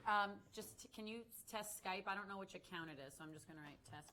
Can you test Skype? I don't know which account it is, so I'm just going to write test.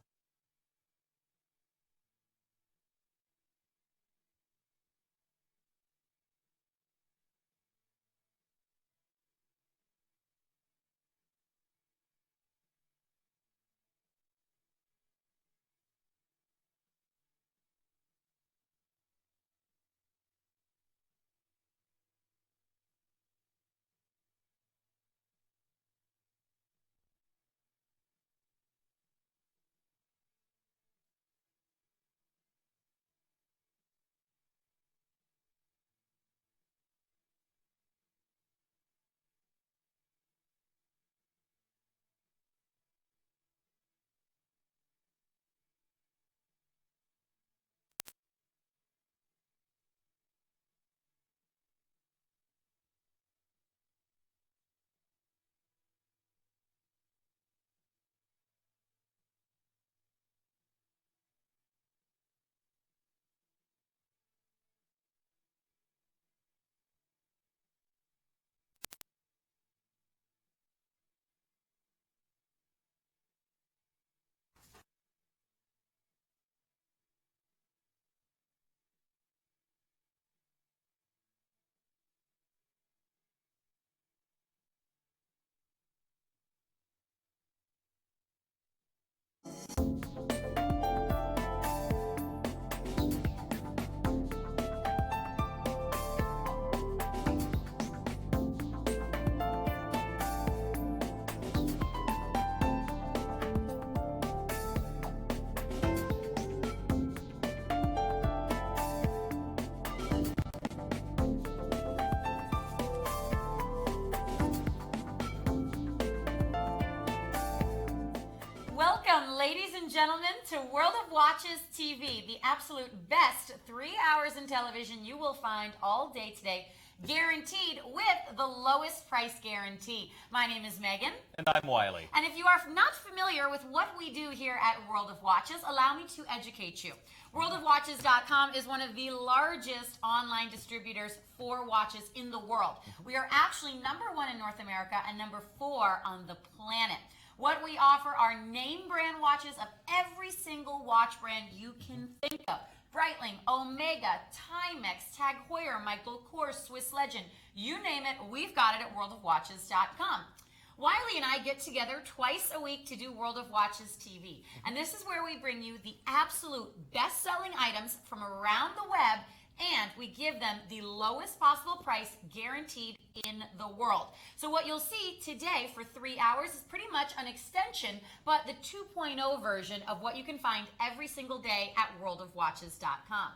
Welcome, ladies and gentlemen, to World of Watches TV, the absolute best 3 hours in television you will find all day today, guaranteed with the lowest price guarantee. My name is Megan. And I'm Wiley. And if you are not familiar with what we do here at World of Watches, allow me to educate you. WorldofWatches.com is one of the largest online distributors for watches in the world. We are actually #1 in North America and #4 on the planet. What we offer are name brand watches of every single watch brand you can think of. Breitling, Omega, Timex, Tag Heuer, Michael Kors, Swiss Legend, you name it, we've got it at WorldofWatches.com. Wiley and I get together twice a week to do World of Watches TV. And this is where we bring you the absolute best-selling items from around the web, and we give them the lowest possible price guaranteed in the world. So what you'll see today for 3 hours is pretty much an extension, but the 2.0 version of what you can find every single day at WorldofWatches.com.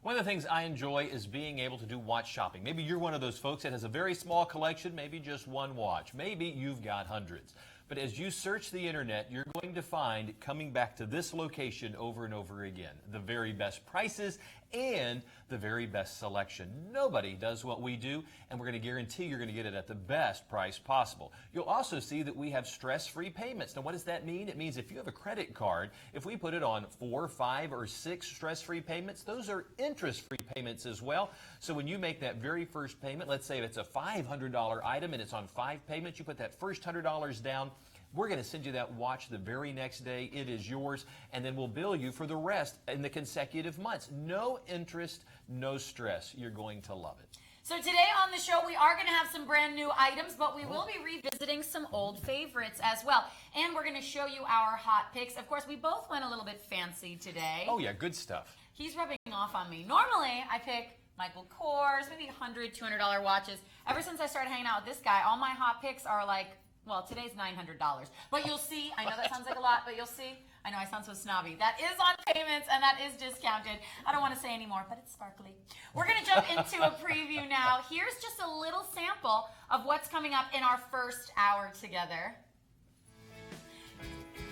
One of the things I enjoy is being able to do watch shopping. Maybe you're one of those folks that has a very small collection, maybe just one watch. Maybe you've got hundreds. But as you search the internet, you're going to find, coming back to this location over and over again, the very best prices and the very best selection. Nobody does what we do, and we're going to guarantee you're going to get it at the best price possible. You'll also see that we have stress-free payments. Now, what does that mean? It means if you have a credit card, if we put it on 4, 5, or 6 stress-free payments, those are interest-free payments as well. So when you make that very first payment, let's say it's a $500 item and it's on 5 payments, you put that first $100 down, we're going to send you that watch the very next day. It is yours, and then we'll bill you for the rest in the consecutive months. No interest, no stress. You're going to love it. So today on the show, we are going to have some brand new items, but we will be revisiting some old favorites as well. And we're going to show you our hot picks. Of course, we both went a little bit fancy today. Oh, yeah, good stuff. He's rubbing off on me. Normally, I pick Michael Kors, maybe $100, $200 watches. Ever since I started hanging out with this guy, all my hot picks are like, well, today's $900. But you'll see, I know that sounds like a lot, but you'll see, I know I sound so snobby. That is on payments and that is discounted. I don't want to say anymore, but it's sparkly. We're going to jump into a preview now. Here's just a little sample of what's coming up in our first hour together.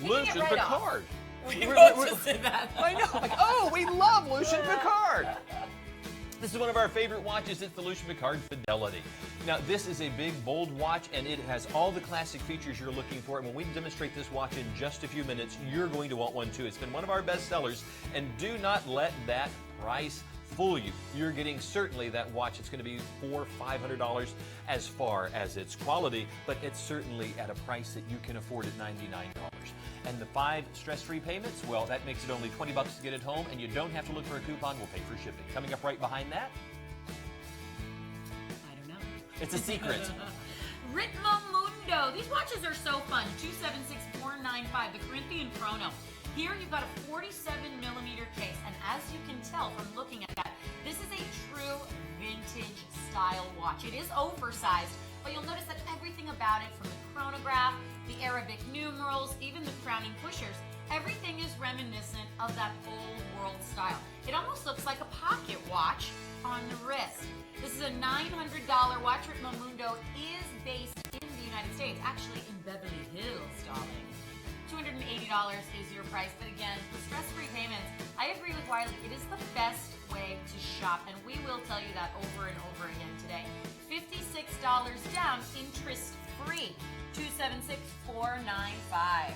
Lucien Piccard. We both just did that. I know. Like, oh, we love Lucien Piccard. This is one of our favorite watches. It's the Lucien Piccard Fidelity. Now, this is a big, bold watch, and it has all the classic features you're looking for. And when we demonstrate this watch in just a few minutes, you're going to want one too. It's been one of our best sellers, and do not let that price fool you. You're getting certainly that watch. It's going to be $400, $500 as far as its quality, but it's certainly at a price that you can afford at $99. And the 5 stress-free payments, well, that makes it only $20 to get it home, and you don't have to look for a coupon. We'll pay for shipping. Coming up right behind that, I don't know. it's a secret. Ritmo Mundo. These watches are so fun. 276495, the Corinthian Chrono. Here you've got a 47mm case, and as you can tell from looking at that, this is a true vintage style watch. It is oversized, but you'll notice that everything about it, from the chronograph, the Arabic numerals, even the crowning pushers, everything is reminiscent of that old world style. It almost looks like a pocket watch on the wrist. This is a $900 watch. Ritmo Mundo is based in the United States, actually in Beverly Hills, darling. $280 is your price, but again, the stress-free payments, I agree with Wiley, it is the best way to shop, and we will tell you that over and over again today. $56 down, interest-free, $276,495.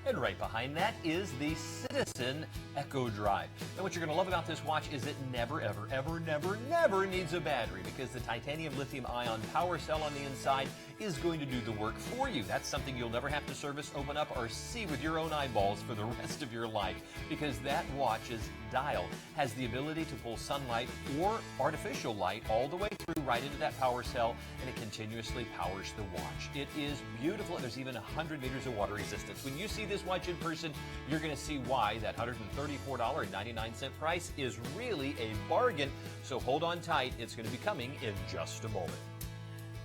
And right behind that is the Citizen Echo Drive. And what you're going to love about this watch is it never, ever, ever, never, never needs a battery, because the titanium lithium-ion power cell on the inside is going to do the work for you. That's something you'll never have to service, open up, or see with your own eyeballs for the rest of your life, because that watch's dial has the ability to pull sunlight or artificial light all the way through right into that power cell, and it continuously powers the watch. It is beautiful, and there's even 100 meters of water resistance. When you see this watch in person, you're going to see why that $134.99 price is really a bargain. So hold on tight. It's going to be coming in just a moment.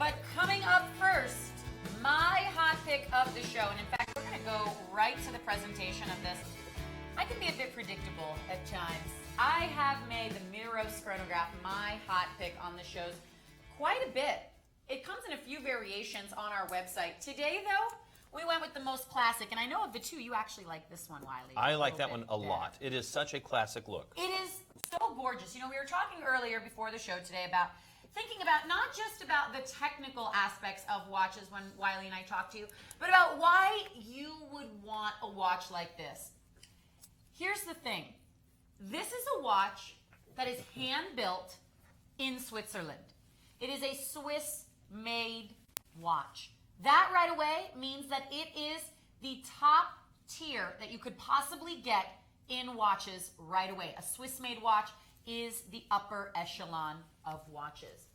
But coming up first, my hot pick of the show, and in fact, we're going to go right to the presentation of this. I can be a bit predictable at times. I have made the Miros chronograph my hot pick on the shows quite a bit. It comes in a few variations on our website. Today, though, we went with the most classic, and I know of the two, you actually like this one, Wiley. I like that one a lot. It is such a classic look. It is so gorgeous. You know, we were talking earlier before the show today about thinking about not just about the technical aspects of watches when Wiley and I talked to you, but about why you would want a watch like this. Here's the thing. This is a watch that is hand-built in Switzerland. It is a Swiss-made watch. That right away means that it is the top tier that you could possibly get in watches right away. A Swiss-made watch is the upper echelon of watches.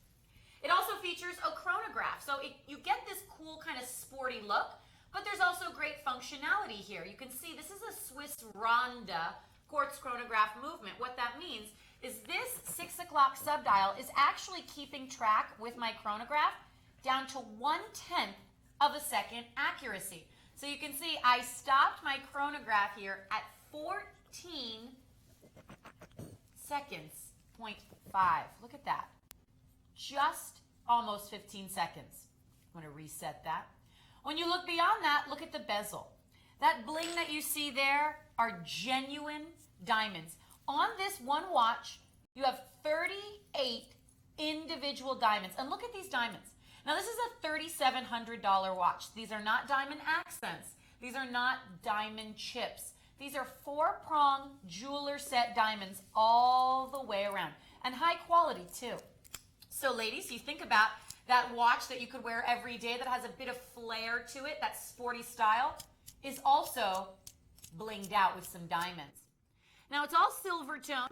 It also features a chronograph, so you get this cool kind of sporty look, but there's also great functionality here. You can see this is a Swiss Ronda quartz chronograph movement. What that means is this 6 o'clock subdial is actually keeping track with my chronograph down to 1/10 of a second accuracy. So you can see I stopped my chronograph here at 14 seconds, 0.5. Look at that. Just almost 15 seconds. I'm going to reset that. When you look beyond that, look at the bezel. That bling that you see there are genuine diamonds. On this one watch, you have 38 individual diamonds. And look at these diamonds. Now, this is a $3,700 watch. These are not diamond accents. These are not diamond chips. These are 4-prong jeweler set diamonds all the way around. And high quality, too. So, ladies, you think about that watch that you could wear every day that has a bit of flair to it, that sporty style, is also blinged out with some diamonds. Now, it's all silver tone,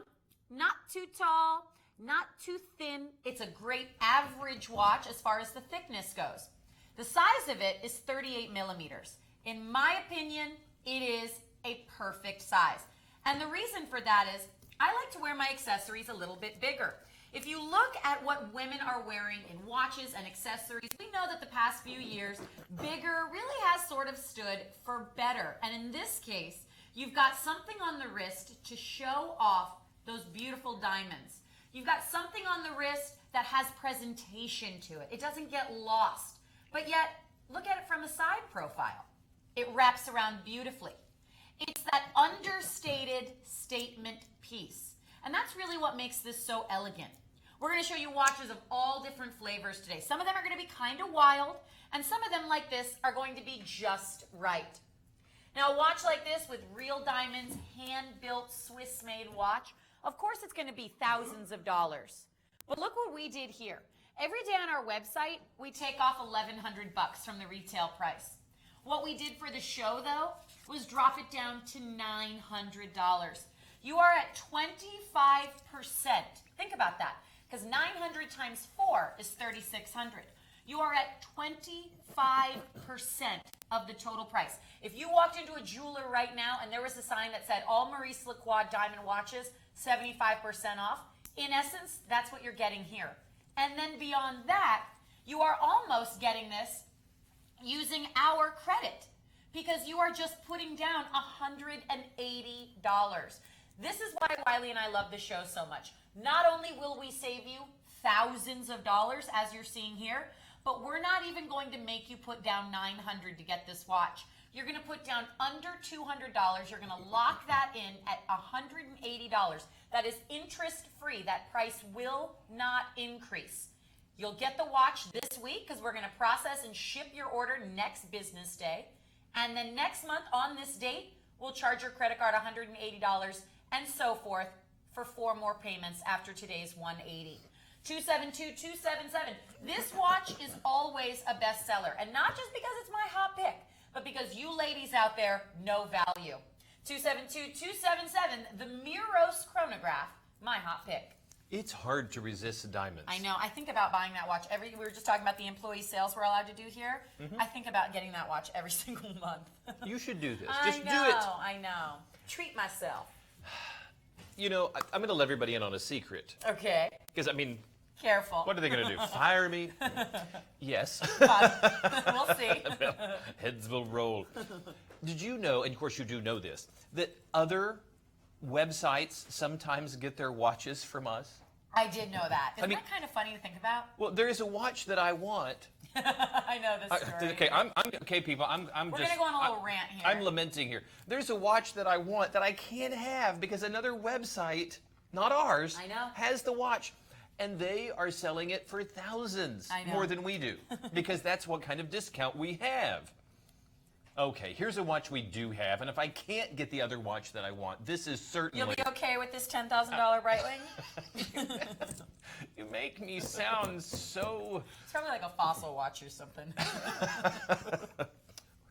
not too tall, not too thin. It's a great average watch as far as the thickness goes. The size of it is 38 millimeters. In my opinion, it is a perfect size. And the reason for that is I like to wear my accessories a little bit bigger. If you look at what women are wearing in watches and accessories, we know that the past few years, bigger really has sort of stood for better. And in this case, you've got something on the wrist to show off those beautiful diamonds. You've got something on the wrist that has presentation to it. It doesn't get lost. But yet, look at it from a side profile. It wraps around beautifully. It's that understated statement piece. And that's really what makes this so elegant. We're going to show you watches of all different flavors today. Some of them are going to be kind of wild, and some of them, like this, are going to be just right. Now, a watch like this with real diamonds, hand-built Swiss-made watch, Of course it's going to be thousands of dollars. But look what we did here. Every day on our website, we take off $1,100 from the retail price. What we did for the show, though, was drop it down to $900. You are at 25%. Think about that, because 900 times 4 is 3,600. You are at 25% of the total price. If you walked into a jeweler right now and there was a sign that said all Maurice Lacroix diamond watches, 75% off, in essence, that's what you're getting here. And then beyond that, you are almost getting this using our credit, because you are just putting down $180. This is why Wiley and I love the show so much. Not only will we save you thousands of dollars, as you're seeing here, but we're not even going to make you put down $900 to get this watch. You're going to put down under $200. You're going to lock that in at $180. That is interest-free. That price will not increase. You'll get the watch this week because we're going to process and ship your order next business day. And then next month on this date, we'll charge your credit card $180 and so forth for 4 more payments after today's $180. 272-277. This watch is always a bestseller, and not just because it's my hot pick, but because you ladies out there know value. 272-277, the Miros chronograph, my hot pick. It's hard to resist diamonds. I know. I think about buying that watch we were just talking about the employee sales we're allowed to do here. I think about getting that watch every single month. You should do this. I Just know, do it. I know. Treat myself. You know, I'm going to let everybody in on a secret. Okay. Because, I mean, Careful. what are they going to do? Fire me? Yes. We'll see. Heads will roll. Did you know, and of course you do know this, that other websites sometimes get their watches from us? I did know that. Isn't that kind of funny to think about? Well, there is a watch that I want. I know this story. Okay, okay, people. I'm We're just. We're going to go on a little rant here. I'm lamenting here. There's a watch that I want that I can't have because another website, not ours, I know, has the watch. And they are selling it for thousands more than we do, because that's what kind of discount we have. Okay, here's a watch we do have, and if I can't get the other watch that I want, this is certainly... You'll be okay with this $10,000 Breitling? You make me sound so... It's probably like a Fossil watch or something.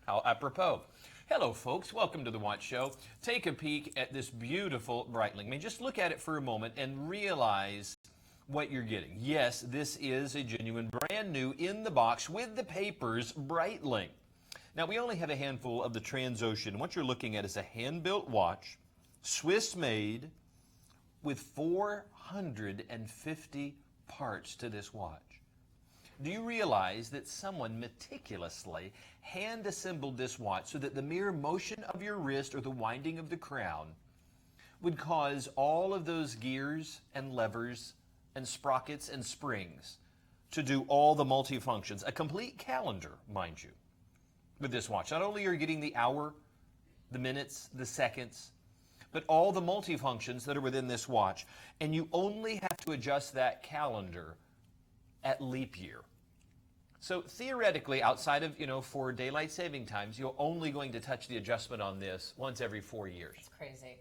How apropos. Hello, folks. Welcome to the Watch Show. Take a peek at this beautiful Breitling. I mean, just look at it for a moment and realize what you're getting. Yes, this is a genuine, brand new, in the box, with the papers, Breitling. Now, we only have a handful of the Transocean. What you're looking at is a hand-built watch, Swiss-made, with 450 parts to this watch. Do you realize that someone meticulously hand-assembled this watch so that the mere motion of your wrist or the winding of the crown would cause all of those gears and levers and sprockets and springs to do all the multifunctions? A complete calendar, mind you, with this watch. Not only are you getting the hour, the minutes, the seconds, but all the multifunctions that are within this watch. And you only have to adjust that calendar at leap year. So theoretically, outside of, for daylight saving times, you're only going to touch the adjustment on this once every 4 years. It's crazy.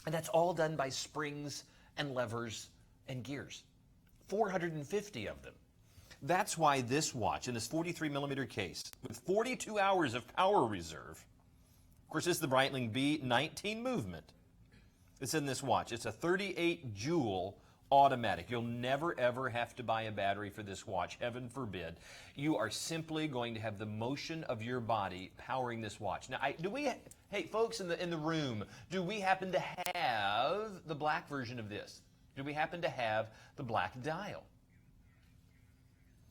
And that's all done by springs and levers and gears. 450 of them. That's why this watch, in this 43mm case, with 42 hours of power reserve, of course, this is the Breitling B19 movement. It's in this watch. It's a 38 joule automatic. You'll never, ever have to buy a battery for this watch, heaven forbid. You are simply going to have the motion of your body powering this watch. Now, hey, folks in the room, do we happen to have the black version of this? Do we happen to have the black dial?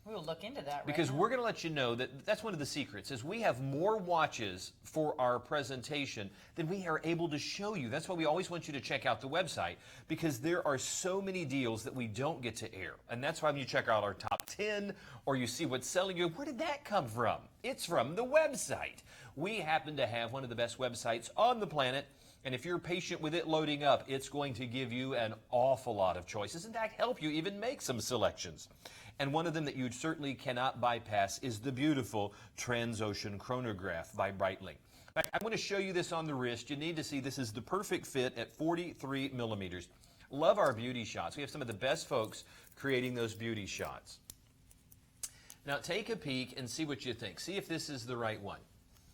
We'll look into that right Because now. we're going to let you know that that's one of the secrets, is we have more watches for our presentation than we are able to show you. That's why we always want you to check out the website, because there are so many deals that we don't get to air. And that's why when you check out our top 10 or you see what's selling, you go, where did that come from? It's from the website. We happen to have one of the best websites on the planet. And if you're patient with it loading up, it's going to give you an awful lot of choices. In fact, help you even make some selections. And one of them that you certainly cannot bypass is the beautiful Transocean chronograph by Breitling. In fact, I'm going to show you this on the wrist. You need to see this is the perfect fit at 43mm. Love our beauty shots. We have some of the best folks creating those beauty shots. Now take a peek and see what you think. See if this is the right one.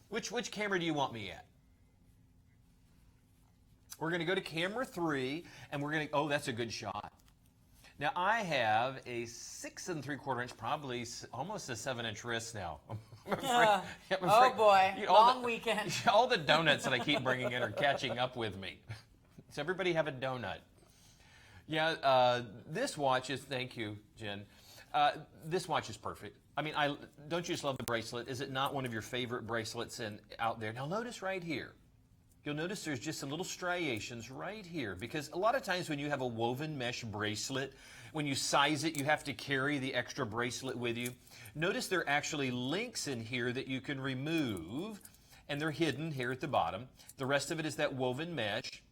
Which camera do you want me at? We're going to go to camera 3, and we're going to, oh, that's a good shot. Now I have a 6 3/4 inch, probably almost a 7-inch wrist now. Oh boy, long weekend. All the donuts that I keep bringing in are catching up with me. Does everybody have a donut? Yeah, this watch is, thank you, Jen. This watch is perfect. I mean, don't you just love the bracelet? Is it not one of your favorite bracelets out there? Now notice right here. You'll notice there's just some little striations right here, because a lot of times when you have a woven mesh bracelet, when you size it, you have to carry the extra bracelet with you. Notice there are actually links in here that you can remove, and they're hidden here at the bottom. The rest of it is that woven mesh,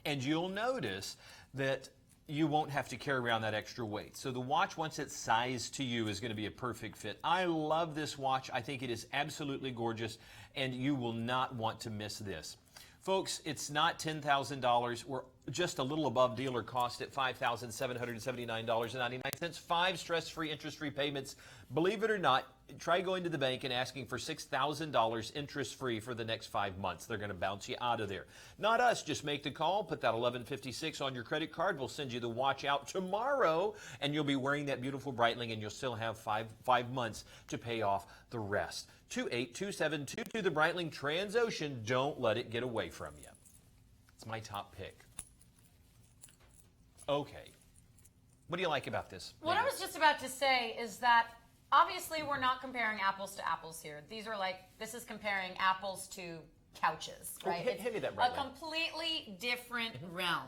and you'll notice that you won't have to carry around that extra weight. So the watch, once it's sized to you, is going to be a perfect fit. I love this watch. I think it is absolutely gorgeous, and you will not want to miss this. Folks, it's not $10,000. We're just a little above dealer cost at $5,779.99. 5 stress-free, interest-free payments. Believe it or not, try going to the bank and asking for $6,000 interest-free for the next 5 months. They're going to bounce you out of there. Not us. Just make the call. Put that 1156 on your credit card. We'll send you the watch out tomorrow, and you'll be wearing that beautiful Breitling, and you'll still have five months to pay off the rest. 282722, the Breitling Transocean. Don't let it get away from you. It's my top pick. Okay. What do you like about this? What I was just about to say is that obviously we're not comparing apples to apples here. This is comparing apples to couches, right? Oh, hit me that right a completely different realm.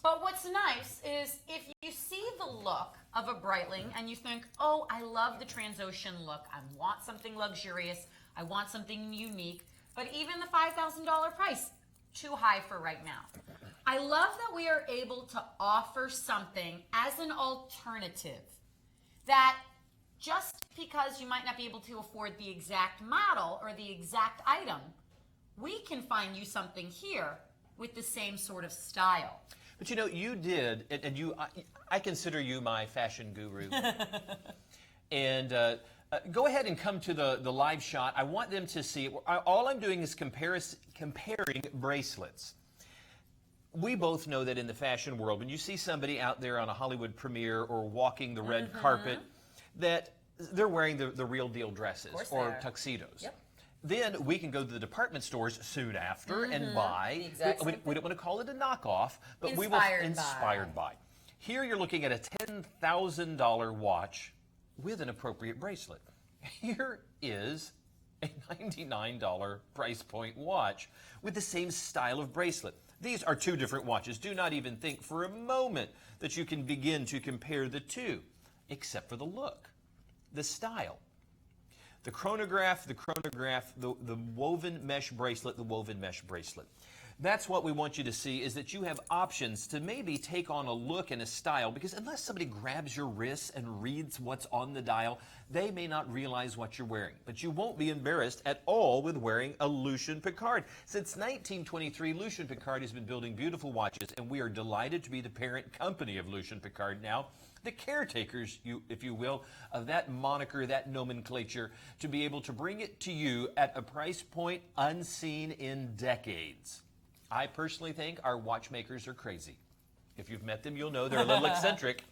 But what's nice is if you see the look of a Breitling and you think, oh, I love the Transocean look. I want something luxurious. I want something unique. But even the $5,000 price, too high for right now. I love that we are able to offer something as an alternative that just because you might not be able to afford the exact model or the exact item, we can find you something here with the same sort of style. But you know, you did, and I consider you my fashion guru. And go ahead and come to the live shot. I want them to see it. All I'm doing is comparing bracelets. We both know that in the fashion world, when you see somebody out there on a Hollywood premiere or walking the red carpet, that they're wearing the real deal dresses or tuxedos. Yep. Then we can go to the department stores soon after and buy. We don't want to call it a knockoff, but we will inspired by. Here you're looking at a $10,000 watch with an appropriate bracelet. Here is a $99 price point watch with the same style of bracelet. These are two different watches. Do not even think for a moment that you can begin to compare the two, except for the look, the style. The chronograph, the woven mesh bracelet, the woven mesh bracelet. That's what we want you to see, is that you have options to maybe take on a look and a style, because unless somebody grabs your wrists and reads what's on the dial, they may not realize what you're wearing. But you won't be embarrassed at all with wearing a Lucien Piccard. Since 1923, Lucien Piccard has been building beautiful watches, and we are delighted to be the parent company of Lucien Piccard now, the caretakers, if you will, of that moniker, that nomenclature, to be able to bring it to you at a price point unseen in decades. I personally think our watchmakers are crazy. If you've met them, you'll know they're a little eccentric.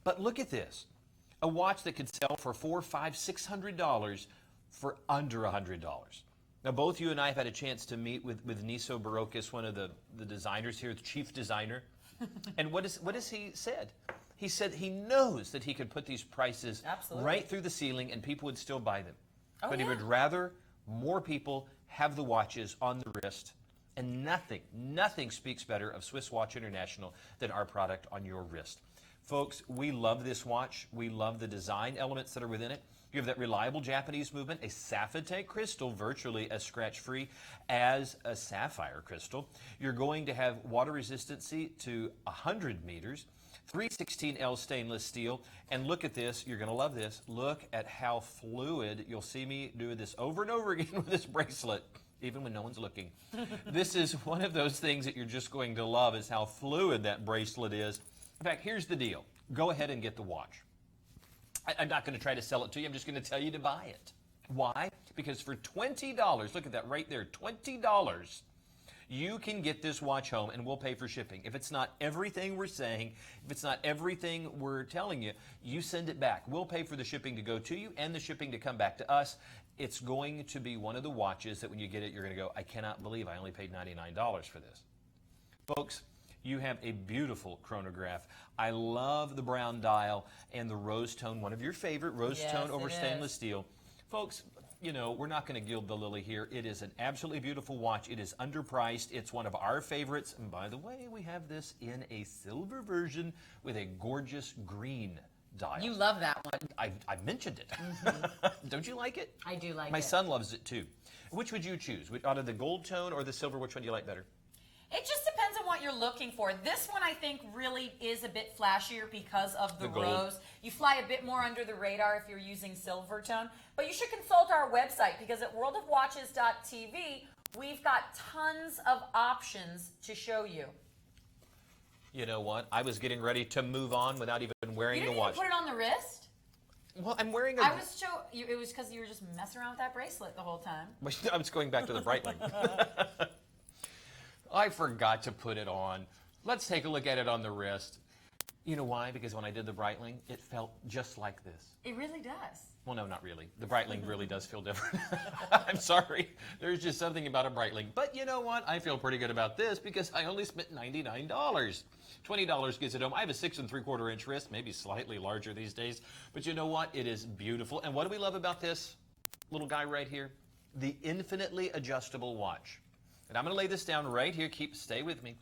But look at this. A watch that could sell for $400, $500, $600 for under $100. Now, both you and I have had a chance to meet with Niso Barokis, one of the designers here, the chief designer. And what has he said? He said he knows that he could put these prices right through the ceiling and people would still buy them. But he would rather more people have the watches on the wrist. And nothing speaks better of Swiss Watch International than our product on your wrist. Folks, we love this watch. We love the design elements that are within it. You have that reliable Japanese movement, a sapphire crystal, virtually as scratch-free as a sapphire crystal. You're going to have water resistancy to 100 meters, 316L stainless steel, and look at this. You're going to love this. Look at how fluid. You'll see me do this over and over again with this bracelet. even when no one's looking. This is one of those things that you're just going to love, is how fluid that bracelet is. In fact, here's the deal. Go ahead and get the watch. I'm not going to try to sell it to you. I'm just going to tell you to buy it. Why? Because for $20, look at that right there, $20, you can get this watch home and we'll pay for shipping. If it's not everything we're saying, if it's not everything we're telling you, you send it back. We'll pay for the shipping to go to you and the shipping to come back to us. It's going to be one of the watches that when you get it, you're going to go, I cannot believe I only paid $99 for this. Folks, you have a beautiful chronograph. I love the brown dial and the rose tone, one of your favorite, rose tone over stainless steel. Folks, you know, we're not going to gild the lily here. It is an absolutely beautiful watch. It is underpriced. It's one of our favorites. And by the way, we have this in a silver version with a gorgeous green dial. You love that one. I've mentioned it. Don't you like it? I do like it. My son loves it too. Which would you choose? Out of the gold tone or the silver, which one do you like better? It just depends on what you're looking for. This one, I think, really is a bit flashier because of the rose. You fly a bit more under the radar if you're using silver tone. But you should consult our website, because at WorldofWatches.tv, we've got tons of options to show you. You know what? I was getting ready to move on without even wearing the watch. You didn't even put it on the wrist? Well, I'm wearing a... It was because you were just messing around with that bracelet the whole time. I was going back to the Breitling. I forgot to put it on. Let's take a look at it on the wrist. You know why? Because when I did the Breitling, it felt just like this. It really does. Well, no, not really. The Breitling really does feel different. I'm sorry. There's just something about a Breitling. But you know what? I feel pretty good about this because I only spent $99. $20 gets it home. I have a 6 3/4 inch wrist, maybe slightly larger these days. But you know what? It is beautiful. And what do we love about this little guy right here? The infinitely adjustable watch. And I'm going to lay this down right here. Stay with me.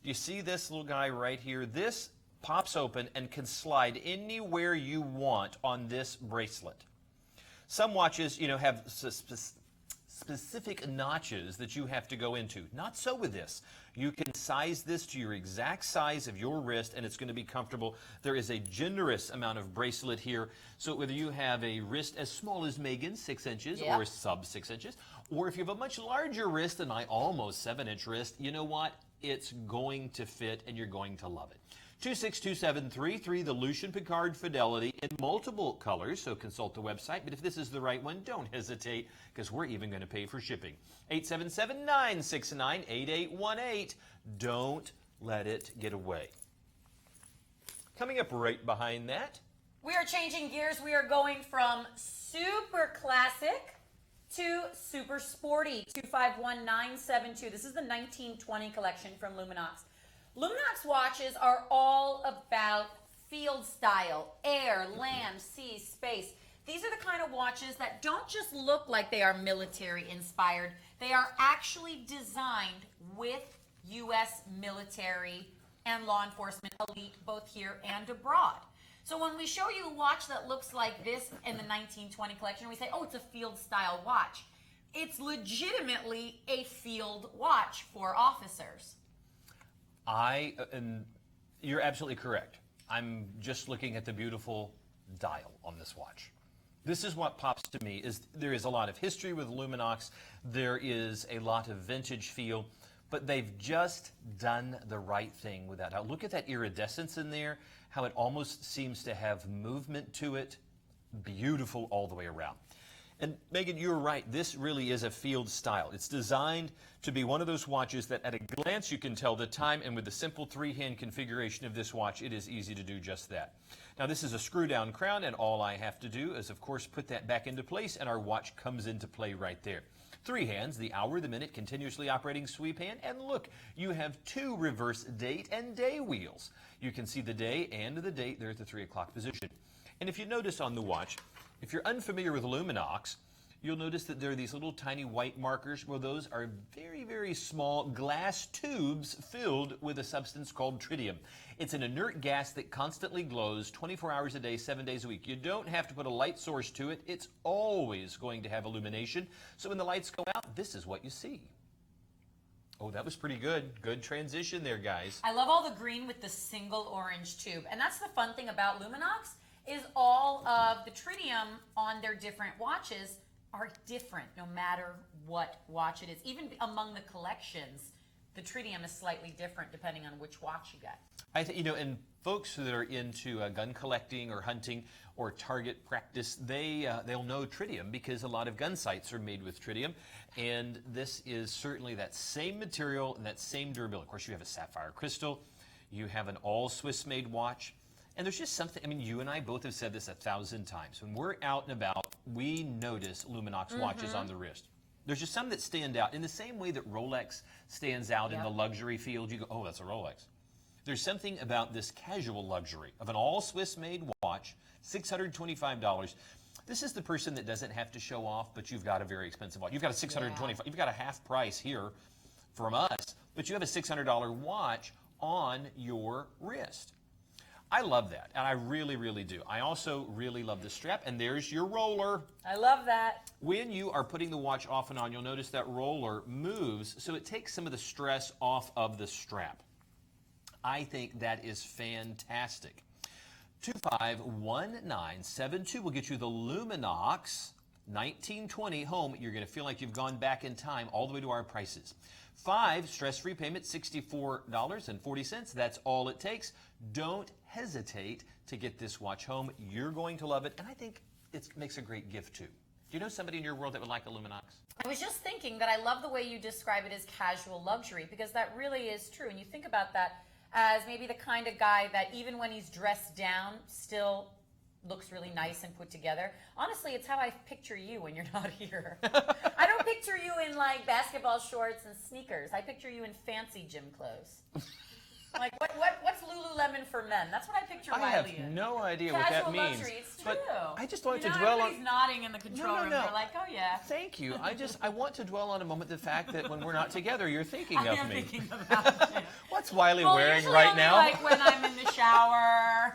You see this little guy right here? This pops open and can slide anywhere you want on this bracelet. Some watches, you know, have specific notches that you have to go into. Not so with this. You can size this to your exact size of your wrist and it's going to be comfortable. There is a generous amount of bracelet here. So whether you have a wrist as small as Megan's, 6 inches, or sub 6 inches, or if you have a much larger wrist than my almost 7-inch wrist, you know what? It's going to fit and you're going to love it. 262733, the Lucien Piccard Fidelity in multiple colors, so consult the website. But if this is the right one, don't hesitate, because we're even going to pay for shipping. 877-969-8818. Don't let it get away. Coming up right behind that, we are changing gears. We are going from super classic to super sporty. 251972. This is the 1920 collection from Luminox. Luminox watches are all about field style, air, land, sea, space. These are the kind of watches that don't just look like they are military inspired. They are actually designed with U.S. military and law enforcement elite, both here and abroad. So when we show you a watch that looks like this in the 1920 collection, we say, oh, it's a field style watch. It's legitimately a field watch for officers. You're absolutely correct. I'm just looking at the beautiful dial on this watch. This is what pops to me, is there is a lot of history with Luminox. There is a lot of vintage feel, but they've just done the right thing with that. Now look at that iridescence in there, how it almost seems to have movement to it. Beautiful all the way around. And Megan, you're right. This really is a field style. It's designed to be one of those watches that at a glance you can tell the time, and with the simple 3-hand configuration of this watch, it is easy to do just that. Now this is a screw-down crown, and all I have to do is, of course, put that back into place, and our watch comes into play right there. 3 hands, the hour, the minute, continuously operating sweep hand, and look, you have 2 reverse date and day wheels. You can see the day and the date there at the 3 o'clock position. And if you notice on the watch, if you're unfamiliar with Luminox, you'll notice that there are these little tiny white markers. Well, those are very, very small glass tubes filled with a substance called tritium. It's an inert gas that constantly glows 24 hours a day, 7 days a week. You don't have to put a light source to it. It's always going to have illumination. So when the lights go out, this is what you see. Oh, that was pretty good. Good transition there, guys. I love all the green with the single orange tube. And that's the fun thing about Luminox, is all of the tritium on their different watches are different no matter what watch it is. Even among the collections, the tritium is slightly different depending on which watch you get. I think, you know, and folks that are into gun collecting or hunting or target practice, they'll know tritium because a lot of gun sights are made with tritium, and this is certainly that same material and that same durability. Of course, you have a sapphire crystal, you have an all Swiss made watch, and there's just something, I mean, you and I both have said this 1,000 times. When we're out and about, we notice Luminox watches on the wrist. There's just some that stand out in the same way that Rolex stands out in the luxury field. You go, oh, that's a Rolex. There's something about this casual luxury of an all Swiss made watch, $625. This is the person that doesn't have to show off, but you've got a very expensive watch. You've got a $625, you've got a half price here from us, but you have a $600 watch on your wrist. I love that, and I really, really do. I also really love the strap, and there's your roller. I love that. When you are putting the watch off and on, you'll notice that roller moves, so it takes some of the stress off of the strap. I think that is fantastic. 251972 will get you the Luminox 1920 home. You're going to feel like you've gone back in time all the way to our prices. 5 stress-free payment, $64.40. That's all it takes. Don't hesitate to get this watch home. You're going to love it, and I think it makes a great gift too. Do you know somebody in your world that would like a Luminox? I was just thinking that I love the way you describe it as casual luxury, because that really is true. And you think about that as maybe the kind of guy that even when he's dressed down still looks really nice and put together. Honestly, it's how I picture you when you're not here. I don't picture you in like basketball shorts and sneakers. I picture you in fancy gym clothes. Like what's Lululemon for men? That's what I picture Riley in. I have no idea what that means. Casual luxury, it's true. But I just wanted to on. dwell on. Everybody's nodding in the control room. They're like, oh yeah. Thank you. I want to dwell on a moment the fact that when we're not together, you're thinking of me. I am thinking about you. What's Wiley Well, wearing usually right only now? like when I'm in the shower.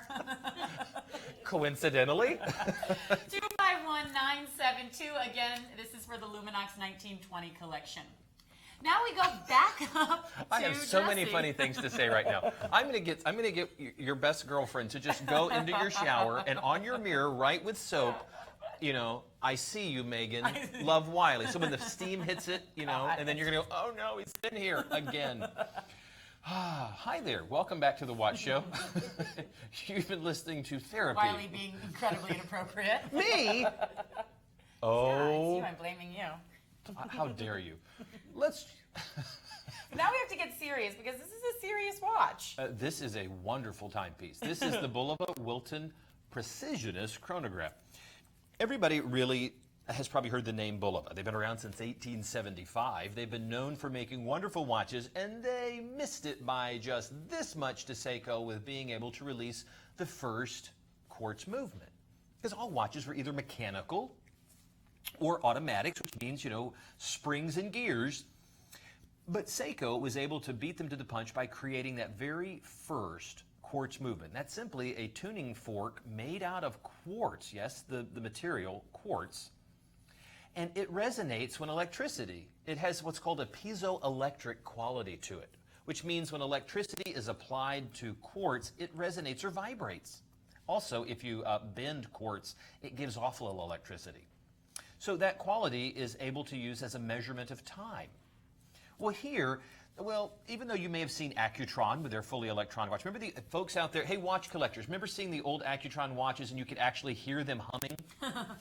Coincidentally. 251972. Again, this is for the Luminox 1920 collection. Now we go back up to I have so many Jesse. funny things to say right now. I'm gonna get your best girlfriend to just go into your shower and on your mirror, right with soap, you know, I see you, Megan. Love Wiley. So when the steam hits it, you know, and then you're gonna go, oh no, he's in here again. Hi there. Welcome back to the Watch Show. You've been listening to Therapy. Wiley being incredibly inappropriate. Me? Oh. Yeah, I see. I'm blaming you. How dare you? Let's. Now we have to get serious because this is a serious watch. This is a wonderful timepiece. This is the Bulova Wilton Precisionist chronograph. Everybody really has probably heard the name Bulova. They've been around since 1875. They've been known for making wonderful watches, and they missed it by just this much to Seiko with being able to release the first quartz movement. Because all watches were either mechanical or automatics, which means, you know, springs and gears. But Seiko was able to beat them to the punch by creating that very first quartz movement. That's simply a tuning fork made out of quartz. Yes, the material, quartz. And it resonates when electricity. It has what's called a piezoelectric quality to it, which means when electricity is applied to quartz, it resonates or vibrates. Also, if you bend quartz, it gives off a little electricity. So that quality is able to use as a measurement of time. Well, here, even though you may have seen Accutron with their fully electronic watch, remember the folks out there, hey, watch collectors, remember seeing the old Accutron watches and you could actually hear them humming?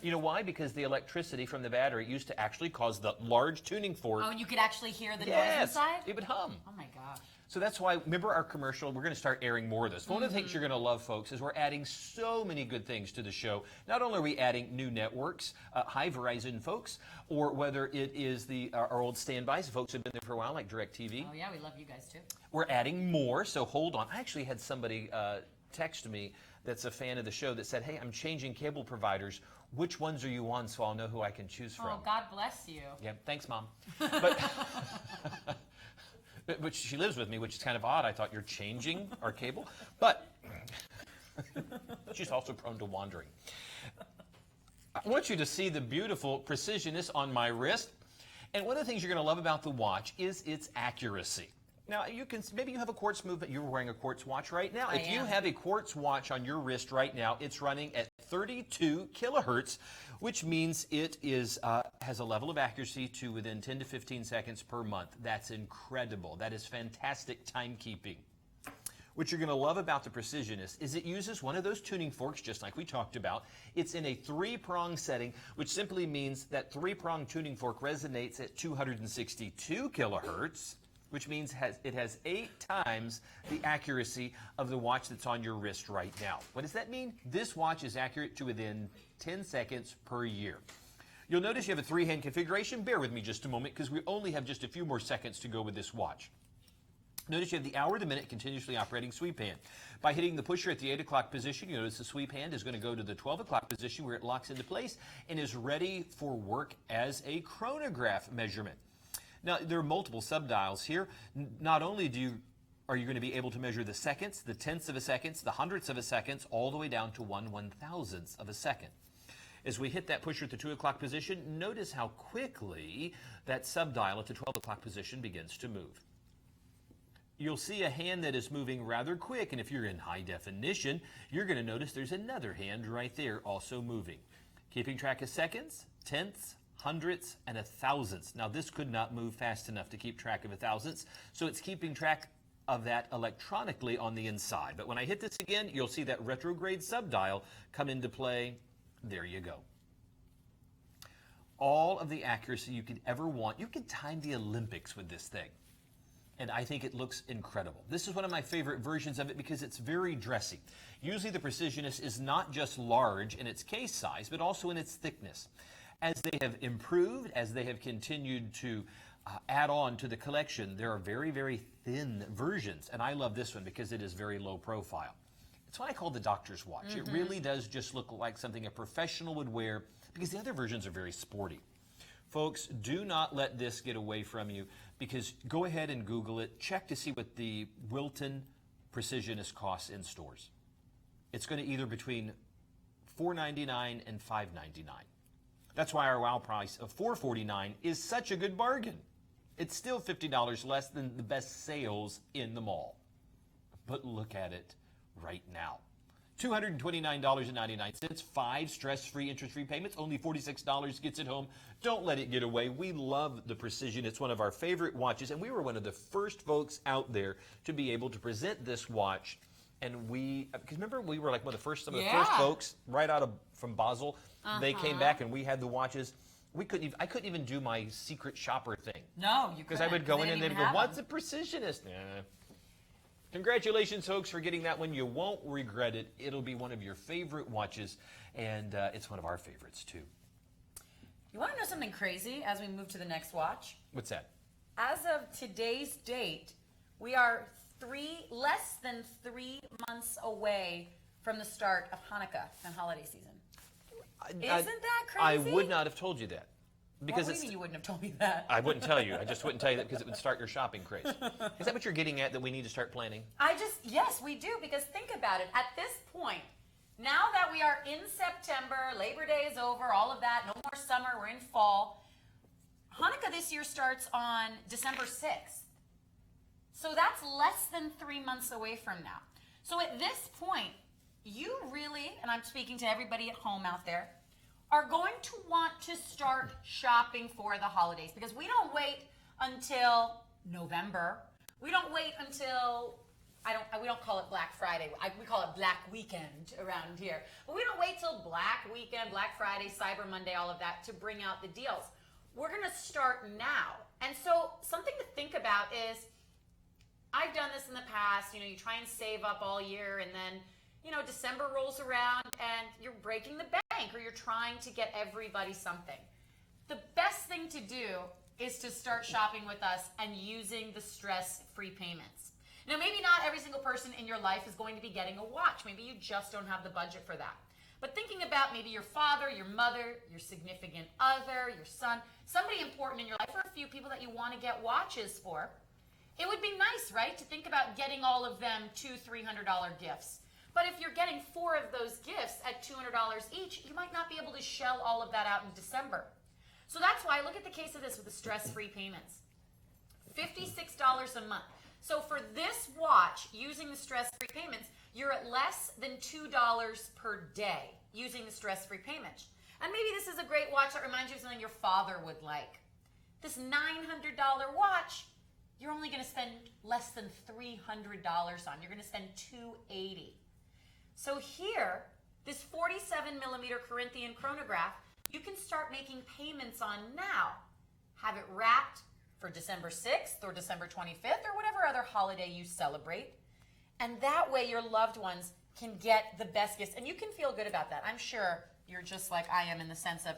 You know why? Because the electricity from the battery used to actually cause the large tuning fork. Oh, and you could actually hear the noise Yes, inside? it would hum. Oh my gosh. So that's why, remember our commercial, we're going to start airing more of this. One of the things you're going to love, folks, is we're adding so many good things to the show. Not only are we adding new networks, hi Verizon folks, or whether it is our old standbys, folks who have been there for a while, like DirecTV. Oh yeah, we love you guys too. We're adding more, so hold on. I actually had somebody text me that's a fan of the show that said, hey, I'm changing cable providers. Which ones are you on so I'll know who I can choose from? Oh, God bless you. Yeah, thanks, Mom. But she lives with me, which is kind of odd. I thought you're changing our cable. But she's also prone to wandering. I want you to see the beautiful precisionist on my wrist. And one of the things you're going to love about the watch is its accuracy. Now, maybe you have a quartz movement. You're wearing a quartz watch right now. If you have a quartz watch on your wrist right now, it's running at 32 kilohertz, which means it has a level of accuracy to within 10 to 15 seconds per month. That's incredible. That is fantastic timekeeping. What you're going to love about the Precisionist is it uses one of those tuning forks, just like we talked about. It's in a 3-prong setting, which simply means that 3-prong tuning fork resonates at 262 kilohertz, which means it has 8 times the accuracy of the watch that's on your wrist right now. What does that mean? This watch is accurate to within 10 seconds per year. You'll notice you have a 3-hand configuration. Bear with me just a moment because we only have just a few more seconds to go with this watch. Notice you have the hour, the minute, continuously operating sweep hand. By hitting the pusher at the 8 o'clock position, you notice the sweep hand is going to go to the 12 o'clock position where it locks into place and is ready for work as a chronograph measurement. Now, there are multiple subdials here. Not only are you going to be able to measure the seconds, the tenths of a second, the hundredths of a second, all the way down to 1/1000th of a second. As we hit that pusher at the 2 o'clock position, notice how quickly that subdial at the 12 o'clock position begins to move. You'll see a hand that is moving rather quick, and if you're in high definition, you're going to notice there's another hand right there also moving. Keeping track of seconds, tenths, hundredths, and 1,000ths. Now, this could not move fast enough to keep track of 1,000ths, so it's keeping track of that electronically on the inside. But when I hit this again, you'll see that retrograde subdial come into play. There you go. All of the accuracy you could ever want. You could time the Olympics with this thing. And I think it looks incredible. This is one of my favorite versions of it because it's very dressy. Usually the Precisionist is not just large in its case size, but also in its thickness. As they have improved, as they have continued to add on to the collection, there are very, very thin versions. And I love this one because it is very low profile. It's what I call the doctor's watch. It really does just look like something a professional would wear because the other versions are very sporty. Folks, do not let this get away from you because go ahead and Google it. Check to see what the Wilton Precisionist costs in stores. It's going to either between $4.99 and $5.99. That's why our WOW price of $4.49 is such a good bargain. It's still $50 less than the best sales in the mall. But look at it right now. $229.99, 5 stress-free, interest-free payments, only $46 gets it home. Don't let it get away. We love the Precision. It's one of our favorite watches, and we were one of the first folks out there to be able to present this watch. And because remember, we were like one of the first, some of the first folks right from Basel. They came back, and we had the watches. I couldn't even do my secret shopper thing. No, you couldn't. Because I would go in and they'd go, "What's a Precisionist?" Nah. Congratulations, folks, for getting that one. You won't regret it. It'll be one of your favorite watches, and it's one of our favorites, too. You want to know something crazy as we move to the next watch? What's that? As of today's date, we are less than 3 months away from the start of Hanukkah and holiday season. Isn't that crazy? I would not have told you that. Because what do you mean you wouldn't have told me that? I wouldn't tell you. I just wouldn't tell you that because it would start your shopping craze. Is that what you're getting at, that we need to start planning? Yes, we do, because think about it. At this point, now that we are in September, Labor Day is over, all of that, no more summer, we're in fall. Hanukkah this year starts on December 6th. So that's less than 3 months away from now. So at this point, you really, and I'm speaking to everybody at home out there, are going to want to start shopping for the holidays, because we don't wait until November. We don't wait until, we don't call it Black Friday. We call it Black Weekend around here. But we don't wait till Black Weekend, Black Friday, Cyber Monday, all of that to bring out the deals. We're going to start now. And so something to think about is, I've done this in the past, you try and save up all year, and then December rolls around and you're breaking the bank, or you're trying to get everybody something. The best thing to do is to start shopping with us and using the stress-free payments. Now, maybe not every single person in your life is going to be getting a watch. Maybe you just don't have the budget for that. But thinking about maybe your father, your mother, your significant other, your son, somebody important in your life, or a few people that you want to get watches for, it would be nice, right, to think about getting all of them $200-300 gifts. But if you're getting 4 of those gifts at $200 each, you might not be able to shell all of that out in December. So that's why, look at the case of this with the stress-free payments. $56 a month. So for this watch, using the stress-free payments, you're at less than $2 per day using the stress-free payment. And maybe this is a great watch that reminds you of something your father would like. This $900 watch, you're only going to spend less than $300 on. You're going to spend $280. So here, this 47mm Corinthian chronograph, you can start making payments on now. Have it wrapped for December 6th or December 25th or whatever other holiday you celebrate. And that way your loved ones can get the best gifts. And you can feel good about that. I'm sure you're just like I am in the sense of,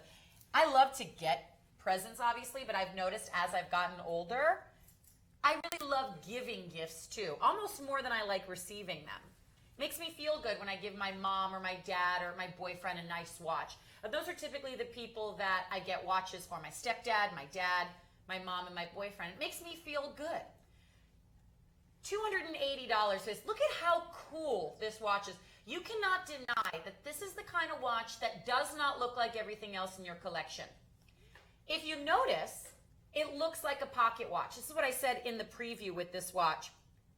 I love to get presents, obviously, but I've noticed as I've gotten older, I really love giving gifts too, almost more than I like receiving them. Makes me feel good when I give my mom or my dad or my boyfriend a nice watch. Those are typically the people that I get watches for. My stepdad, my dad, my mom, and my boyfriend. It makes me feel good. $280 is, look at how cool this watch is. You cannot deny that this is the kind of watch that does not look like everything else in your collection. If you notice, it looks like a pocket watch. This is what I said in the preview with this watch.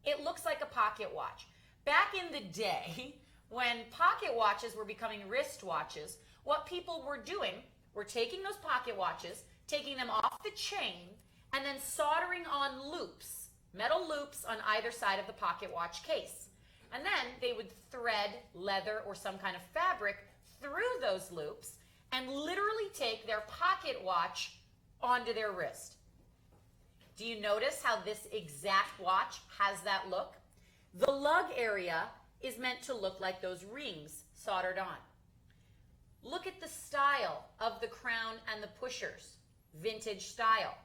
It looks like a pocket watch. Back in the day, when pocket watches were becoming wrist watches, what people were doing were taking those pocket watches, taking them off the chain, and then soldering on loops, metal loops on either side of the pocket watch case. And then they would thread leather or some kind of fabric through those loops and literally take their pocket watch onto their wrist. Do you notice how this exact watch has that look? The lug area is meant to look like those rings soldered on. Look at the style of the crown and the pushers, vintage style.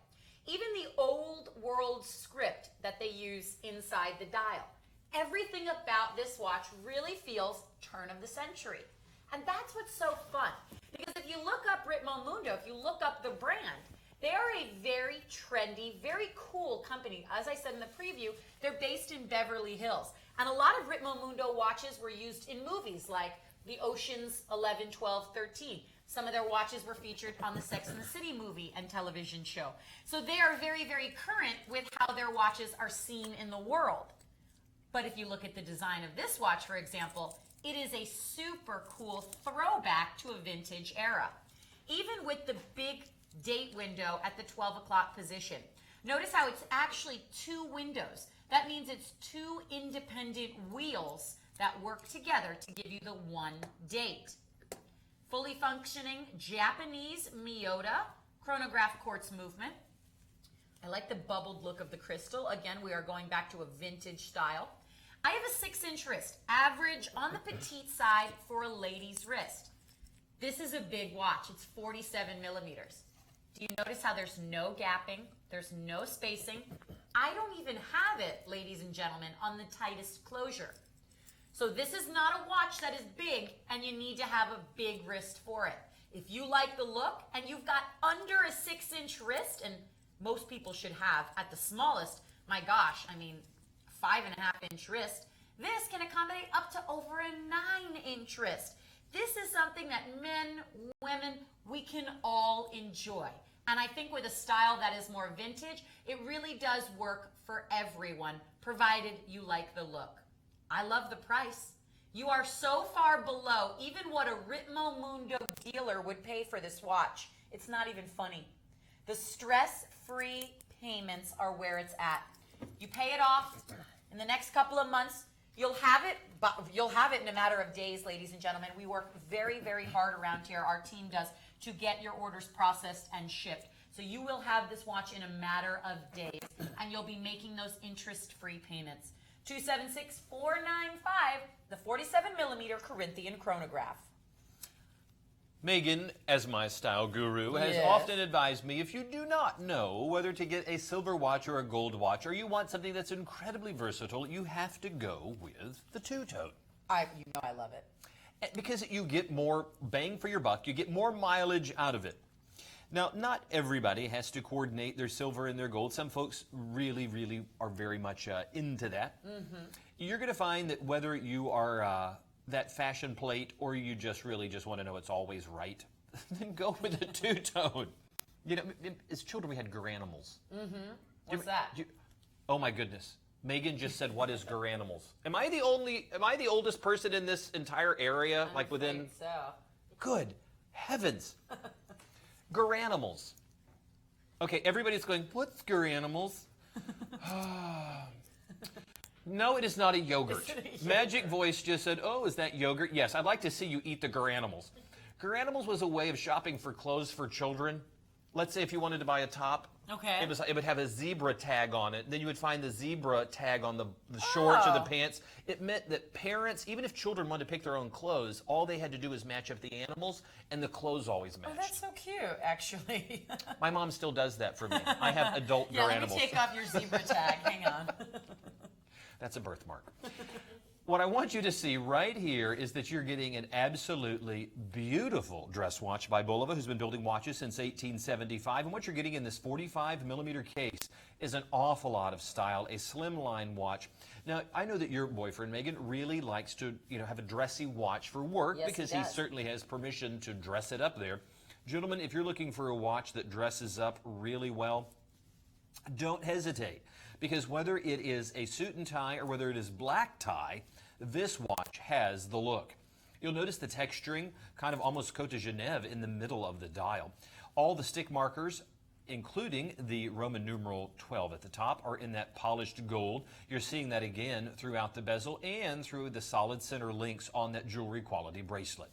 Even the old world script that they use inside the dial. Everything about this watch really feels turn of the century. And that's what's so fun. Because if you look up Ritmo Mundo, if you look up the brand, they are a very trendy, very cool company. As I said in the preview, they're based in Beverly Hills. And a lot of Ritmo Mundo watches were used in movies like the Ocean's 11, 12, 13. Some of their watches were featured on the Sex and the City movie and television show. So they are very, very current with how their watches are seen in the world. But if you look at the design of this watch, for example, it is a super cool throwback to a vintage era. Even with the big date window at the 12 o'clock position. Notice how it's actually two windows. That means it's two independent wheels that work together to give you the one date. Fully functioning Japanese Miyota chronograph quartz movement. I like the bubbled look of the crystal. Again, we are going back to a vintage style. I have a 6-inch wrist, average on the petite side for a lady's wrist. This is a big watch. It's 47 millimeters. Do you notice how there's no gapping? There's no spacing. I don't even have it, ladies and gentlemen, on the tightest closure. So this is not a watch that is big and you need to have a big wrist for it. If you like the look and you've got under a 6-inch wrist, and most people should have at the smallest, my gosh, I mean, 5.5-inch wrist, this can accommodate up to over a 9-inch wrist. This is something that men, women, we can all enjoy. And I think with a style that is more vintage, it really does work for everyone, provided you like the look. I love the price. You are so far below even what a Ritmo Mundo dealer would pay for this watch. It's not even funny. The stress-free payments are where it's at. You pay it off in the next couple of months. You'll have it, but you'll have it in a matter of days, ladies and gentlemen. We work very, very hard around here. Our team does to get your orders processed and shipped. So you will have this watch in a matter of days, and you'll be making those interest-free payments. 276-495, the 47 millimeter Corinthian chronograph. Megan, as my style guru, has often advised me if you do not know whether to get a silver watch or a gold watch, or you want something that's incredibly versatile, you have to go with the two-tone. You know I love it. Because you get more bang for your buck, you get more mileage out of it. Now, not everybody has to coordinate their silver and their gold. Some folks really, really are very much into that. Mm-hmm. You're going to find that whether you are that fashion plate or you just really just want to know it's always right, then go with the two-tone. You know, as children we had garanimals. Mm-hmm. What's that? Oh my goodness. Megan just said, "What is Garanimals?" Am I the oldest person in this entire area? I'm afraid so. Good heavens. Garanimals. Okay, everybody's going, "What's Garanimals?" No, it is not a yogurt. Magic Voice just said, "Oh, is that yogurt?" Yes, I'd like to see you eat the Garanimals. Garanimals was a way of shopping for clothes for children. Let's say if you wanted to buy a top, okay, it would have a zebra tag on it. Then you would find the zebra tag on the shorts or the pants. It meant that parents, even if children wanted to pick their own clothes, all they had to do was match up the animals, and the clothes always matched. Oh, that's so cute, actually. My mom still does that for me. I have adult Garanimals. Let me take off your zebra tag. Hang on. That's a birthmark. What I want you to see right here is that you're getting an absolutely beautiful dress watch by Bulova, who's been building watches since 1875. And what you're getting in this 45mm case is an awful lot of style, a slimline watch. Now, I know that your boyfriend, Megan, really likes to have a dressy watch for work, yes, because he certainly has permission to dress it up there. Gentlemen, if you're looking for a watch that dresses up really well, don't hesitate. Because whether it is a suit and tie or whether it is black tie, this watch has the look. You'll notice the texturing, kind of almost Côte de Genève in the middle of the dial. All the stick markers, including the Roman numeral 12 at the top, are in that polished gold. You're seeing that again throughout the bezel and through the solid center links on that jewelry quality bracelet.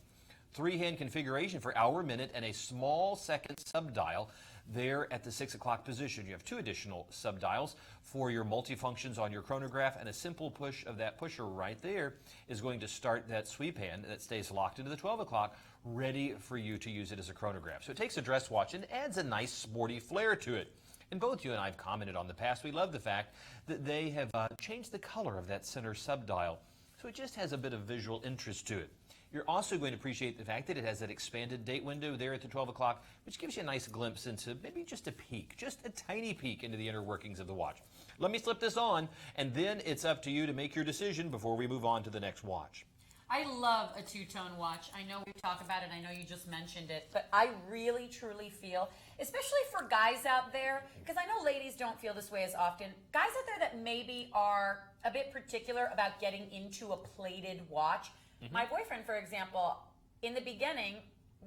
3-hand configuration for hour, minute, and a small second subdial there at the 6 o'clock position. You have 2 additional subdials for your multifunctions on your chronograph, and a simple push of that pusher right there is going to start that sweep hand that stays locked into the 12 o'clock, ready for you to use it as a chronograph. So it takes a dress watch and adds a nice sporty flair to it. And both you and I have commented on the past, we love the fact that they have changed the color of that center subdial, so it just has a bit of visual interest to it. You're also going to appreciate the fact that it has that expanded date window there at the 12 o'clock, which gives you a nice glimpse into maybe just a peek, just a tiny peek into the inner workings of the watch. Let me slip this on, and then it's up to you to make your decision before we move on to the next watch. I love a two-tone watch. I know we talk about it. I know you just mentioned it. But I really, truly feel, especially for guys out there, because I know ladies don't feel this way as often, guys out there that maybe are a bit particular about getting into a plated watch. My boyfriend, for example, in the beginning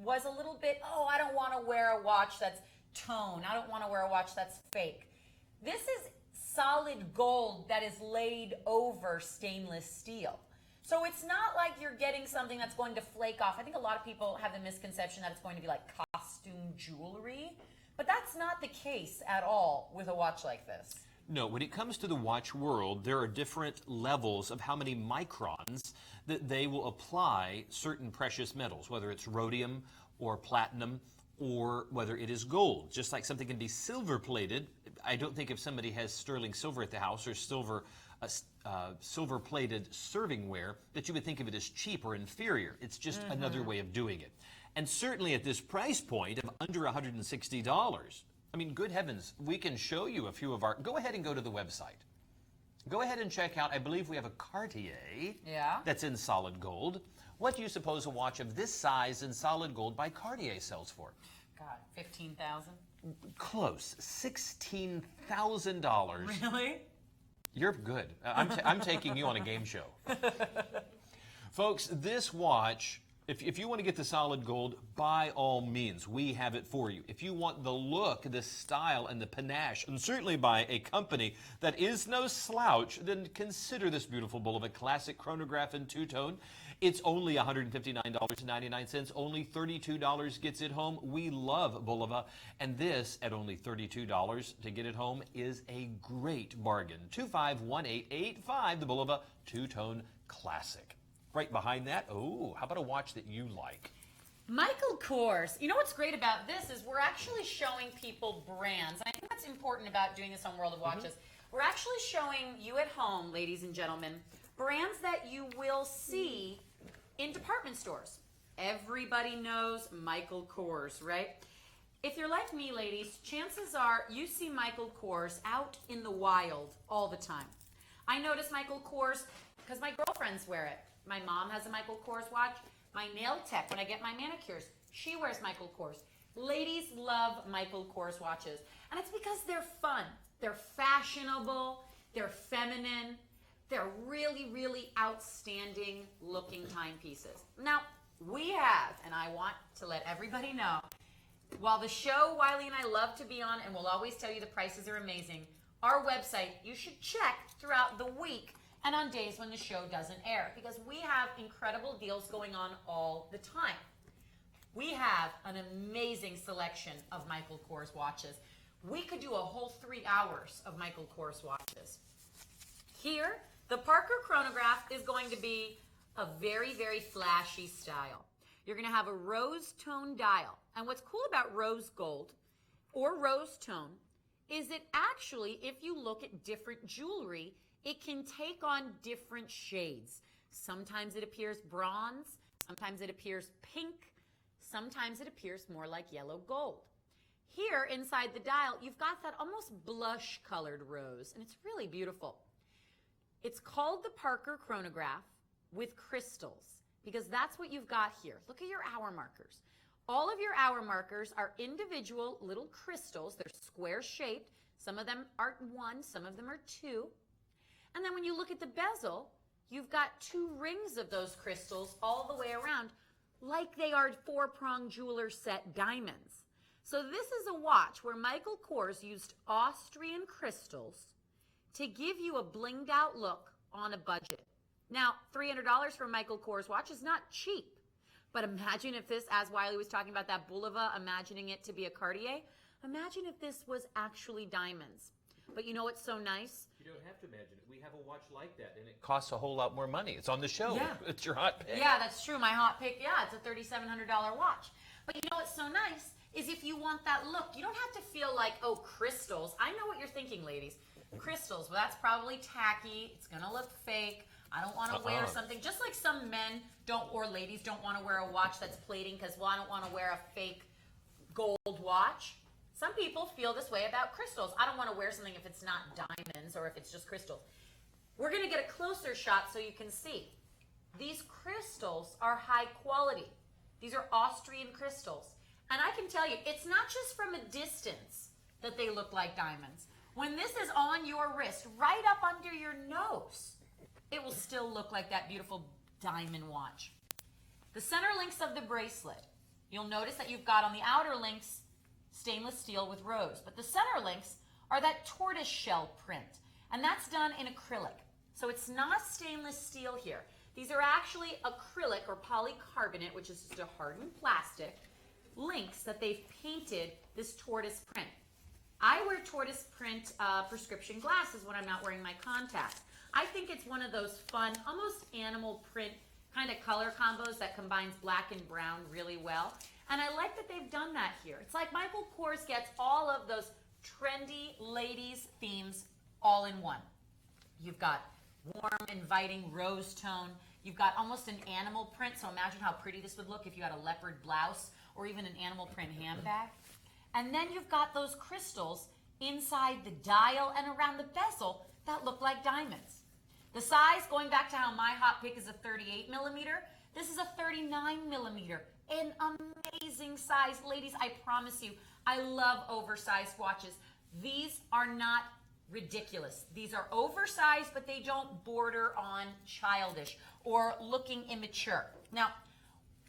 was a little bit, I don't want to wear a watch that's tone. I don't want to wear a watch that's fake. This is solid gold that is laid over stainless steel. So it's not like you're getting something that's going to flake off. I think a lot of people have the misconception that it's going to be like costume jewelry, but that's not the case at all with a watch like this. No, when it comes to the watch world, there are different levels of how many microns that they will apply certain precious metals, whether it's rhodium or platinum or whether it is gold. Just like something can be silver plated, I don't think if somebody has sterling silver at the house or silver plated servingware that you would think of it as cheap or inferior. It's just another way of doing it. And certainly at this price point of under $160, I mean, good heavens, we can show you a few of our... Go ahead and go to the website. Go ahead and check out, I believe we have a Cartier that's in solid gold. What do you suppose a watch of this size in solid gold by Cartier sells for? God, $15,000? Close. $16,000. Really? You're good. I'm taking you on a game show. Folks, this watch... If you want to get the solid gold, by all means, we have it for you. If you want the look, the style, and the panache, and certainly by a company that is no slouch, then consider this beautiful Bulova classic chronograph in two-tone. It's only $159.99. Only $32 gets it home. We love Bulova, and this at only $32 to get it home is a great bargain. 251885, the Bulova two-tone classic. Right behind that, how about a watch that you like? Michael Kors. You know what's great about this is we're actually showing people brands. I think that's important about doing this on World of Watches. We're actually showing you at home, ladies and gentlemen, brands that you will see in department stores. Everybody knows Michael Kors, right? If you're like me, ladies, chances are you see Michael Kors out in the wild all the time. I notice Michael Kors because my girlfriends wear it. My mom has a Michael Kors watch. My nail tech, when I get my manicures, she wears Michael Kors. Ladies love Michael Kors watches. And it's because they're fun. They're fashionable. They're feminine. They're really, really outstanding looking timepieces. Now, we have, and I want to let everybody know, while the show Wiley and I love to be on, and we'll always tell you the prices are amazing, our website you should check throughout the week and on days when the show doesn't air, because we have incredible deals going on all the time. We have an amazing selection of Michael Kors watches. We could do a whole 3 hours of Michael Kors watches. Here, the Parker chronograph is going to be a very, very flashy style. You're going to have a rose tone dial. And what's cool about rose gold or rose tone is that actually, if you look at different jewelry, it can take on different shades. Sometimes it appears bronze, sometimes it appears pink, sometimes it appears more like yellow gold. Here inside the dial, you've got that almost blush colored rose, and it's really beautiful. It's called the Parker chronograph with crystals, because that's what you've got here. Look at your hour markers. All of your hour markers are individual little crystals. They're square shaped. Some of them are 1, some of them are 2. And then when you look at the bezel, you've got 2 rings of those crystals all the way around, like they are 4-prong jeweler set diamonds. So this is a watch where Michael Kors used Austrian crystals to give you a blinged out look on a budget. Now, $300 for a Michael Kors watch is not cheap, but imagine if this, as Wiley was talking about that Bulova, imagining it to be a Cartier, imagine if this was actually diamonds. But you know what's so nice? You don't have to imagine it. We have a watch like that, and it costs a whole lot more money. It's on the show. Yeah. It's your hot pick. Yeah, that's true. My hot pick, yeah, it's a $3,700 watch. But you know what's so nice is if you want that look, you don't have to feel like, oh, crystals. I know what you're thinking, ladies. Crystals, well, that's probably tacky. It's going to look fake. I don't want to wear something. Just like some men don't, or ladies don't want to wear a watch that's plating because, well, I don't want to wear a fake gold watch. Some people feel this way about crystals. I don't want to wear something if it's not diamonds or if it's just crystals. We're going to get a closer shot so you can see. These crystals are high quality. These are Austrian crystals. And I can tell you, it's not just from a distance that they look like diamonds. When this is on your wrist, right up under your nose, it will still look like that beautiful diamond watch. The center links of the bracelet, you'll notice that you've got on the outer links stainless steel with rose, but the center links are that tortoise shell print, and that's done in acrylic. So it's not stainless steel here. These are actually acrylic or polycarbonate, which is just a hardened plastic, links that they've painted this tortoise print. I wear tortoise print prescription glasses when I'm not wearing my contacts. I think it's one of those fun, almost animal print kind of color combos that combines black and brown really well. And I like that they've done that here. It's like Michael Kors gets all of those trendy ladies themes all in one. You've got warm, inviting rose tone. You've got almost an animal print, so imagine how pretty this would look if you had a leopard blouse or even an animal print handbag. And then you've got those crystals inside the dial and around the bezel that look like diamonds. The size, going back to how my hot pick is a 38 millimeter, this is a 39 millimeter. An amazing size. Ladies, I promise you, I love oversized watches. These are not ridiculous. These are oversized, but they don't border on childish or looking immature. Now,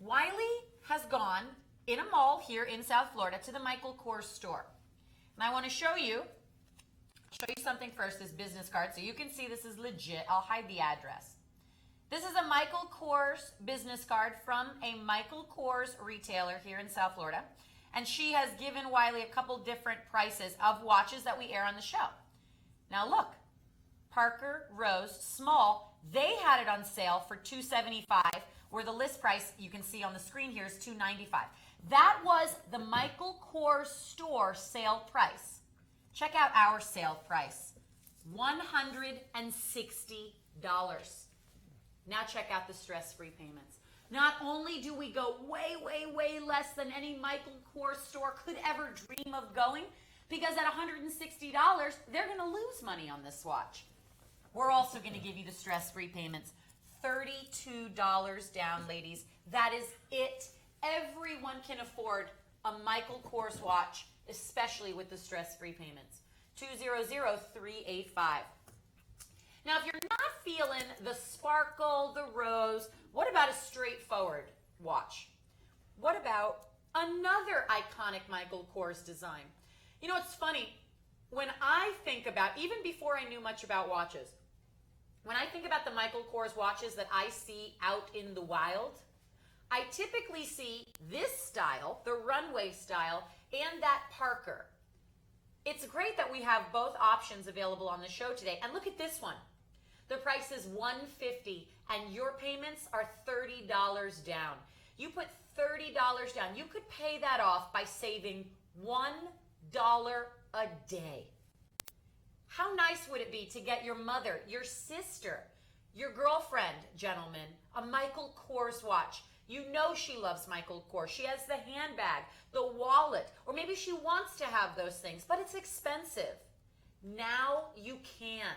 Wiley has gone in a mall here in South Florida to the Michael Kors store. And I want to show you something first, this business card, so you can see this is legit. I'll hide the address. This is a Michael Kors business card from a Michael Kors retailer here in South Florida. And she has given Wiley a couple different prices of watches that we air on the show. Now look, Parker Rose Small, they had it on sale for $275, where the list price you can see on the screen here is $295. That was the Michael Kors store sale price. Check out our sale price, $160. Now check out the stress-free payments. Not only do we go way, way, way less than any Michael Kors store could ever dream of going, because at $160, they're going to lose money on this watch. We're also going to give you the stress-free payments. $32 down, ladies. That is it. Everyone can afford a Michael Kors watch, especially with the stress-free payments. 200-385. Now, if you're not feeling the sparkle, the rose, what about a straightforward watch? What about another iconic Michael Kors design? You know, it's funny. When I think about, even before I knew much about watches, when I think about the Michael Kors watches that I see out in the wild, I typically see this style, the runway style, and that Parker. It's great that we have both options available on the show today. And look at this one. The price is $150 and your payments are $30 down. You put $30 down. You could pay that off by saving $1 a day. How nice would it be to get your mother, your sister, your girlfriend, gentlemen, a Michael Kors watch? You know she loves Michael Kors. She has the handbag, the wallet, or maybe she wants to have those things, but it's expensive. Now you can.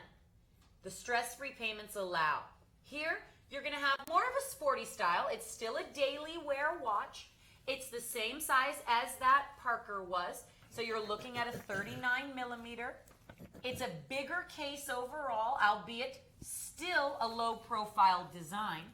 The stress-free payments allow. Here, you're going to have more of a sporty style. It's still a daily wear watch. It's the same size as that Parker was. So you're looking at a 39 millimeter. It's a bigger case overall, albeit still a low-profile design.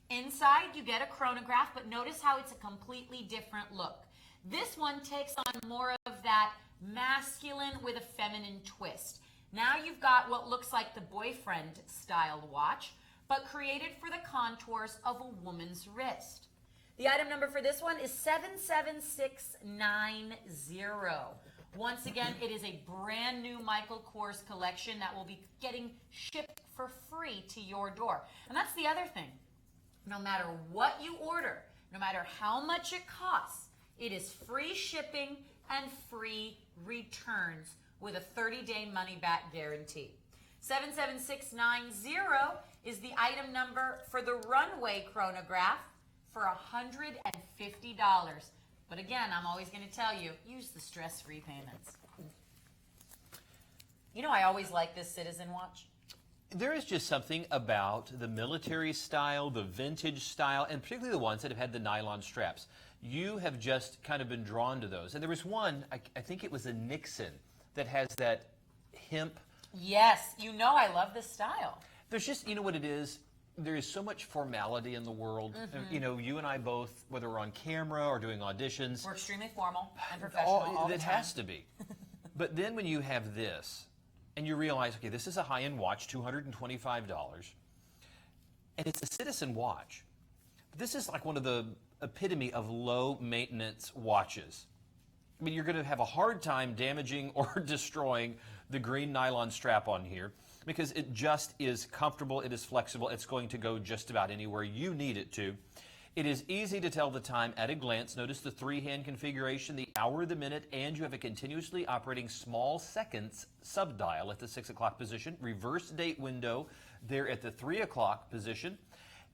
Inside, you get a chronograph, but notice how it's a completely different look. This one takes on more of that masculine with a feminine twist. Now you've got what looks like the boyfriend style watch, but created for the contours of a woman's wrist. The item number for this one is 77690. Once again, it is a brand new Michael Kors collection that will be getting shipped for free to your door. And that's the other thing. No matter what you order, no matter how much it costs, it is free shipping and free returns with a 30-day money-back guarantee. 77690 is the item number for the runway chronograph for $150. But again, I'm always going to tell you, use the stress-free payments. You know, I always like this Citizen watch. There is just something about the military style, the vintage style, and particularly the ones that have had the nylon straps. You have just kind of been drawn to those. And there was one, I think it was a Nixon, that has that hemp. Yes, you know I love this style. There's just, you know what it is? There is so much formality in the world. You know, you and I both, whether we're on camera or doing auditions. We're extremely formal and professional all the time. It has to be. But then when you have this, and you realize, okay, this is a high-end watch, $225, and it's a Citizen watch. This is like one of the epitome of low-maintenance watches. I mean, you're going to have a hard time damaging or destroying the green nylon strap on here because it just is comfortable, it is flexible, it's going to go just about anywhere you need it to. It is easy to tell the time at a glance. Notice the three-hand configuration, the hour, the minute, and you have a continuously operating small seconds sub-dial at the 6 o'clock position, reverse date window there at the 3 o'clock position,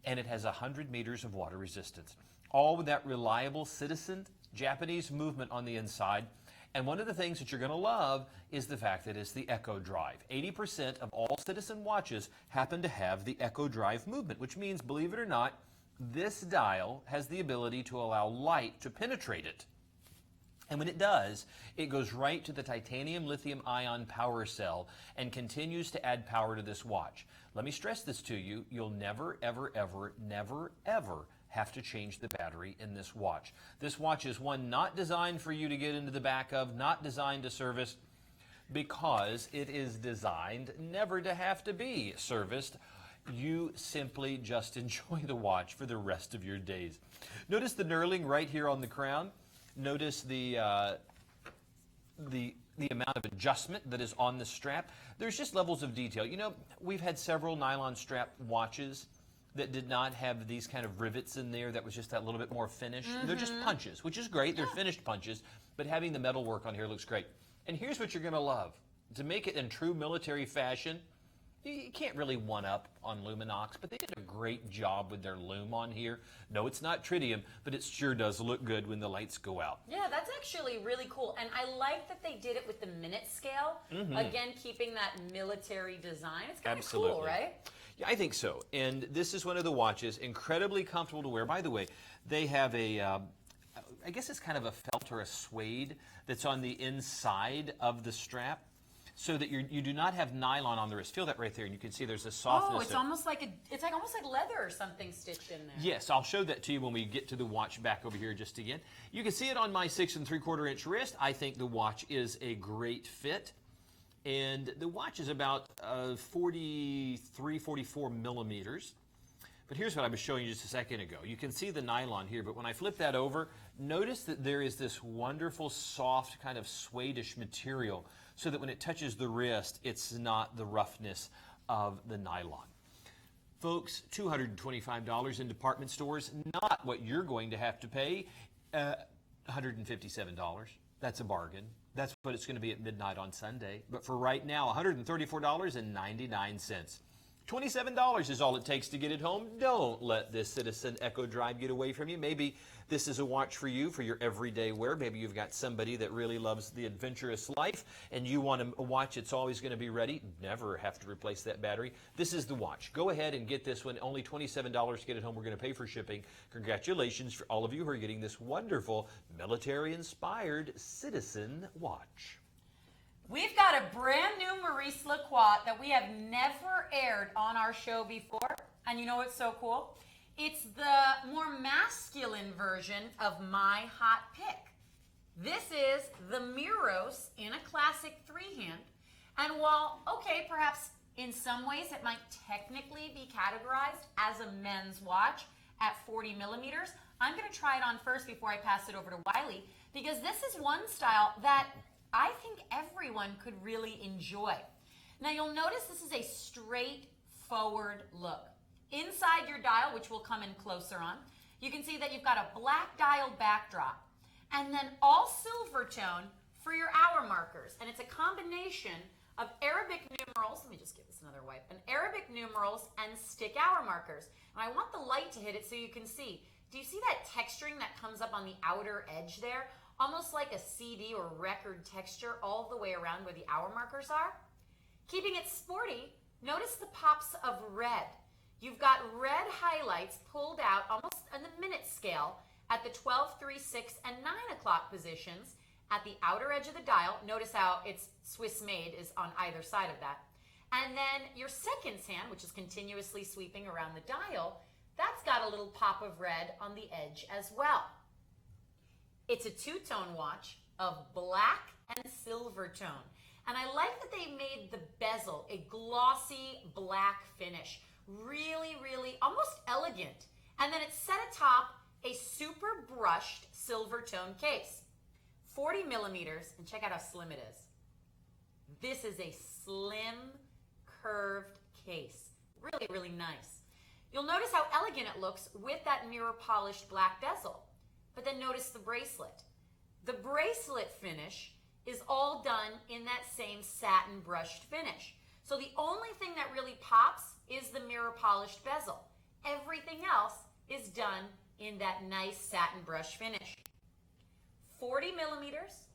and it has 100 meters of water resistance. All with that reliable Citizen Japanese movement on the inside. And one of the things that you're going to love is the fact that it's the Echo Drive. 80% of all Citizen watches happen to have the Echo Drive movement, which means, believe it or not, this dial has the ability to allow light to penetrate it. And when it does, it goes right to the titanium lithium-ion power cell and continues to add power to this watch. Let me stress this to you. You'll never, ever, ever, never, ever have to change the battery in this watch. This watch is one not designed for you to get into the back of, not designed to service, because it is designed never to have to be serviced. You simply just enjoy the watch for the rest of your days. Notice the knurling right here on the crown. Notice the amount of adjustment that is on the strap. There's just levels of detail. You know, we've had several nylon strap watches that did not have these kind of rivets in there, that was just that little bit more finish. They're just punches, which is great. They're finished punches, but having the metal work on here looks great. And here's what you're going to love. To make it in true military fashion, you can't really one-up on Luminox, but they did a great job with their lume on here. No, it's not tritium, but it sure does look good when the lights go out. Yeah, that's actually really cool. And I like that they did it with the minute scale. Again, keeping that military design. It's kind of cool, right? Yeah, I think so. And this is one of the watches, incredibly comfortable to wear. By the way, they have a, I guess it's kind of a felt or a suede that's on the inside of the strap. so that you do not have nylon on the wrist. Feel that right there, and you can see there's a softness. Oh, it's almost like almost like leather or something stitched in there. Yes, I'll show that to you when we get to the watch back over here just again. You can see it on my 6 3/4 inch wrist. I think the watch is a great fit. And the watch is about 43, 44 millimeters. But here's what I was showing you just a second ago. You can see the nylon here, but when I flip that over, notice that there is this wonderful, soft, kind of suede-ish material, so that when it touches the wrist, it's not the roughness of the nylon. Folks, $225 in department stores, not what you're going to have to pay, $157. That's a bargain. That's what it's going to be at midnight on Sunday. But for right now, $134.99. $27 is all it takes to get it home. Don't let this Citizen Echo Drive get away from you. Maybe this is a watch for you for your everyday wear. Maybe you've got somebody that really loves the adventurous life and you want a watch that's always going to be ready. Never have to replace that battery. This is the watch. Go ahead and get this one. Only $27 to get it home. We're going to pay for shipping. Congratulations for all of you who are getting this wonderful military-inspired Citizen watch. We've got a brand new Maurice Lacroix that we have never aired on our show before. And you know what's so cool? It's the more masculine version of my hot pick. This is the Miros in a classic three-hand. And while, okay, perhaps in some ways it might technically be categorized as a men's watch at 40 millimeters, I'm going to try it on first before I pass it over to Wiley, because this is one style that I think everyone could really enjoy. Now you'll notice this is a straightforward look. Inside your dial, which we'll come in closer on, you can see that you've got a black dial backdrop and then all silver tone for your hour markers. And it's a combination of Arabic numerals, let me just give this another wipe, and Arabic numerals and stick hour markers. And I want the light to hit it so you can see. Do you see that texturing that comes up on the outer edge there? Almost like a CD or record texture all the way around where the hour markers are. Keeping it sporty, notice the pops of red. You've got red highlights pulled out almost on the minute scale at the 12, 3, 6, and 9 o'clock positions at the outer edge of the dial. Notice how it's Swiss made is on either side of that. And then your seconds hand, which is continuously sweeping around the dial, that's got a little pop of red on the edge as well. It's a two-tone watch of black and silver tone. And I like that they made the bezel a glossy black finish. Really, really almost elegant. And then it's set atop a super brushed silver tone case. 40 millimeters, and check out how slim it is. This is a slim, curved case. Really, really nice. You'll notice how elegant it looks with that mirror polished black bezel. But then notice the bracelet. The bracelet finish is all done in that same satin brushed finish. So the only thing that really pops is the mirror polished bezel. Everything else is done in that nice satin brush finish. 40 millimeters,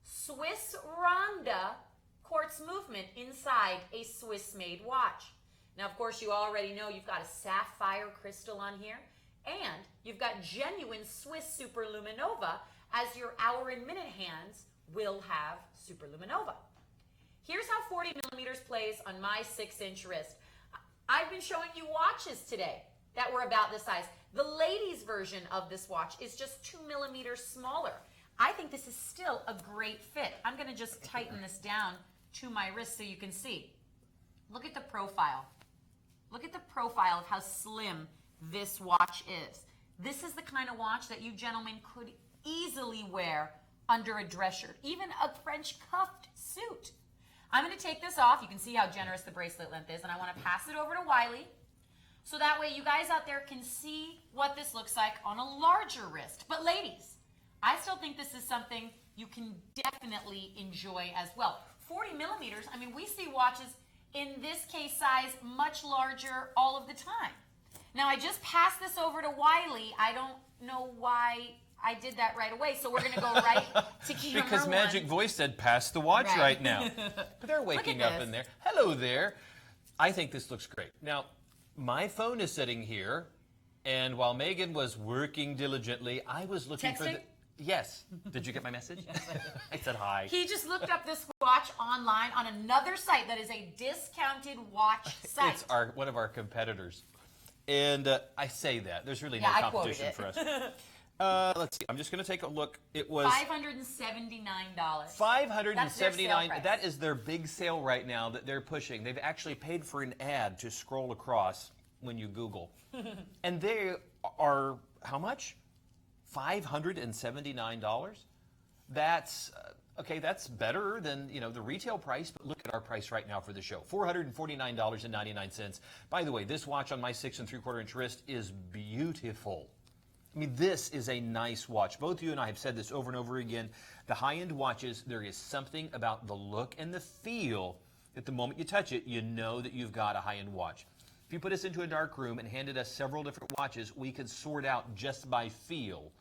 Swiss Ronda quartz movement inside a Swiss-made watch. Now, of course, you already know you've got a sapphire crystal on here, and you've got genuine Swiss Superluminova, as your hour and minute hands will have Superluminova. Here's how 40 millimeters plays on my 6-inch wrist. I've been showing you watches today that were about this size. The ladies' version of this watch is just 2 millimeters smaller. I think this is still a great fit. I'm going to just tighten this down to my wrist so you can see. Look at the profile. Look at the profile of how slim this watch is. This is the kind of watch that you gentlemen could easily wear under a dress shirt, even a French cuffed suit. I'm going to take this off. You can see how generous the bracelet length is, and I want to pass it over to Wiley so that way you guys out there can see what this looks like on a larger wrist. But ladies, I still think this is something you can definitely enjoy as well. 40 millimeters, I mean, we see watches in this case size much larger all of the time. Now, I just passed this over to Wiley. I don't know why I did that right away, so we're going to go right to camera Because Magic Voice said, pass the watch right now. But they're waking up in there. Hello there. I think this looks great. Now, my phone is sitting here, and while Megan was working diligently, I was looking for the... Yes. Did you get my message? Yes, I did. I said hi. He just looked up this watch online on another site that is a discounted watch site. It's one of our competitors. And I say that. There's really no I quoted competition it. for us. Let's see. I'm just going to take a look. It was $579. $579. That is their big sale right now that they're pushing. They've actually paid for an ad to scroll across when you Google. And they are, how much? $579? That's okay, that's better than, the retail price, but look at our price right now for the show. $449.99. By the way, this watch on my 6 3/4-inch wrist is beautiful. I mean, this is a nice watch. Both you and I have said this over and over again. The high-end watches, there is something about the look and the feel that the moment you touch it, you know that you've got a high-end watch. If you put us into a dark room and handed us several different watches, we could sort out just by feel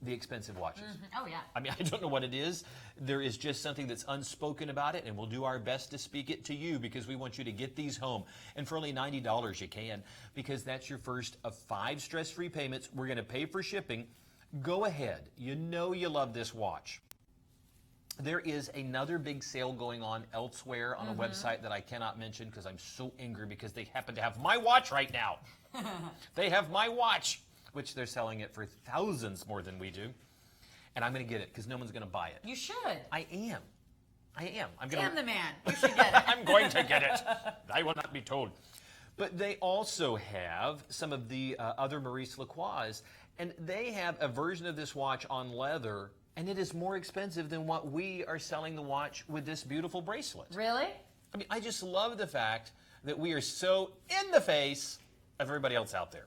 the expensive watches. Oh, yeah. I mean, I don't know what it is. There is just something that's unspoken about it, and we'll do our best to speak it to you because we want you to get these home. And for only $90 you can, because that's your first of 5 stress-free payments. We're going to pay for shipping. Go ahead. You know you love this watch. There is another big sale going on elsewhere on a website that I cannot mention because I'm so angry because they happen to have my watch right now. They have my watch, which they're selling it for thousands more than we do. And I'm going to get it because no one's going to buy it. You should. I am. Damn the man. You should get it. I'm going to get it. I will not be told. But they also have some of the other Maurice Lacroix, and they have a version of this watch on leather, and it is more expensive than what we are selling the watch with this beautiful bracelet. Really? I mean, I just love the fact that we are so in the face of everybody else out there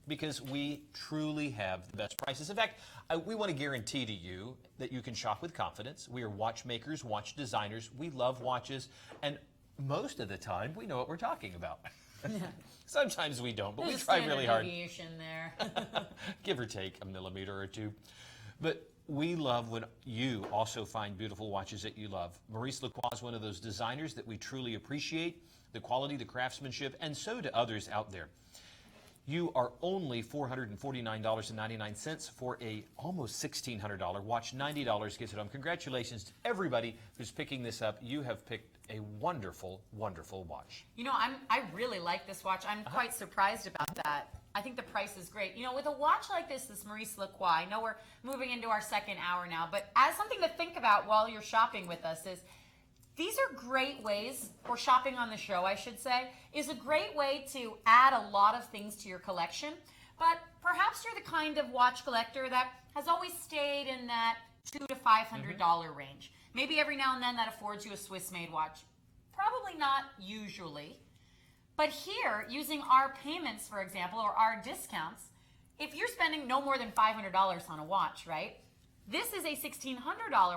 because we truly have the best prices. In fact, we want to guarantee to you that you can shop with confidence. We are watchmakers, watch designers. We love watches, and most of the time, we know what we're talking about. Sometimes we don't, but we try really hard. Deviation there. Give or take a millimeter or two. But we love when you also find beautiful watches that you love. Maurice Lacroix is one of those designers that we truly appreciate, the quality, the craftsmanship, and so do others out there. You are only $449.99 for a almost $1,600 watch. $90 gets it home. Congratulations to everybody who's picking this up. You have picked a wonderful, wonderful watch. You know, I really like this watch. I'm quite surprised about that. I think the price is great. You know, with a watch like this Maurice Lacroix, I know we're moving into our second hour now, but as something to think about while you're shopping with us is these are great ways, or shopping on the show, I should say, is a great way to add a lot of things to your collection. But perhaps you're the kind of watch collector that has always stayed in that $200 to $500 range. Maybe every now and then that affords you a Swiss-made watch. Probably not usually. But here, using our payments, for example, or our discounts, if you're spending no more than $500 on a watch, right? This is a $1,600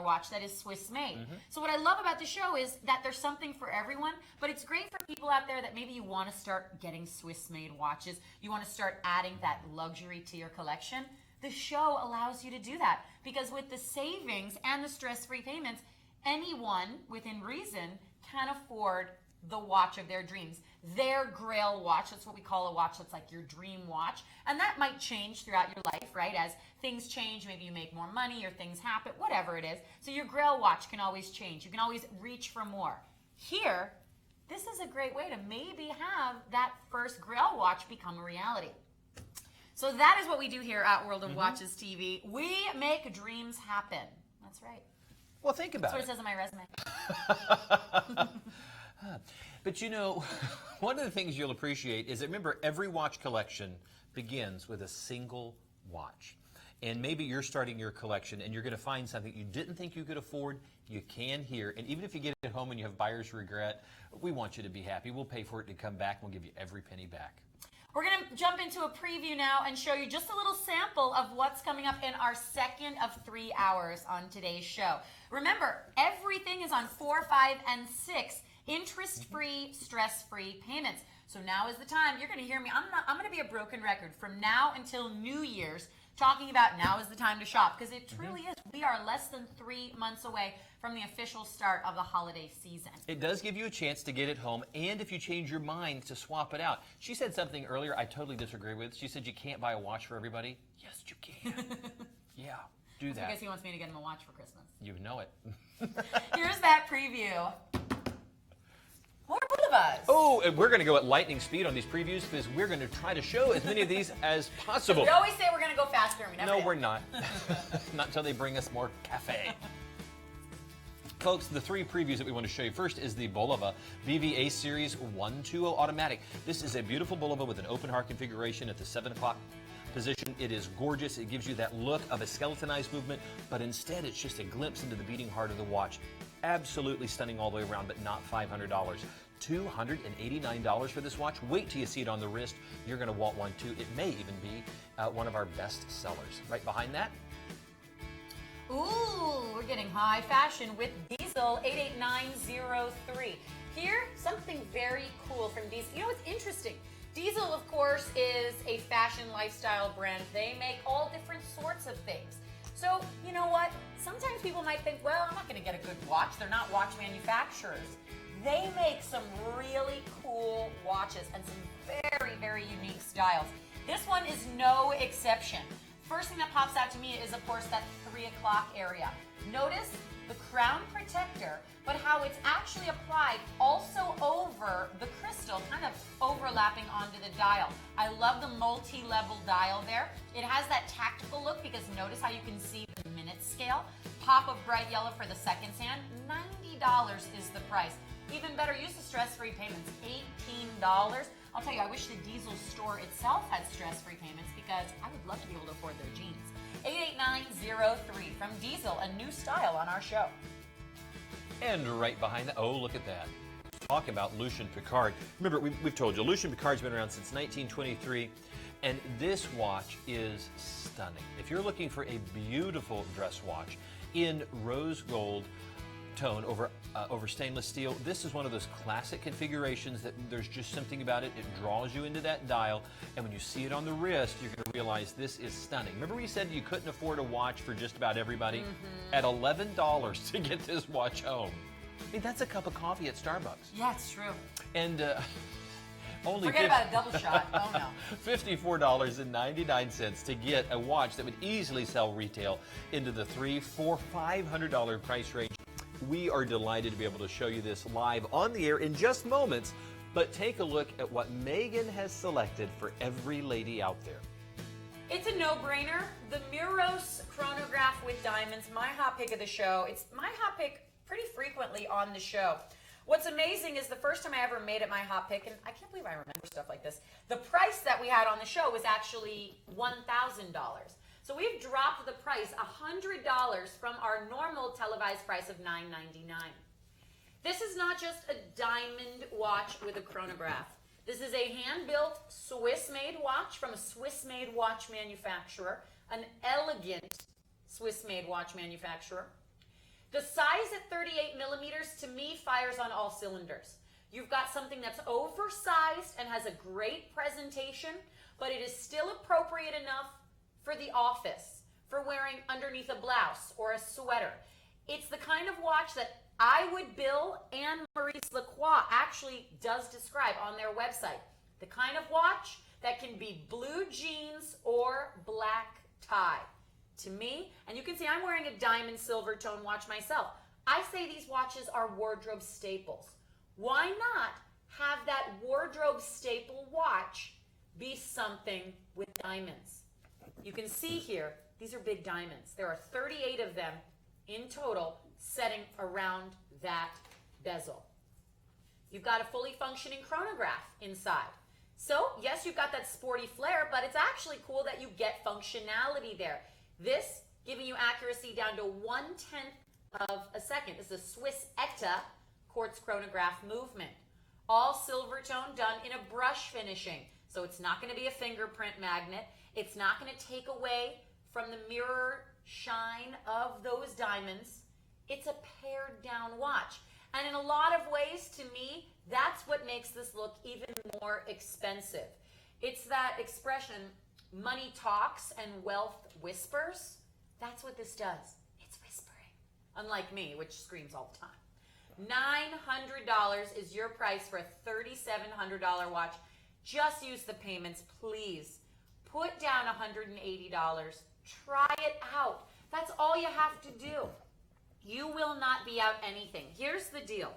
watch that is Swiss-made. So what I love about the show is that there's something for everyone, but it's great for people out there that maybe you want to start getting Swiss-made watches. You want to start adding that luxury to your collection. The show allows you to do that because with the savings and the stress-free payments, anyone within reason can afford the watch of their dreams, their grail watch. That's what we call a watch that's like your dream watch. And that might change throughout your life, right? As things change, maybe you make more money or things happen, whatever it is. So your grail watch can always change. You can always reach for more. Here, this is a great way to maybe have that first grail watch become a reality. So that is what we do here at World of Watches TV. We make dreams happen. That's right. Well, think about That's it. what it says on my resume. But you know, one of the things you'll appreciate is that, remember, every watch collection begins with a single watch. And maybe you're starting your collection and you're going to find something you didn't think you could afford, you can here. And even if you get it home and you have buyer's regret, we want you to be happy. We'll pay for it to come back. We'll give you every penny back. We're going to jump into a preview now and show you just a little sample of what's coming up in our second of 3 hours on today's show. Remember, everything is on 4, 5, and 6 interest-free, stress-free payments. So now is the time. You're going to hear me. I'm going to be a broken record from now until New Year's talking about now is the time to shop because it truly is. We are less than 3 months away from the official start of the holiday season. It does give you a chance to get it home, and if you change your mind, to swap it out. She said something earlier I totally disagree with. She said you can't buy a watch for everybody. Yes, you can. Yeah. Do do that. Because he wants me to get him a watch for Christmas. You know it. Here's that preview. More Boulevas. Oh, and we're going to go at lightning speed on these previews because we're going to try to show as many of these as possible. We always say we're going to go faster, and we never No, do. we're not. Not until they bring us more cafe. Folks, the three previews that we want to show you. First is the Bulova VVA Series 120 Automatic. This is a beautiful Bulova with an open heart configuration at the 7 o'clock position. It is gorgeous. It gives you that look of a skeletonized movement, but instead it's just a glimpse into the beating heart of the watch. Absolutely stunning all the way around, but not $500. $289 for this watch. Wait till you see it on the wrist. You're going to want one too. It may even be one of our best sellers. Right behind that, Ooh, we're getting high fashion with Diesel 88903. Here, something very cool from Diesel. You know what's interesting? Diesel, of course, is a fashion lifestyle brand. They make all different sorts of things. So, you know what? Sometimes people might think, well, I'm not going to get a good watch. They're not watch manufacturers. They make some really cool watches and some very, very unique styles. This one is no exception. First thing that pops out to me is, of course, that 3 o'clock area. Notice the crown protector, but how it's actually applied also over the crystal, kind of overlapping onto the dial. I love the multi-level dial there. It has that tactical look because notice how you can see the minute scale. Pop of bright yellow for the seconds hand. $90 is the price. Even better, use the stress-free payments, $18. I'll tell you, I wish the Diesel store itself had stress-free payments because I would love to be able to afford their jeans. 88903 from Diesel, a new style on our show. and right behind that, oh, look at that. Talk about Lucien Piccard. Remember, we've told you, Lucien Piccard's been around since 1923, and this watch is stunning. If you're looking for a beautiful dress watch in rose gold tone over stainless steel, this is one of those classic configurations that there's just something about it. It draws you into that dial, and when you see it on the wrist, you're going to realize this is stunning. Remember we said you couldn't afford a watch for just about everybody? At $11 to get this watch home. I mean, that's a cup of coffee at Starbucks. Yeah, it's true. And only Forget about a double shot. Oh, no. $54.99 to get a watch that would easily sell retail into the $300, $400, $500 price range. We are delighted to be able to show you this live on the air in just moments, but take a look at what Megan has selected for every lady out there. It's a no-brainer. The Miros chronograph with diamonds, my hot pick of the show. It's my hot pick pretty frequently on the show. What's amazing is the first time I ever made it my hot pick, and I can't believe I remember stuff like this, the price that we had on the show was actually $1,000. So we've dropped the price $100 from our normal televised price of $9.99. This is not just a diamond watch with a chronograph. This is a hand-built Swiss-made watch from a Swiss-made watch manufacturer, an elegant Swiss-made watch manufacturer. The size at 38 millimeters, to me, fires on all cylinders. You've got something that's oversized and has a great presentation, but it is still appropriate enough for the office, for wearing underneath a blouse or a sweater. It's the kind of watch that I Would Bill and Maurice Lacroix actually does describe on their website. The kind of watch that can be blue jeans or black tie. To me, and you can see I'm wearing a diamond silver tone watch myself. I say these watches are wardrobe staples. Why not have that wardrobe staple watch be something with diamonds? You can see here, these are big diamonds. There are 38 of them in total setting around that bezel. You've got a fully functioning chronograph inside. So, yes, you've got that sporty flair, but it's actually cool that you get functionality there. This giving you accuracy down to 1/10 of a second. This is a Swiss ETA quartz chronograph movement. All silver tone done in a brush finishing. So it's not going to be a fingerprint magnet. It's not going to take away from the mirror shine of those diamonds. It's a pared down watch. And in a lot of ways, to me, that's what makes this look even more expensive. It's that expression, money talks and wealth whispers. That's what this does. It's whispering. Unlike me, which screams all the time. $900 is your price for a $3,700 watch. Just use the payments, please. Put down $180. Try it out. That's all you have to do. You will not be out anything. Here's the deal.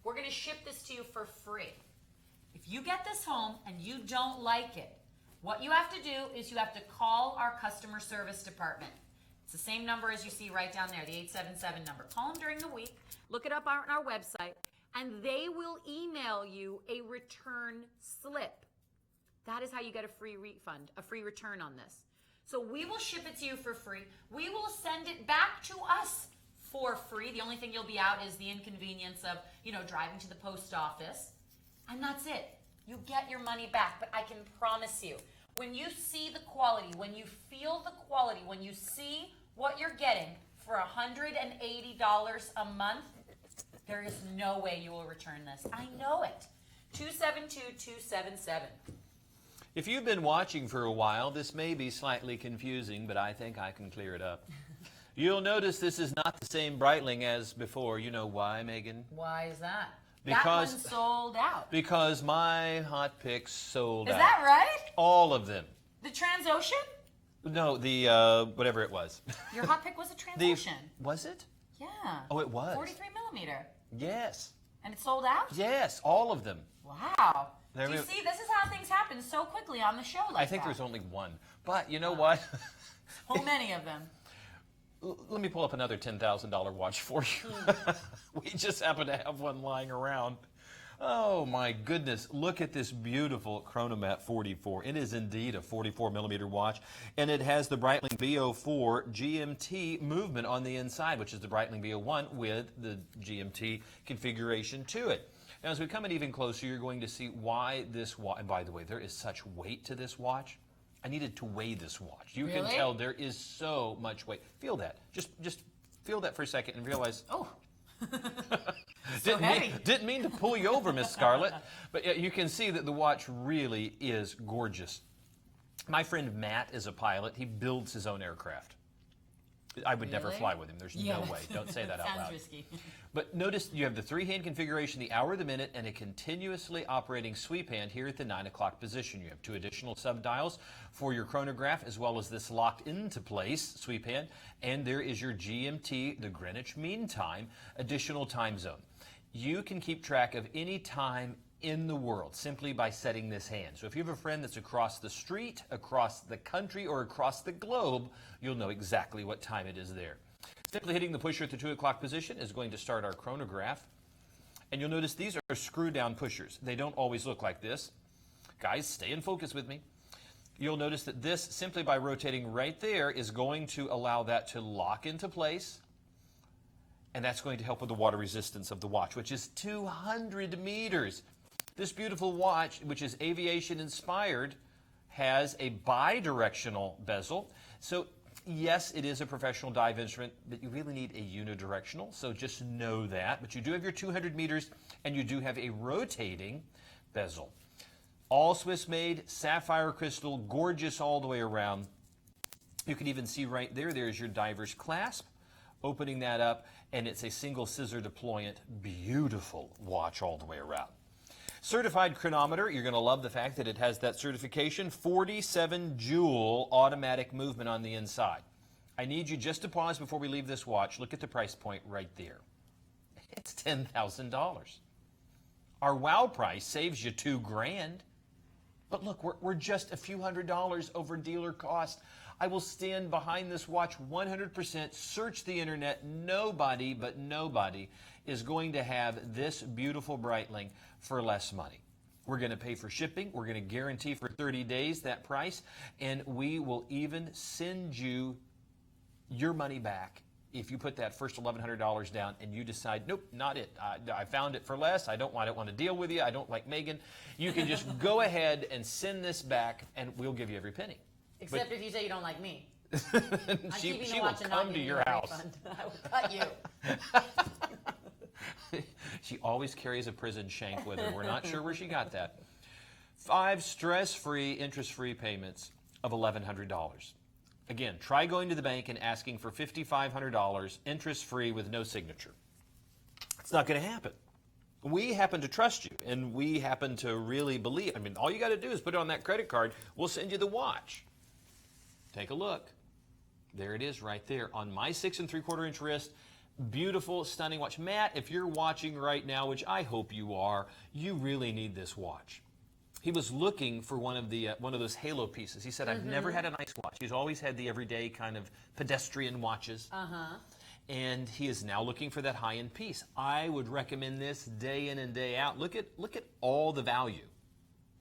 We're going to ship this to you for free. If you get this home and you don't like it, what you have to do is you have to call our customer service department. It's the same number as you see right down there, the 877 number. Call them during the week, look it up on our website, and they will email you a return slip. That is how you get a free refund, a free return on this. So we will ship it to you for free. We will send it back to us for free. The only thing you'll be out is the inconvenience of, driving to the post office. And that's it. You get your money back. But I can promise you, when you see the quality, when you feel the quality, when you see what you're getting for $180 a month, there is no way you will return this. I know it. 272-277. If you've been watching for a while, this may be slightly confusing, but I think I can clear it up. You'll notice this is not the same Breitling as before. You know why, Megan? Why is that? Because that one sold out. Because my hot picks sold out. Is that right? All of them. The Transocean? No, the whatever it was. Your hot pick was a Transocean. Was it? Yeah. Oh, it was. 43 millimeter. Yes. And it sold out? Yes, all of them. Wow. There Do you see, this is how things happen so quickly on the show like that. I think there's only one. But you know what? So many of them. Let me pull up another $10,000 watch for you. We just happen to have one lying around. Oh my goodness, look at this beautiful Chronomat 44. It is indeed a 44 millimeter watch, and it has the Breitling VO4 GMT movement on the inside, which is the Breitling VO1 with the GMT configuration to it. Now as we come in even closer, you're going to see why this watch, and by the way, there is such weight to this watch. I needed to weigh this watch. You Really? can tell there is so much weight. Feel that. Just feel that for a second and realize, Oh. Didn't mean to pull you over, Miss Scarlett. But you can see that the watch really is gorgeous. My friend Matt is a pilot. He builds his own aircraft. I would never Really? fly with him. There's no way. Don't say that out Sounds loud. risky. But notice you have the three-hand configuration, the hour, the minute, and a continuously operating sweep hand here at the 9 o'clock position. You have 2 additional sub-dials for your chronograph, as well as this locked into place sweep hand. And there is your GMT, the Greenwich Mean Time, additional time zone. You can keep track of any time in the world simply by setting this hand. So if you have a friend that's across the street, across the country, or across the globe, you'll know exactly what time it is there. Simply hitting the pusher at the 2 o'clock position is going to start our chronograph. And you'll notice these are screw-down pushers. They don't always look like this. Guys, stay in focus with me. You'll notice that this, simply by rotating right there, is going to allow that to lock into place. And that's going to help with the water resistance of the watch, which is 200 meters. This beautiful watch, which is aviation inspired, has a bidirectional bezel. So yes, it is a professional dive instrument, but you really need a unidirectional, so just know that. But you do have your 200 meters, and you do have a rotating bezel. All Swiss made, sapphire crystal, gorgeous all the way around. You can even see right there, there's your diver's clasp. Opening that up, and it's a single scissor deployant, beautiful watch all the way around. Certified chronometer, you're going to love the fact that it has that certification, 47 joule automatic movement on the inside. I need you just to pause before we leave this watch. Look at the price point right there. It's $10,000. Our wow price saves you $2,000. But look, we're just a few $100s over dealer cost. I will stand behind this watch 100%. Search the internet. Nobody, but nobody, is going to have this beautiful Breitling for less money. We're going to pay for shipping. We're going to guarantee for 30 days that price. And we will even send you your money back if you put that first $1,100 down and you decide, nope, not it. I found it for less. I don't want to deal with you. I don't like Megan. You can just go ahead and send this back, and we'll give you every penny. Except if you say you don't like me. she will come to your house. I will cut you. She always carries a prison shank with her. We're not sure where she got that. 5 stress-free, interest-free payments of $1,100. Again, try going to the bank and asking for $5,500 interest-free with no signature. It's not going to happen. We happen to trust you, and we happen to really believe. I mean, all you got to do is put it on that credit card. We'll send you the watch. Take a look. There it is right there on my 6 3/4 inch wrist. Beautiful, stunning watch. Matt, if you're watching right now, which I hope you are, you really need this watch. He was looking for one of those halo pieces. He said, I've never had a nice watch. He's always had the everyday kind of pedestrian watches. And he is now looking for that high-end piece. I would recommend this day in and day out. Look at all the value,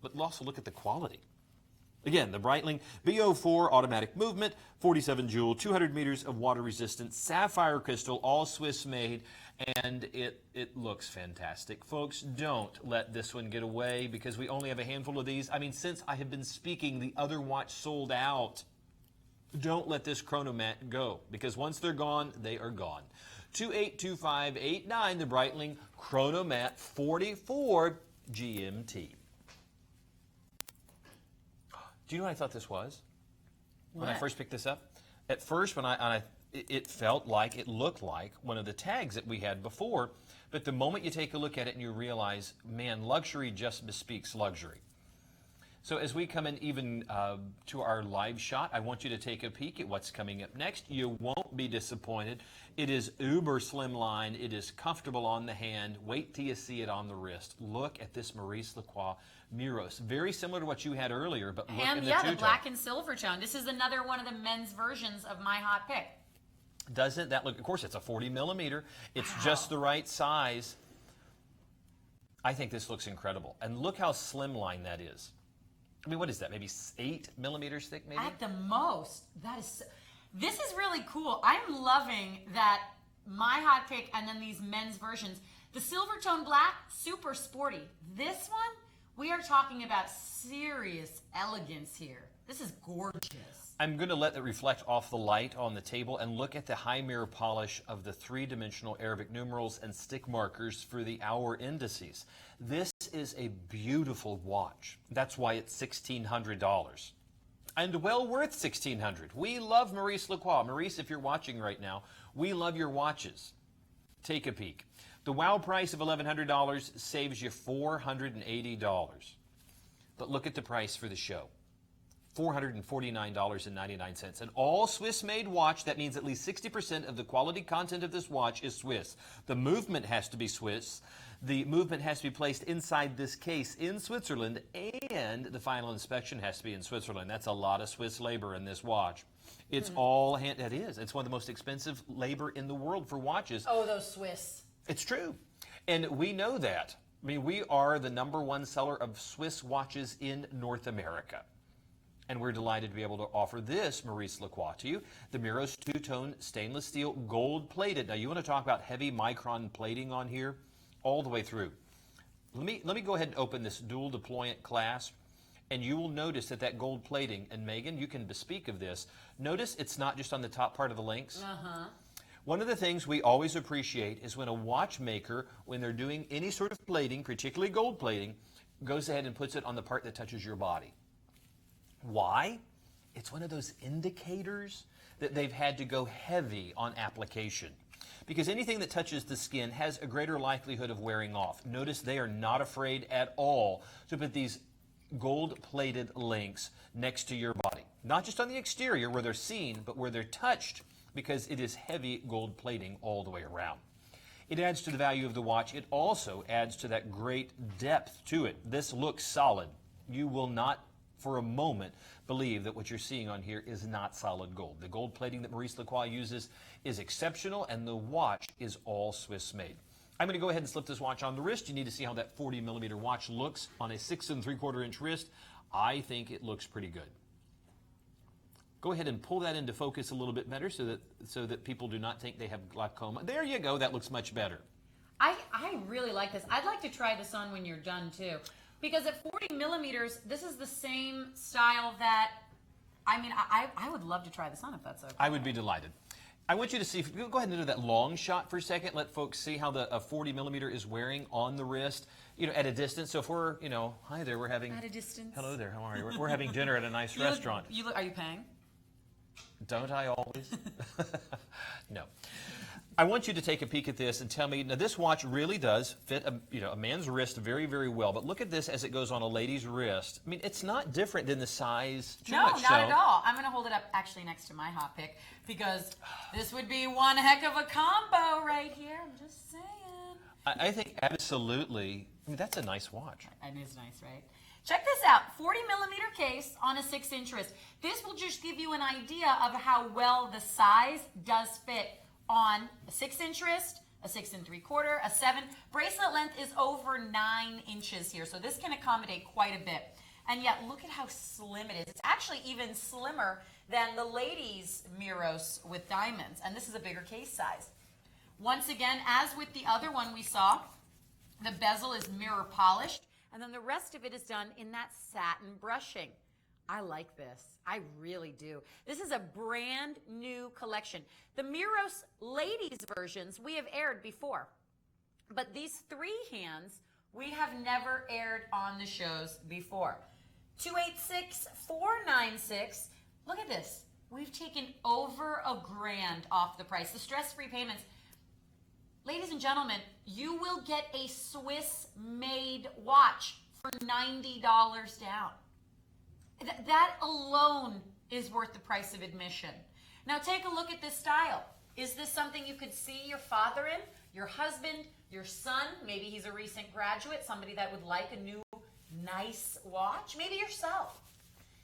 but also look at the quality. Again, the Breitling B04 automatic movement, 47 jewel, 200 meters of water resistance, sapphire crystal, all Swiss made, and it looks fantastic. Folks, don't let this one get away because we only have a handful of these. I mean, since I have been speaking, the other watch sold out. Don't let this Chronomat go because once they're gone, they are gone. 282589, the Breitling Chronomat 44 GMT. Do you know what I thought this was? When I first picked this up? At first, it looked like one of the tags that we had before, but the moment you take a look at it and you realize, man, luxury just bespeaks luxury. So as we come in even to our live shot, I want you to take a peek at what's coming up next. You won't be disappointed. It is uber slimline. It is comfortable on the hand. Wait till you see it on the wrist. Look at this Maurice Lacroix Miros. Very similar to what you had earlier, but look in the two-tone. The black and silver tone. This is another one of the men's versions of my hot pick. Doesn't that look, of course, it's a 40 millimeter. It's just the right size. I think this looks incredible. And look how slimline that is. I mean, what is that? Maybe 8 millimeters thick, maybe? At the most. This is really cool. I'm loving that my hot pick and then these men's versions. The silver tone black, super sporty. This one, we are talking about serious elegance here. This is gorgeous. I'm going to let it reflect off the light on the table and look at the high mirror polish of the three-dimensional Arabic numerals and stick markers for the hour indices. This is a beautiful watch. That's why it's $1,600. And well worth $1,600. We love Maurice Lacroix. Maurice, if you're watching right now, we love your watches. Take a peek. The wow price of $1,100 saves you $480. But look at the price for the show. $449.99. An all Swiss-made watch. That means at least 60% of the quality content of this watch is Swiss. The movement has to be Swiss. The movement has to be placed inside this case in Switzerland, and the final inspection has to be in Switzerland. That's a lot of Swiss labor in this watch. It's all hand. That is. It's one of the most expensive labor in the world for watches. Oh, those Swiss. It's true. And we know that. I mean, we are the #1 seller of Swiss watches in North America. And we're delighted to be able to offer this Maurice Lacroix to you. The Miros two-tone stainless steel gold plated. Now you want to talk about heavy micron plating on here all the way through. Let me go ahead and open this dual deployant clasp, and you will notice that gold plating, and Megan, you can bespeak of this. Notice it's not just on the top part of the links. One of the things we always appreciate is when a watchmaker, when they're doing any sort of plating, particularly gold plating, goes ahead and puts it on the part that touches your body. Why? It's one of those indicators that they've had to go heavy on application. Because anything that touches the skin has a greater likelihood of wearing off. Notice they are not afraid at all to put these gold-plated links next to your body. Not just on the exterior where they're seen, but where they're touched, because it is heavy gold plating all the way around. It adds to the value of the watch. It also adds to that great depth to it. This looks solid. You will not for a moment believe that what you're seeing on here is not solid gold. The gold plating that Maurice Lacroix uses is exceptional, and the watch is all Swiss made. I'm going to go ahead and slip this watch on the wrist. You need to see how that 40 millimeter watch looks on a 6 3/4 inch wrist. I think it looks pretty good. Go ahead and pull that into focus a little bit better so that people do not think they have glaucoma. There you go. That looks much better. I really like this. I'd like to try this on when you're done too. Because at 40 millimeters, this is the same style that, I mean, I would love to try this on if that's okay. I would be delighted. I want you to see, go ahead and do that long shot for a second. Let folks see how the 40 millimeter is wearing on the wrist, at a distance. So if we're, hi there, we're having. At a distance. Hello there, how are you? We're having dinner at a nice restaurant. Are you paying? Don't I always? No. I want you to take a peek at this and tell me, now this watch really does fit a man's wrist very, very well, but look at this as it goes on a lady's wrist. I mean, it's not different than the size too much. No, not at all. I'm going to hold it up actually next to my hot pick because this would be one heck of a combo right here. I'm just saying. I think absolutely. I mean, that's a nice watch. It is nice, right? Check this out, 40 millimeter case on a 6-inch wrist. This will just give you an idea of how well the size does fit on a 6-inch wrist, a 6 3/4, a 7. Bracelet length is over 9 inches here, so this can accommodate quite a bit. And yet, look at how slim it is. It's actually even slimmer than the ladies' Miros with diamonds, and this is a bigger case size. Once again, as with the other one we saw, the bezel is mirror polished, and then the rest of it is done in that satin brushing. I like this. I really do. This is a brand new collection. The Miros ladies versions we have aired before, but these 3 hands we have never aired on the shows before. 286-496. Look at this. We've taken over $1,000 off the price. The stress-free payments. Ladies and gentlemen, you will get a Swiss-made watch for $90 down. That alone is worth the price of admission. Now take a look at this style. Is this something you could see your father in, your husband, your son? Maybe he's a recent graduate, somebody that would like a new nice watch. Maybe yourself.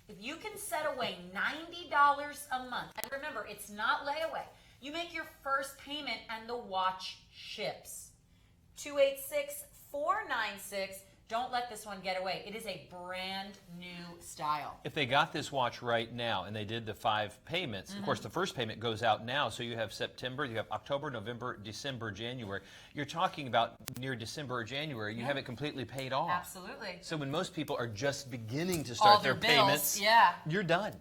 If you can set away $90 a month, and remember, it's not layaway. You make your first payment and the watch ships. 286-496. Don't let this one get away. It is a brand new style. If they got this watch right now and they did the 5 payments, of course the first payment goes out now, so you have September, you have October, November, December, January. You're talking about near December or January, you have it completely paid off. Absolutely. So when most people are just beginning to start their payments, you're done.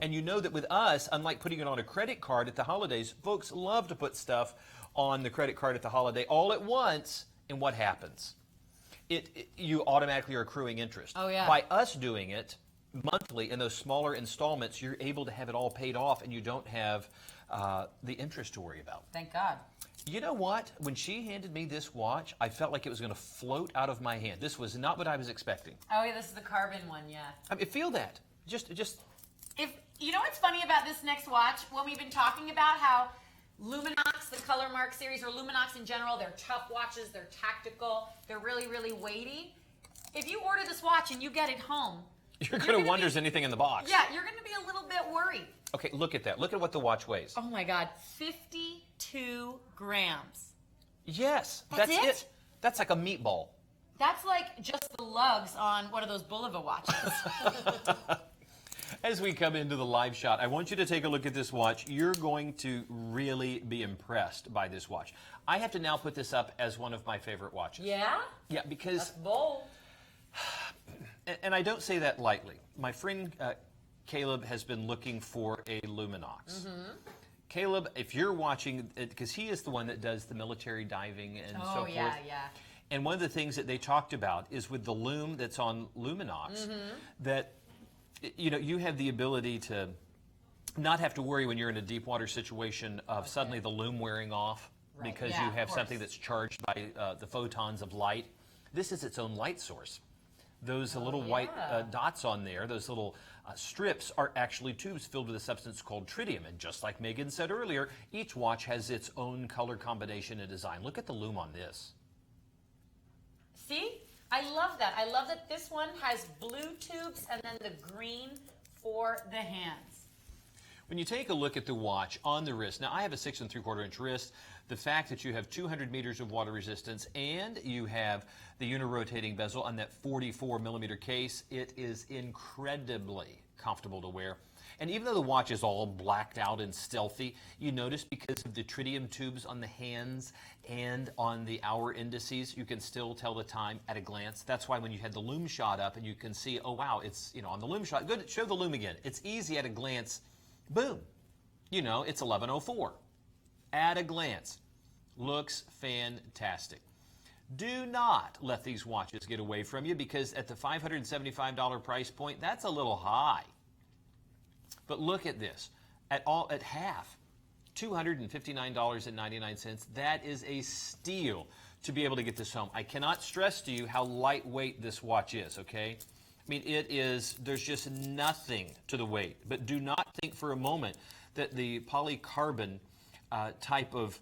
And you know that with us, unlike putting it on a credit card at the holidays, folks love to put stuff on the credit card at the holiday all at once, and what happens? You automatically are accruing interest. Oh, yeah. By us doing it monthly in those smaller installments, you're able to have it all paid off, and you don't have the interest to worry about. Thank God. You know what? When she handed me this watch, I felt like it was going to float out of my hand. This was not what I was expecting. Oh, yeah, this is the carbon one, yeah. I mean, feel that. Just. If you know what's funny about this next watch, when we've been talking about how Luminox, the Color Mark series, or Luminox in general, they're tough watches, they're tactical, they're really, really weighty. If you order this watch and you get it home, you're going to wonder, is anything in the box? Yeah, you're going to be a little bit worried. Okay, look at that. Look at what the watch weighs. Oh my God, 52 grams. Yes, That's it? That's like a meatball. That's like just the lugs on one of those Bulova watches. As we come into the live shot, I want you to take a look at this watch. You're going to really be impressed by this watch. I have to now put this up as one of my favorite watches. Yeah? Yeah, because... That's bold. And I don't say that lightly. My friend Caleb has been looking for a Luminox. Caleb, if you're watching, because he is the one that does the military diving and so forth. Yeah. And one of the things that they talked about is with the lume that's on Luminox, that you have the ability to not have to worry when you're in a deep water situation of suddenly the lume wearing off because you have something that's charged by the photons of light. This is its own light source. Those little white dots on there, those little strips, are actually tubes filled with a substance called tritium. And just like Megan said earlier, each watch has its own color combination and design. Look at the lume on this. See? I love that. I love that this one has blue tubes and then the green for the hands. When you take a look at the watch on the wrist, now I have a 6 3/4 inch wrist. The fact that you have 200 meters of water resistance and you have the unirotating bezel on that 44 millimeter case, it is incredibly comfortable to wear. And even though the watch is all blacked out and stealthy, you notice because of the tritium tubes on the hands and on the hour indices, you can still tell the time at a glance. That's why when you had the lume shot up and you can see, oh wow, it's, on the lume shot, good, show the lume again. It's easy at a glance, boom, it's 11:04. At a glance, looks fantastic. Do not let these watches get away from you because at the $575 price point, that's a little high. But look at this, at half, $259.99. That is a steal to be able to get this home. I cannot stress to you how lightweight this watch is, okay? I mean, there's just nothing to the weight. But do not think for a moment that the polycarbon type of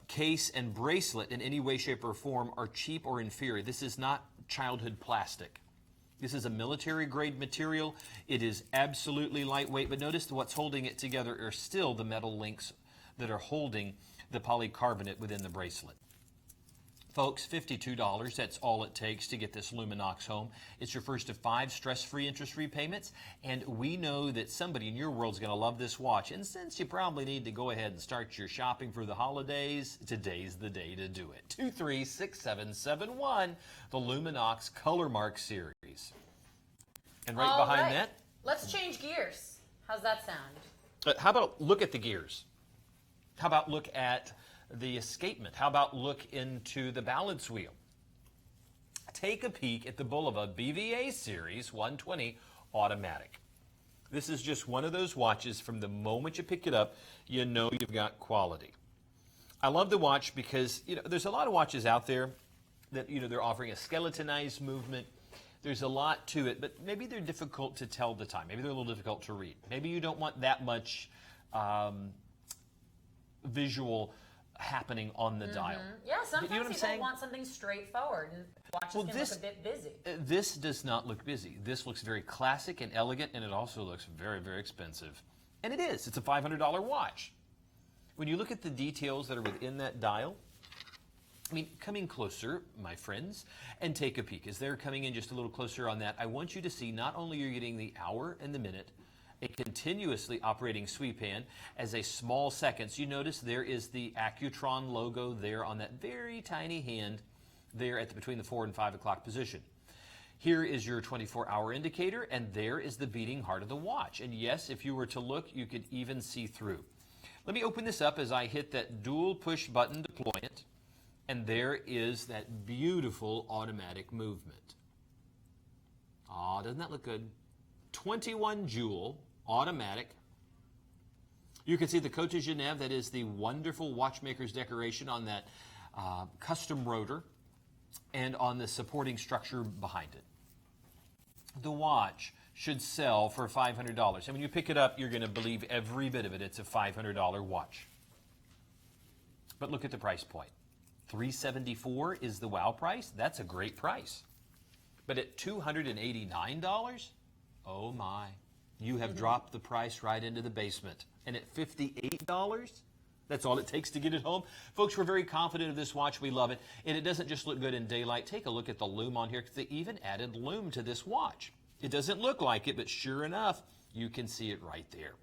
case and bracelet in any way, shape, or form are cheap or inferior. This is not childhood plastic. This is a military-grade material. It is absolutely lightweight, but notice what's holding it together are still the metal links that are holding the polycarbonate within the bracelet. Folks, $52, that's all it takes to get this Luminox home. It's your first of 5 stress-free, interest-free payments, and we know that somebody in your world is going to love this watch. And since you probably need to go ahead and start your shopping for the holidays, today's the day to do it. 236771, the Luminox Color Mark Series. And right behind that... Let's change gears. How's that sound? How about look at the gears? How about look at the escapement? How about look into the balance wheel? Take a peek at the Bulova BVA Series 120 Automatic. This is just one of those watches, from the moment you pick it up, you know you've got quality. I love the watch because, there's a lot of watches out there that, they're offering a skeletonized movement. There's a lot to it, but maybe they're difficult to tell the time. Maybe they're a little difficult to read. Maybe you don't want that much visual happening on the dial. Yeah, sometimes you know what I'm saying? Want something straightforward, and watches can look a bit busy. This does not look busy. This looks very classic and elegant, and it also looks very, very expensive. And it is. It's a $500 watch. When you look at the details that are within that dial, come in closer, my friends, and take a peek. As they're coming in just a little closer on that, I want you to see not only you're getting the hour and the minute, a continuously operating sweep hand as a small seconds. You notice there is the Accutron logo there on that very tiny hand there between the 4 and 5 o'clock position. Here is your 24-hour indicator, and there is the beating heart of the watch. And yes, if you were to look, you could even see through. Let me open this up as I hit that dual push button deployment, and there is that beautiful automatic movement. Oh, doesn't that look good? 21 jewel automatic. You can see the Cote de Genève, that is the wonderful watchmaker's decoration on that custom rotor and on the supporting structure behind it. The watch should sell for $500. And when you pick it up, you're going to believe every bit of it. It's a $500 watch. But look at the price point. $374 is the wow price. That's a great price. But at $289, oh my, you have dropped the price right into the basement. And at $58, that's all it takes to get it home. Folks, we're very confident of this watch. We love it. And it doesn't just look good in daylight. Take a look at the lume on here, because they even added lume to this watch. It doesn't look like it, but sure enough, you can see it right there.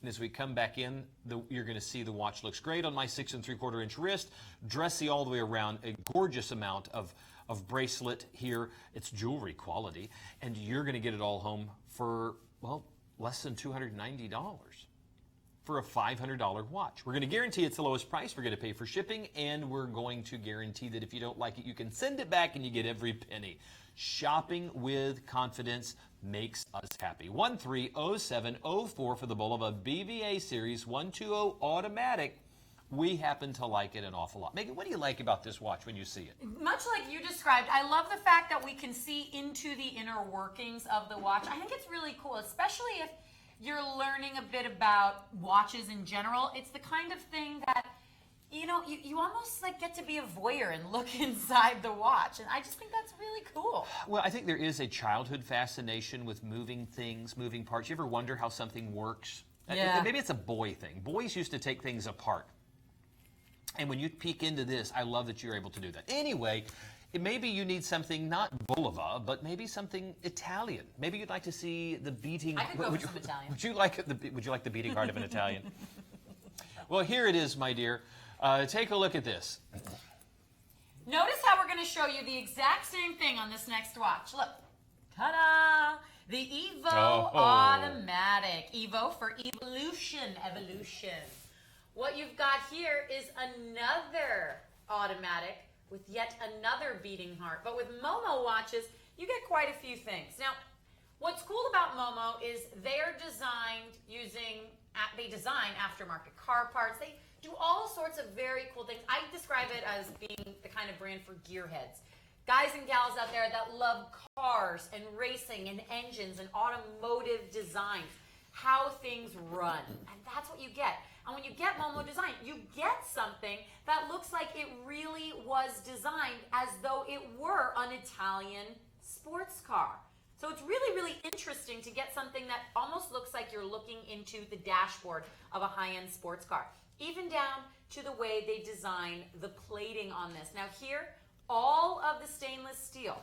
And as we come back in, you're going to see the watch looks great on my 6 3/4 inch wrist. Dressy all the way around, a gorgeous amount of bracelet here. It's jewelry quality, and you're going to get it all home for, well, less than $290 for a $500 watch. We're going to guarantee it's the lowest price. We're going to pay for shipping, and we're going to guarantee that if you don't like it, you can send it back and you get every penny. Shopping with confidence makes us happy. 130704 for the Bulova BVA Series 120 Automatic. We happen to like it an awful lot. Megan, what do you like about this watch when you see it? Much like you described, I love the fact that we can see into the inner workings of the watch. I think it's really cool, especially if you're learning a bit about watches in general. It's the kind of thing that, you almost like get to be a voyeur and look inside the watch. And I just think that's really cool. Well, I think there is a childhood fascination with moving things, moving parts. You ever wonder how something works? Yeah. Maybe it's a boy thing. Boys used to take things apart. And when you peek into this, I love that you're able to do that. Anyway, maybe you need something not Bulova, but maybe something Italian. Maybe you'd like to see the beating. I could go for some Italian. Would you like the beating heart of an Italian? Well, here it is, my dear. Take a look at this. Notice how we're going to show you the exact same thing on this next watch. Look. Ta-da! The Evo Automatic. Evo for evolution. What you've got here is another automatic with yet another beating heart. But with Momo watches, you get quite a few things. Now, what's cool about Momo is they're designed using they design aftermarket car parts. They do all sorts of very cool things. I describe it as being the kind of brand for gearheads. Guys and gals out there that love cars and racing and engines and automotive design, how things run. And that's what you get. And when you get Momo Design, you get something that looks like it really was designed as though it were an Italian sports car. So it's really, really interesting to get something that almost looks like you're looking into the dashboard of a high-end sports car. Even down to the way they design the plating on this. Now here, all of the stainless steel,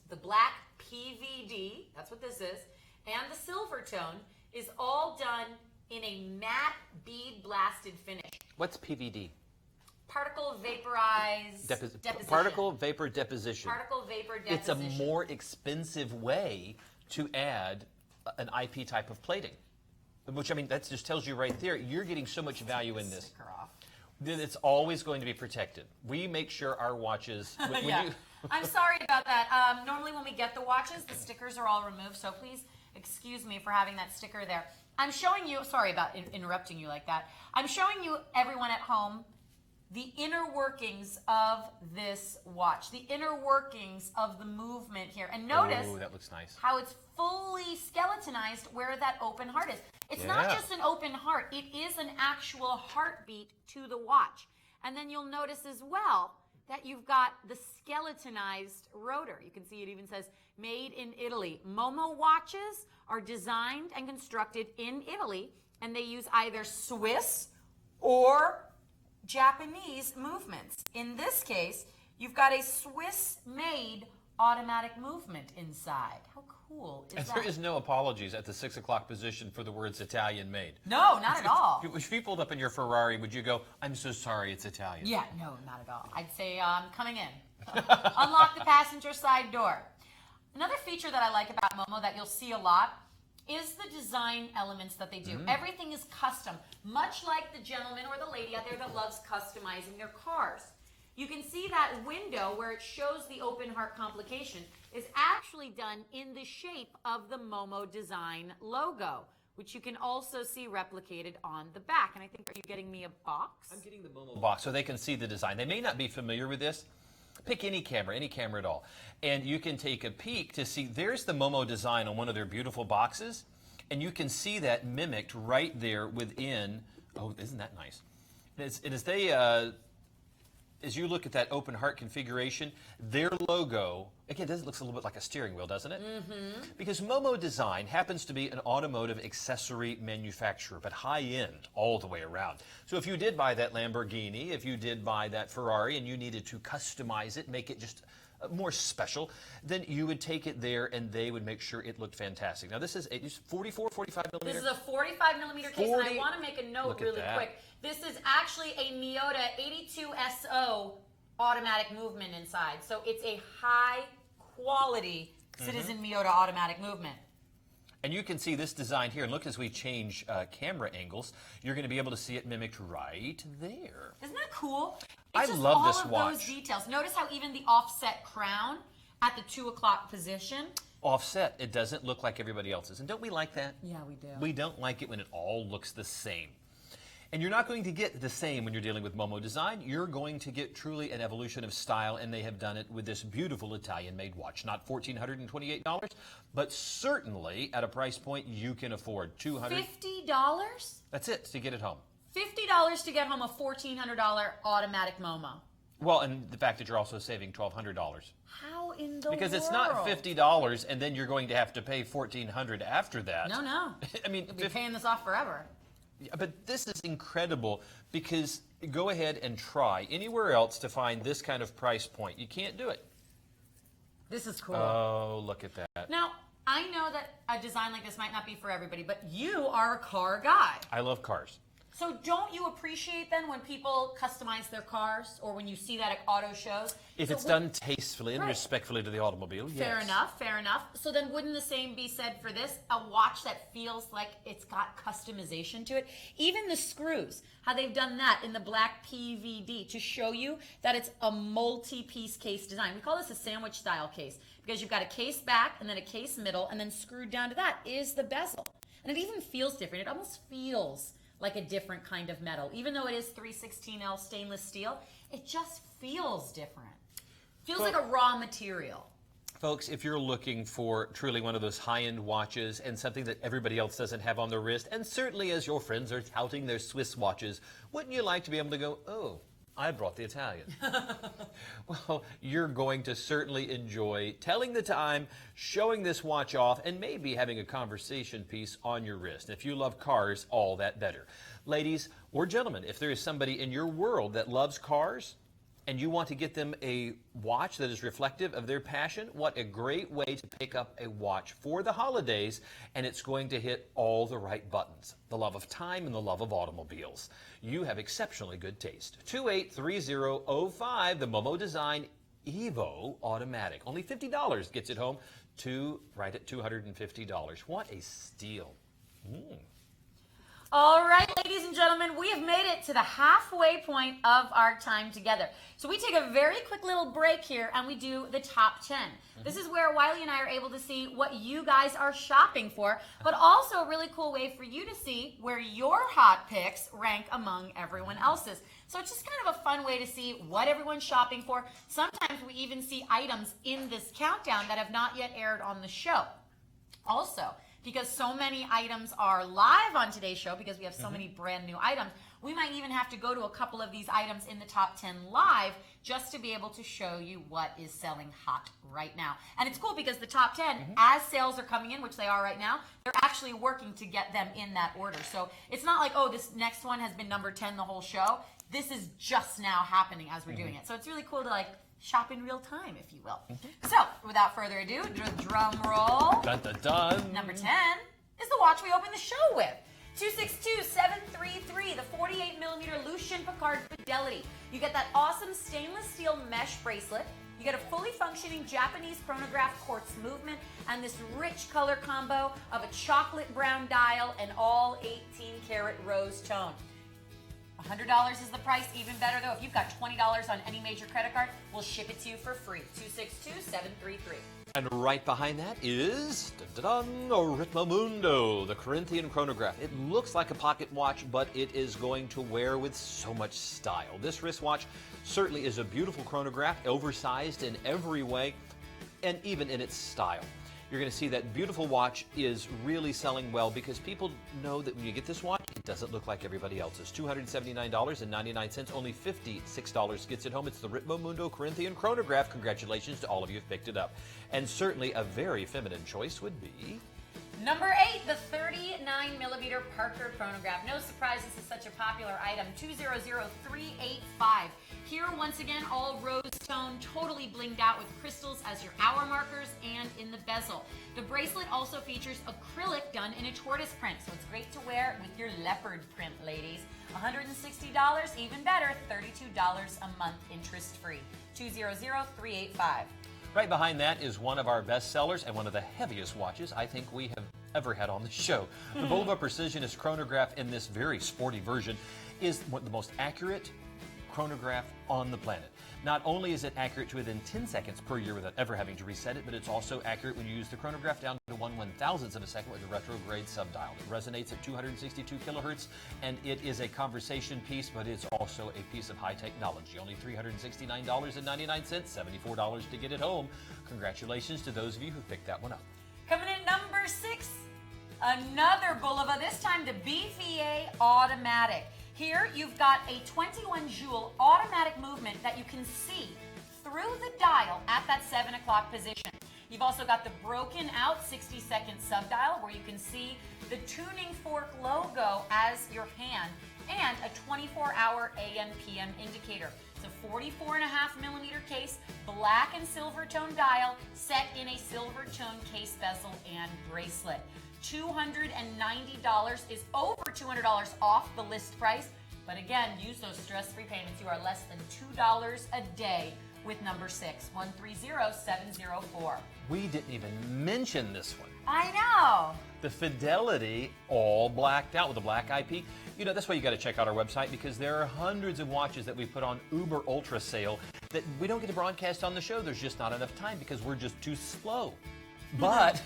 the black PVD, that's what this is, and the silver tone is all done in a matte bead blasted finish. What's PVD? Particle vaporized deposition. Particle vapor deposition. Particle vapor deposition. It's a more expensive way to add an IP type of plating. Which, I mean, that just tells you right there, you're getting so much value in this. Sticker off. Then it's always going to be protected. We make sure our watches... Yeah. I'm sorry about that. Normally when we get the watches, the stickers are all removed, so please excuse me for having that sticker there. I'm showing you, sorry about interrupting you like that. I'm showing you, everyone at home, the inner workings of this watch, the inner workings of the movement here. And notice that looks nice. How it's fully skeletonized where that open heart is. It's not just an open heart, it is an actual heartbeat to the watch. And then you'll notice as well that you've got the skeletonized rotor. You can see it even says made in Italy. Momo watches are designed and constructed in Italy, and they use either Swiss or Japanese movements. In this case, you've got a Swiss-made automatic movement inside. How cool is that? There is no apologies at the 6 o'clock position for the words Italian made. No, not at all. If you pulled up in your Ferrari, would you go, I'm so sorry, it's Italian? Yeah, no, not at all. I'd say, coming in. Unlock the passenger side door. Another feature that I like about Momo that you'll see a lot is the design elements that they do. Everything is custom, much like the gentleman or the lady out there that loves customizing their cars. You can see that window where it shows the open heart complication is actually done in the shape of the Momo Design logo, which you can also see replicated on the back. And I think, are you getting me a box? I'm getting the Momo box so they can see the design. They may not be familiar with this. Pick any camera at all, and you can take a peek to see, there's the Momo design on one of their beautiful boxes, and you can see that mimicked right there within, oh, isn't that nice? As you look at that open heart configuration, their logo, again, this looks a little bit like a steering wheel, doesn't it? Because Momo Design happens to be an automotive accessory manufacturer, but high-end all the way around. So if you did buy that Lamborghini, if you did buy that Ferrari, and you needed to customize it, make it just more special, then you would take it there and they would make sure it looked fantastic. Now this is a 44, 45 millimeter? This is a 45 millimeter case, and I want to make a note really quick. This is actually a Miyota 82SO automatic movement inside. So it's a high quality Citizen Miyota automatic movement. And you can see this design here, and look, as we change camera angles, you're going to be able to see it mimicked right there. Isn't that cool? I love this watch. All of those details. Notice how even the offset crown at the 2 o'clock position. Offset, it doesn't look like everybody else's. And don't we like that? Yeah, we do. We don't like it when it all looks the same. And you're not going to get the same when you're dealing with Momo Design. You're going to get truly an evolution of style, and they have done it with this beautiful Italian-made watch. Not $1,428, but certainly at a price point you can afford. $50? That's it to get it home. $50 to get home a $1,400 automatic Momo. Well, and the fact that you're also saving $1,200. How in the world? Because it's not $50 and then you're going to have to pay $1,400 after that. No. I mean, you'll be paying this off forever. Yeah, but this is incredible because go ahead and try anywhere else to find this kind of price point. You can't do it. This is cool. Oh, look at that. Now, I know that a design like this might not be for everybody, but you are a car guy. I love cars. So don't you appreciate then when people customize their cars or when you see that at auto shows? If it's done tastefully and respectfully to the automobile, yes. Fair enough. So then wouldn't the same be said for this? A watch that feels like it's got customization to it? Even the screws, how they've done that in the black PVD to show you that it's a multi-piece case design. We call this a sandwich style case because you've got a case back and then a case middle and then screwed down to that is the bezel. And it even feels different. It almost feels like a different kind of metal. Even though it is 316L stainless steel, it just feels different. Feels like a raw material. Folks, if you're looking for truly one of those high-end watches and something that everybody else doesn't have on their wrist, and certainly as your friends are touting their Swiss watches, wouldn't you like to be able to go, oh, I brought the Italian? Well, you're going to certainly enjoy telling the time, showing this watch off, and maybe having a conversation piece on your wrist. If you love cars, all that better. Ladies or gentlemen, if there is somebody in your world that loves cars, and you want to get them a watch that is reflective of their passion, what a great way to pick up a watch for the holidays, and it's going to hit all the right buttons. The love of time and the love of automobiles. You have exceptionally good taste. 283005, the Momo Design Evo Automatic. Only $50 gets it home to right at $250. What a steal. All right, ladies and gentlemen, we have made it to the halfway point of our time together. So we take a very quick little break here and we do the top 10. This is where Wiley and I are able to see what you guys are shopping for, but also a really cool way for you to see where your hot picks rank among everyone else's. So it's just kind of a fun way to see what everyone's shopping for. Sometimes we even see items in this countdown that have not yet aired on the show. Also, because so many items are live on today's show, because we have so many brand new items, we might even have to go to a couple of these items in the top 10 live just to be able to show you what is selling hot right now. And it's cool because the top 10, as sales are coming in, which they are right now, they're actually working to get them in that order. So it's not like, oh, this next one has been number 10 the whole show. This is just now happening as we're doing it. So it's really cool to like shop in real time, if you will. So, without further ado, drum roll. Dun, dun, dun. Number 10 is the watch we open the show with. 262733, the 48mm Lucien Picard Fidelity. You get that awesome stainless steel mesh bracelet. You get a fully functioning Japanese chronograph quartz movement and this rich color combo of a chocolate brown dial and all 18-karat rose tone. $100 is the price. Even better, though, if you've got $20 on any major credit card, we'll ship it to you for free. 262733. And right behind that is Ritmo Mundo, the Corinthian chronograph. It looks like a pocket watch, but it is going to wear with so much style. This wristwatch certainly is a beautiful chronograph, oversized in every way, and even in its style. You're going to see that beautiful watch is really selling well because people know that when you get this watch, it doesn't look like everybody else's. $279.99, only $56 gets it home. It's the Ritmo Mundo Corinthian chronograph. Congratulations to all of you who've picked it up. And certainly a very feminine choice would be... Number 8, the 39mm Parker chronograph. No surprise this is such a popular item. 200385. Here, once again, all rose tone, totally blinged out with crystals as your hour markers and in the bezel. The bracelet also features acrylic done in a tortoise print, so it's great to wear with your leopard print, ladies. $160, even better, $32 a month interest-free. 200385. Right behind that is one of our best sellers and one of the heaviest watches I think we have ever had on the show. The Bulova Precisionist chronograph in this very sporty version is the most accurate chronograph on the planet. Not only is it accurate to within 10 seconds per year without ever having to reset it, but it's also accurate when you use the chronograph down to 1/1000th of a second with a retrograde subdial. It resonates at 262 kilohertz, and it is a conversation piece, but it's also a piece of high technology. Only $369.99, $74 to get it home. Congratulations to those of you who picked that one up. Coming in number 6, another Bulova, this time the BVA Automatic. Here you've got a 21 joule automatic movement that you can see through the dial at that 7 o'clock position. You've also got the broken out 60-second subdial where you can see the tuning fork logo as your hand and a 24-hour AM/PM indicator. It's a 44.5mm case, black and silver tone dial set in a silver tone case bezel and bracelet. $290 is over $200 off the list price. But again, use those stress-free payments. You are less than $2 a day with number 6, 130704. We didn't even mention this one. I know. The Fidelity, all blacked out with a black IP. You know, that's why you got to check out our website because there are hundreds of watches that we put on Uber Ultra sale that we don't get to broadcast on the show. There's just not enough time because we're just too slow. But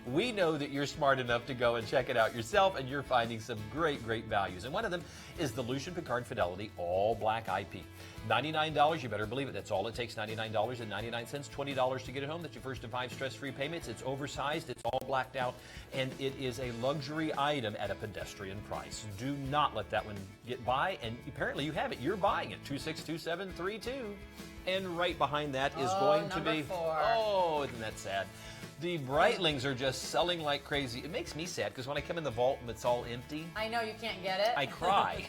We know that you're smart enough to go and check it out yourself, and you're finding some great, great values. And one of them is the Lucien Piccard Fidelity All Black IP. $99, you better believe it. That's all it takes, $99.99, $20 to get it home. That's your first of 5 stress-free payments. It's oversized, it's all blacked out, and it is a luxury item at a pedestrian price. Do not let that one get by, and apparently you have it. You're buying it, 262732. And right behind that is going to be, 4. oh, isn't that sad? The Breitlings are just selling like crazy. It makes me sad because when I come in the vault and it's all empty, I know you can't get it. I cry.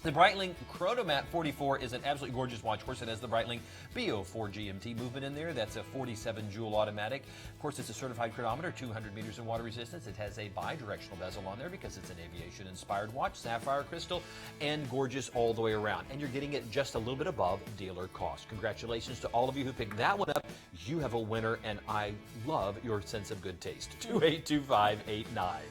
The Breitling Chronomat 44 is an absolutely gorgeous watch. Of course, it has the Breitling BO4 GMT movement in there. That's a 47-joule automatic. Of course, it's a certified chronometer, 200 meters of water resistance. It has a bi-directional bezel on there because it's an aviation-inspired watch, sapphire crystal, and gorgeous all the way around. And you're getting it just a little bit above dealer cost. Congratulations to all of you who picked that one up. You have a winner, and I love your sense of good taste. 282589.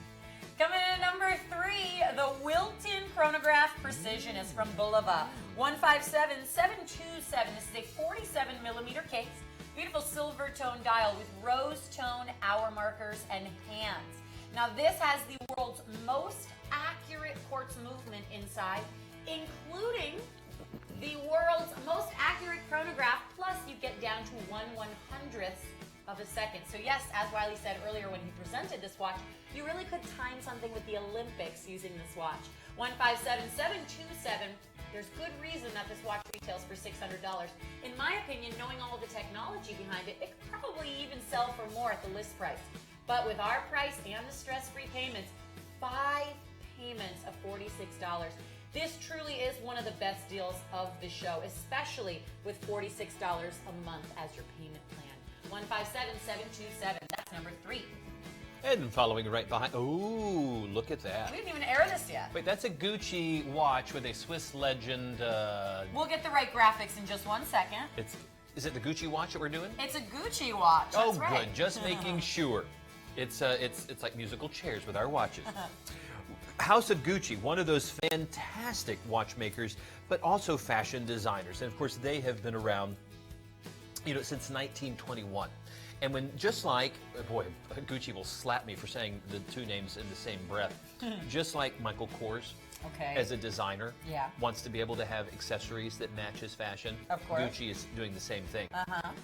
Coming in at number 3, the Wilton Chronograph Precision is from Bulova. 157727. This is a 47 millimeter case. Beautiful silver tone dial with rose tone hour markers and hands. Now this has the world's most accurate quartz movement inside, including the world's most accurate chronograph, plus you get down to 1/100th of a second. So yes, as Wiley said earlier when he presented this watch, you really could time something with the Olympics using this watch. 157727. There's good reason that this watch retails for $600. In my opinion, knowing all the technology behind it, it could probably even sell for more at the list price. But with our price and the stress-free payments, 5 payments of $46. This truly is one of the best deals of the show, especially with $46 a month as your payment plan. 157727. That's number 3. And following right behind, ooh, look at that. We didn't even air this yet. Wait, that's a Gucci watch with a Swiss legend. We'll get the right graphics in just 1 second. Is it the Gucci watch that we're doing? It's a Gucci watch. That's right. Good. Just making sure. It's like musical chairs with our watches. House of Gucci, one of those fantastic watchmakers, but also fashion designers, and of course they have been around, since 1921. And when, just like, boy, Gucci will slap me for saying the two names in the same breath. Just like Michael Kors, as a designer, wants to be able to have accessories that match his fashion. Of course. Gucci is doing the same thing.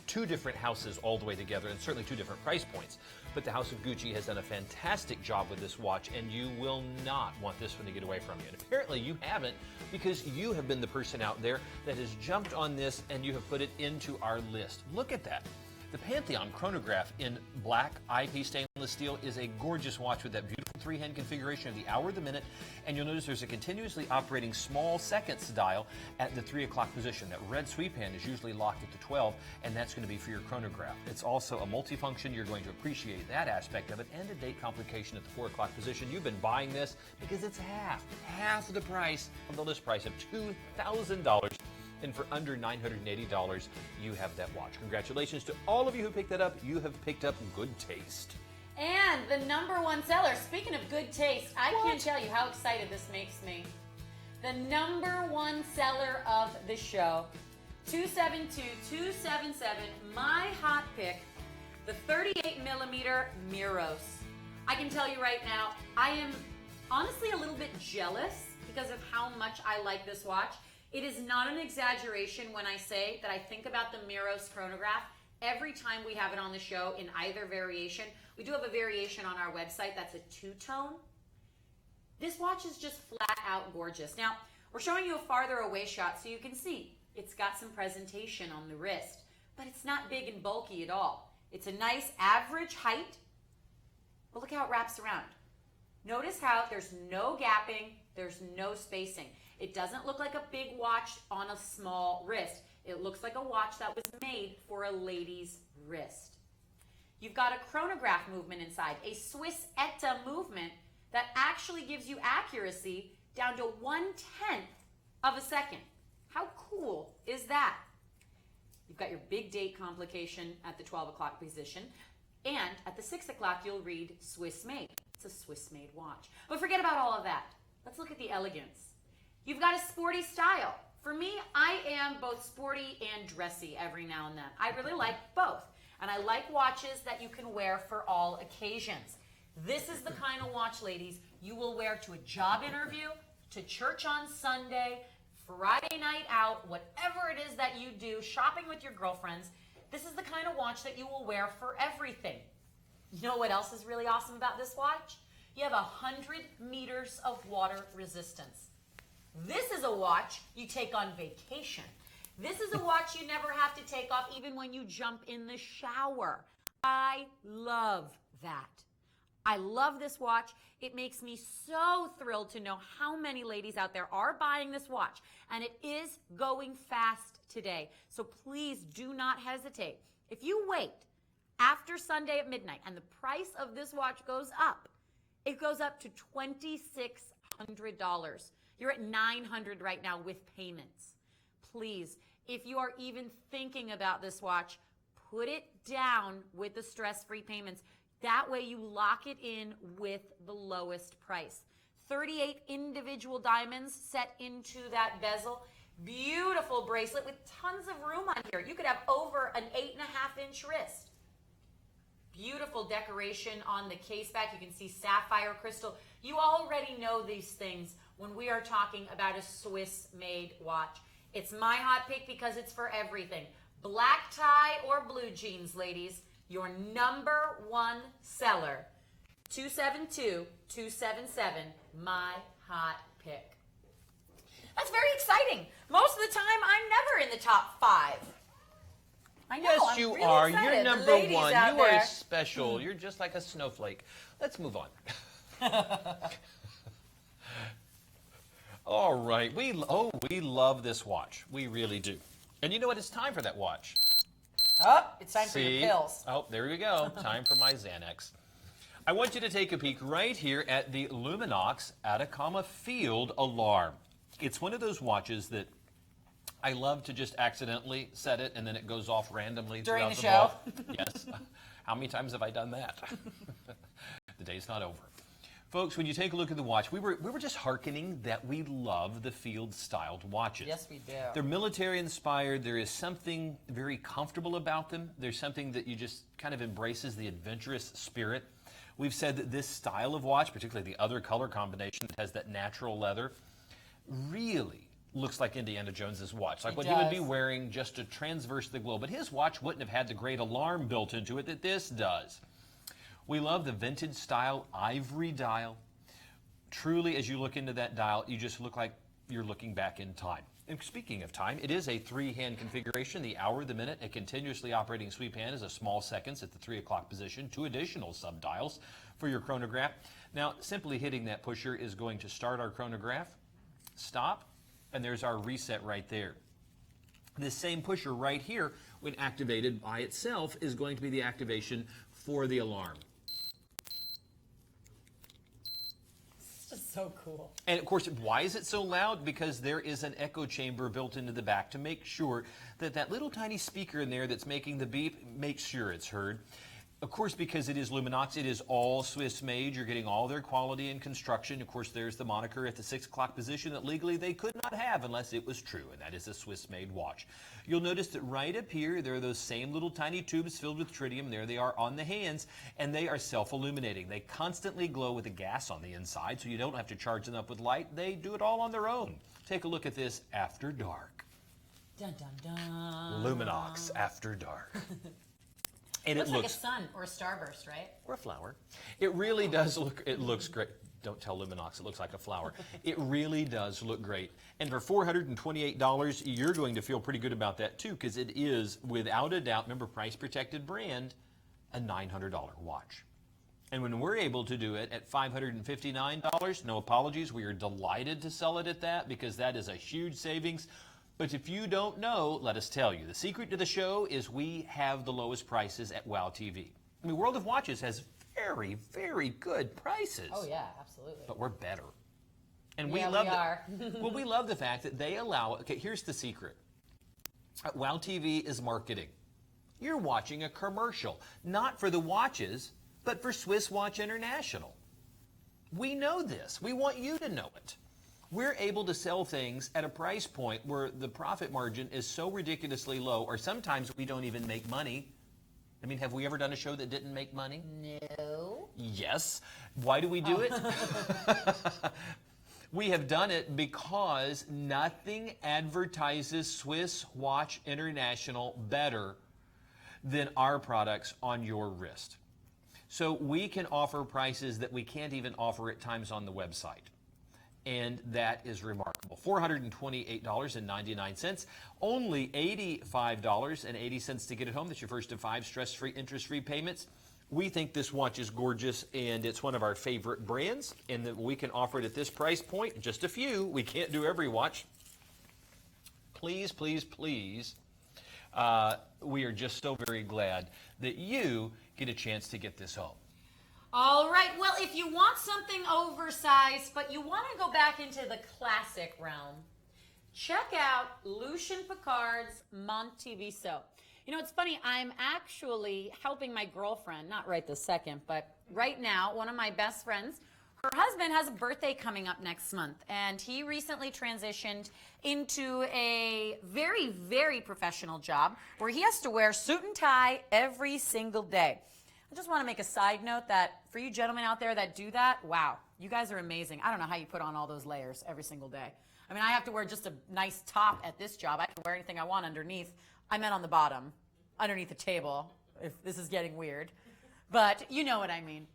Two different houses all the way together, and certainly 2 different price points. But the House of Gucci has done a fantastic job with this watch, and you will not want this one to get away from you. And apparently you haven't, because you have been the person out there that has jumped on this and you have put it into our list. Look at that. The Pantheon chronograph in black IP stainless steel is a gorgeous watch with that beautiful 3-hand configuration of the hour, the minute, and you'll notice there's a continuously operating small seconds dial at the 3 o'clock position. That red sweep hand is usually locked at the 12, and that's going to be for your chronograph. It's also a multifunction. You're going to appreciate that aspect of it, and a date complication at the 4 o'clock position. You've been buying this because it's half of the price of the list price of $2,000. And for under $980, you have that watch. Congratulations to all of you who picked that up. You have picked up good taste. And the number 1 seller, speaking of good taste, I can't tell you how excited this makes me. The number 1 seller of the show, 272277, my hot pick, the 38 millimeter Miros. I can tell you right now, I am honestly a little bit jealous because of how much I like this watch. It is not an exaggeration when I say that I think about the Miros chronograph every time we have it on the show in either variation. We do have a variation on our website that's a 2-tone. This watch is just flat out gorgeous. Now, we're showing you a farther away shot so you can see it's got some presentation on the wrist, but it's not big and bulky at all. It's a nice average height, but look how it wraps around. Notice how there's no gapping, there's no spacing. It doesn't look like a big watch on a small wrist. It looks like a watch that was made for a lady's wrist. You've got a chronograph movement inside, a Swiss ETA movement that actually gives you accuracy down to 1/10 of a second. How cool is that? You've got your big date complication at the 12 o'clock position, and at the 6 o'clock you'll read Swiss made. It's a Swiss made watch. But forget about all of that. Let's look at the elegance. You've got a sporty style. For me, I am both sporty and dressy every now and then. I really like both. And I like watches that you can wear for all occasions. This is the kind of watch, ladies, you will wear to a job interview, to church on Sunday, Friday night out, whatever it is that you do, shopping with your girlfriends. This is the kind of watch that you will wear for everything. You know what else is really awesome about this watch? You have 100 meters of water resistance. This is a watch you take on vacation. This is a watch you never have to take off even when you jump in the shower. I love that. I love this watch. It makes me so thrilled to know how many ladies out there are buying this watch. And it is going fast today. So please do not hesitate. If you wait after Sunday at midnight and the price of this watch goes up, it goes up to $2,600. You're at $900 right now with payments. Please, if you are even thinking about this watch, put it down with the stress-free payments. That way you lock it in with the lowest price. 38 individual diamonds set into that bezel. Beautiful bracelet with tons of room on here. You could have over an 8.5-inch wrist. Beautiful decoration on the case back. You can see sapphire crystal. You already know these things when we are talking about a Swiss-made watch. It's my hot pick because it's for everything. Black tie or blue jeans, ladies. Your number one seller, 272-277, my hot pick. That's very exciting. Most of the time, I'm never in the top 5. I know, Yes, I'm you really are. excited. You're The number ladies one. out You are there. special. You're just like a snowflake. Let's move on. All right. We love this watch. We really do. And you know what? It's time for that watch. Oh, it's time for your pills. Oh, there we go. Time for my Xanax. I want you to take a peek right here at the Luminox Atacama Field Alarm. It's one of those watches that I love to just accidentally set it and then it goes off randomly During throughout the ball. show? Yes. How many times have I done that? The day's not over. Folks, when you take a look at the watch, we were just hearkening that we love the field-styled watches. Yes, we do. They're military-inspired. There is something very comfortable about them. There's something that you just kind of embraces the adventurous spirit. We've said that this style of watch, particularly the other color combination that has that natural leather, really looks like Indiana Jones's watch, like what he would be wearing just to transverse the globe. But his watch wouldn't have had the great alarm built into it that this does. We love the vintage style ivory dial. Truly, as you look into that dial, you just look like you're looking back in time. And speaking of time, it is a 3-hand configuration, the hour, the minute. A continuously operating sweep hand is a small seconds at the 3 o'clock position, 2 additional sub-dials for your chronograph. Now, simply hitting that pusher is going to start our chronograph, stop, and there's our reset right there. This same pusher right here, when activated by itself, is going to be the activation for the alarm. So cool. And of course, why is it so loud? Because there is an echo chamber built into the back to make sure that that little tiny speaker in there that's making the beep makes sure it's heard. Of course, because it is Luminox, it is all Swiss made. You're getting all their quality and construction. Of course, there's the moniker at the 6 o'clock position that legally they could not have unless it was true, and that is a Swiss made watch. You'll notice that right up here, there are those same little tiny tubes filled with tritium. There they are on the hands, and they are self-illuminating. They constantly glow with a gas on the inside, so you don't have to charge them up with light. They do it all on their own. Take a look at this after dark. Dun, dun, dun. Luminox after dark. And Looks it like looks a sun or a starburst, right? or a flower. It really does look, it looks great. Don't tell Luminox it looks like a flower. It really does look great. And for $428, you're going to feel pretty good about that too, because it is, without a doubt, remember, price protected brand, a $900 watch. And when we're able to do it at $559, no apologies, we are delighted to sell it at that because that is a huge savings. But if you don't know, let us tell you. The secret to the show is we have the lowest prices at WOW TV. I mean, World of Watches has very, very good prices. Oh yeah, absolutely. But we're better. And Yeah, we love we are. well, we love the fact that they allow, okay, here's the secret. WOW TV is marketing. You're watching a commercial, not for the watches, but for Swiss Watch International. We know this. We want you to know it. We're able to sell things at a price point where the profit margin is so ridiculously low, or sometimes we don't even make money I mean, have we ever done a show that didn't make money? No. Yes. Why do we do it? We have done it because nothing advertises Swiss Watch International better than our products on your wrist. So we can offer prices that we can't even offer at times on the website. And that is remarkable. $428.99, only $85.80 to get it home. That's your first of 5 stress-free, interest-free payments. We think this watch is gorgeous, and it's one of our favorite brands, and that we can offer it at this price point. Just a few. We can't do every watch. Please, please, please. We are just so very glad that you get a chance to get this home. All right. Well, if you want something oversized, but you want to go back into the classic realm, check out Lucien Piccard's Monteviso. You know, it's funny. I'm actually helping my girlfriend, not right this second, but right now, one of my best friends, her husband has a birthday coming up next month, and he recently transitioned into a very, very professional job where he has to wear suit and tie every single day. I just want to make a side note that for you gentlemen out there that do that, wow, you guys are amazing. I don't know how you put on all those layers every single day. I mean, I have to wear just a nice top at this job. I can wear anything I want underneath. I meant on the bottom, underneath the table, if this is getting weird. But you know what I mean.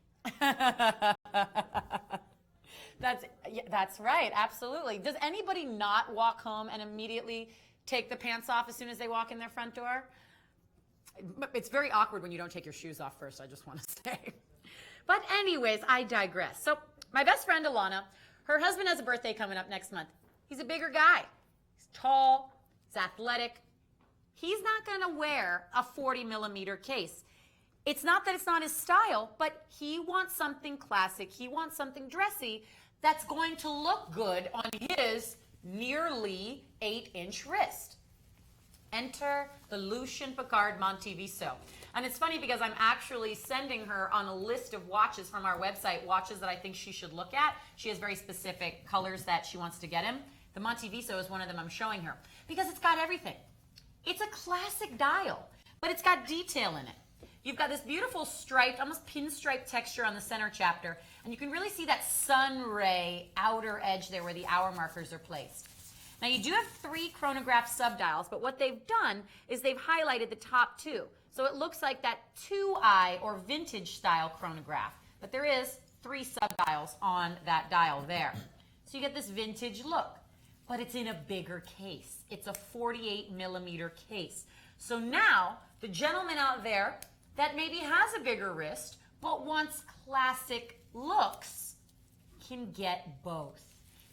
That's right, absolutely. Does anybody not walk home and immediately take the pants off as soon as they walk in their front door? It's very awkward when you don't take your shoes off first, I just want to say. But anyways, I digress. So my best friend, Alana, her husband has a birthday coming up next month. He's a bigger guy. He's tall. He's athletic. He's not going to wear a 40-millimeter case. It's not that it's not his style, but he wants something classic. He wants something dressy that's going to look good on his nearly 8-inch wrist. Enter the Lucien Piccard Monteviso. And it's funny because I'm actually sending her on a list of watches from our website, watches that I think she should look at. She has very specific colors that she wants to get him. The Monteviso is one of them I'm showing her because it's got everything. It's a classic dial, but it's got detail in it. You've got this beautiful striped, almost pinstripe texture on the center chapter, and you can really see that sun ray outer edge there where the hour markers are placed. Now you do have 3 chronograph subdials, but what they've done is they've highlighted the top 2. So it looks like that 2-eye or vintage style chronograph, but there is 3 subdials on that dial there. So you get this vintage look, but it's in a bigger case. It's a 48-millimeter case. So now the gentleman out there that maybe has a bigger wrist but wants classic looks can get both.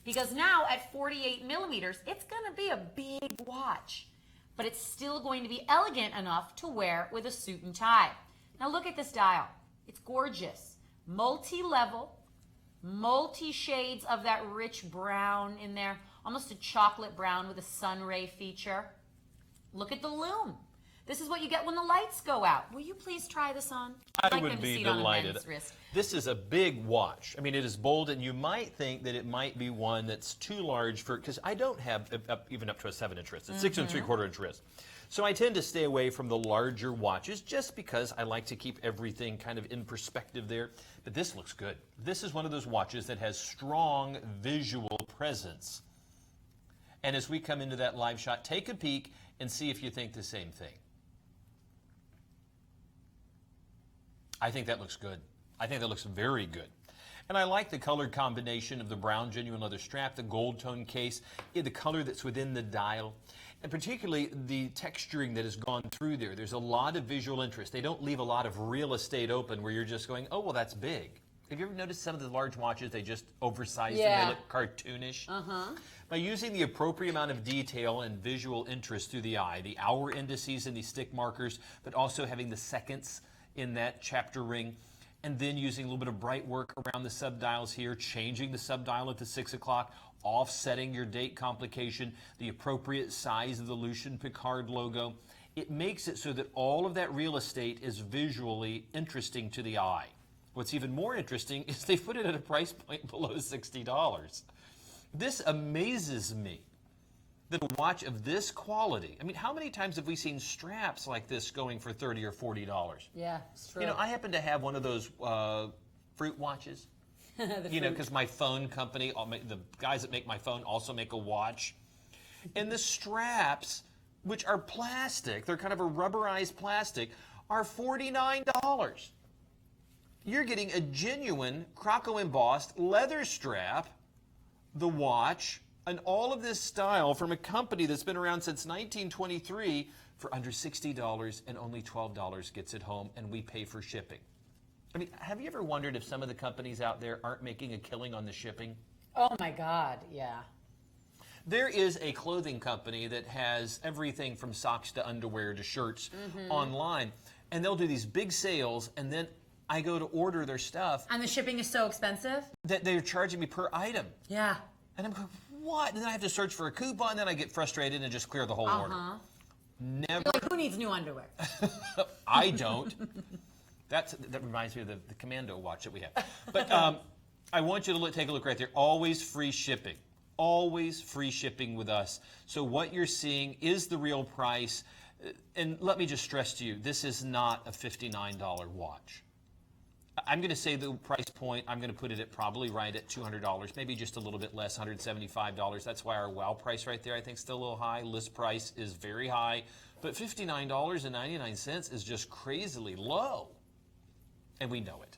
Because now at 48 millimeters, it's going to be a big watch, but it's still going to be elegant enough to wear with a suit and tie. Now look at this dial. It's gorgeous. Multi-level, multi-shades of that rich brown in there, almost a chocolate brown with a sun ray feature. Look at the lume. This is what you get when the lights go out. Will you please try this on? I would be delighted. This is a big watch. I mean, it is bold, and you might think that it might be one that's too large for, because I don't have even up to a 7-inch wrist. It's 6 3/4-inch wrist. So I tend to stay away from the larger watches just because I like to keep everything kind of in perspective there. But this looks good. This is one of those watches that has strong visual presence. And as we come into that live shot, take a peek and see if you think the same thing. I think that looks good. I think that looks very good. And I like the colored combination of the brown genuine leather strap, the gold tone case, the color that's within the dial, and particularly the texturing that has gone through there. There's a lot of visual interest. They don't leave a lot of real estate open where you're just going, oh, well, that's big. Have you ever noticed some of the large watches, they just oversize them, they look cartoonish? By using the appropriate amount of detail and visual interest through the eye, the hour indices and the stick markers, but also having the seconds in that chapter ring, and then using a little bit of bright work around the subdials here, changing the subdial at the 6 o'clock, offsetting your date complication, the appropriate size of the Lucien Piccard logo. It makes it so that all of that real estate is visually interesting to the eye. What's even more interesting is they put it at a price point below $60. This amazes me. that a watch of this quality, I mean, how many times have we seen straps like this going for $30 or $40? Yeah, it's true. You know, I happen to have one of those fruit watches. You know, because my phone company, the guys that make my phone also make a watch. And the straps, which are plastic, they're kind of a rubberized plastic, are $49. You're getting a genuine Croco embossed leather strap, the watch, and all of this style from a company that's been around since 1923 for under $60, and only $12 gets it home, and we pay for shipping. I mean, have you ever wondered if some of the companies out there aren't making a killing on the shipping? Oh my God, yeah. There is a clothing company that has everything from socks to underwear to shirts online, and they'll do these big sales, and then I go to order their stuff. And the shipping is so expensive? That they're charging me per item. Yeah. And I'm going, what? And then I have to search for a coupon, and then I get frustrated and just clear the whole order. Never. You're like, who needs new underwear? I don't. That reminds me of the Commando watch that we have. But I want you to take a look right there. Always free shipping. Always free shipping with us. So what you're seeing is the real price. And let me just stress to you, this is not a $59 watch. I'm going to say the price point, I'm going to put it at probably right at $200, maybe just a little bit less, $175. That's why our wow price right there, I think, is still a little high. List price is very high. But $59.99 is just crazily low. And we know it.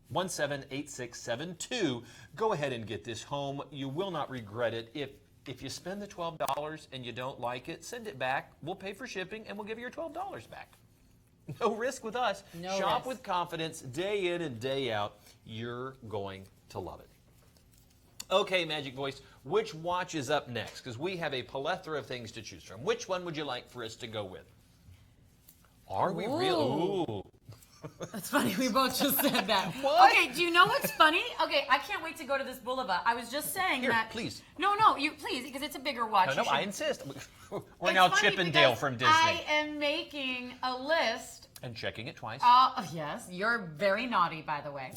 178672. Go ahead and get this home. You will not regret it. If you spend the $12 and you don't like it, send it back. We'll pay for shipping, and we'll give you your $12 back. No risk with us. No Shop risk. with confidence day in and day out. You're going to love it. Okay, Magic Voice, which watch is up next? Because we have a plethora of things to choose from. Which one would you like for us to go with? Are we real? Ooh. That's funny. We both just said that. What? Okay, do you know what's funny? Okay, I can't wait to go to this boulevard. I was just saying Here, that. please. No, you please, because it's a bigger watch. No, You I should- insist. We're It's now funny Chip and Dale because from Disney. I am making a list. And checking it twice. Yes, you're very naughty, by the way.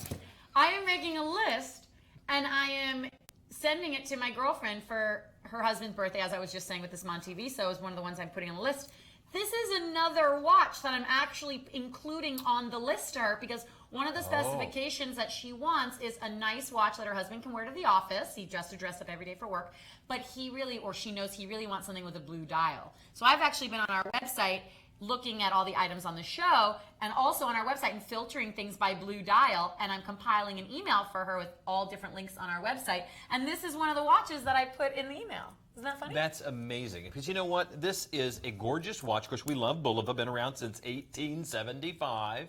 I am making a list, and I am sending it to my girlfriend for her husband's birthday, as I was just saying with this Montev. So is one of the ones I'm putting on the list. This is another watch that I'm actually including on the lister because one of the specifications that she wants is a nice watch that her husband can wear to the office. He just to dress up every day for work, but he really, or she knows he really wants something with a blue dial. So I've actually been on our website looking at all the items on the show and also on our website and filtering things by blue dial, and I'm compiling an email for her with all different links on our website. And this is one of the watches that I put in the email. Isn't that funny? That's amazing. Because you know what? This is a gorgeous watch. Of course, we love Bulova. Been around since 1875.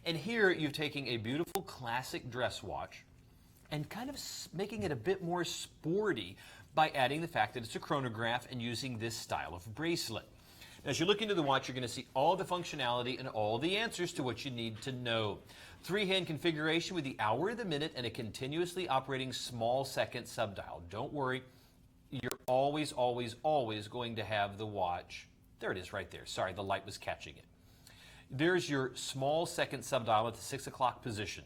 And here you're taking a beautiful classic dress watch and kind of making it a bit more sporty by adding the fact that it's a chronograph and using this style of bracelet. Now, as you look into the watch, you're going to see all the functionality and all the answers to what you need to know. 3-hand configuration with the hour, the minute, and a continuously operating small second subdial. Don't worry. You're always, always, always going to have the watch. There it is right there. Sorry, the light was catching it. There's your small second subdial at the 6 o'clock position.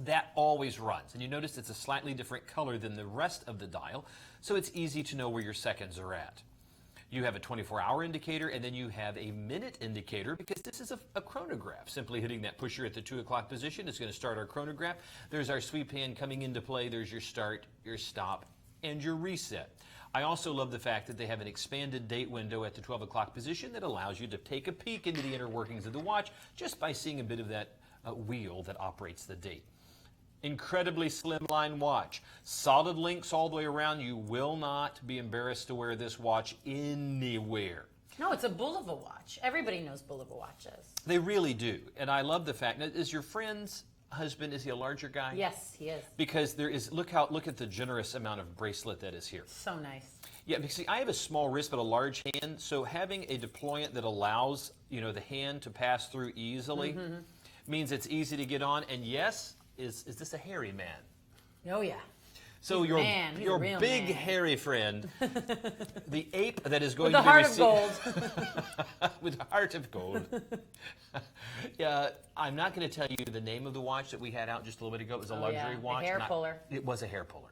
That always runs. And you notice it's a slightly different color than the rest of the dial, so it's easy to know where your seconds are at. You have a 24-hour indicator, and then you have a minute indicator because this is a chronograph. Simply hitting that pusher at the 2 o'clock position is going to start our chronograph. There's our sweep hand coming into play. There's your start, your stop, and your reset. I also love the fact that they have an expanded date window at the 12 o'clock position that allows you to take a peek into the inner workings of the watch just by seeing a bit of that wheel that operates the date. Incredibly slimline watch. Solid links all the way around. You will not be embarrassed to wear this watch anywhere. No, it's a Bulova watch. Everybody knows Bulova watches. They really do. And I love the fact. Now, is your friend's husband, is he a larger guy? Yes, he is. Because there is, look at the generous amount of bracelet that is here. So nice. Yeah, because see, I have a small wrist but a large hand, so having a deployant that allows, the hand to pass through easily means it's easy to get on. And yes, is this a hairy man? Oh yeah. So your big man. hairy friend, the ape that is going With to the be heart of gold. with a heart of gold. Yeah, I'm not going to tell you the name of the watch that we had out just a little bit ago. It was a luxury watch. A hair puller. It was a hair puller.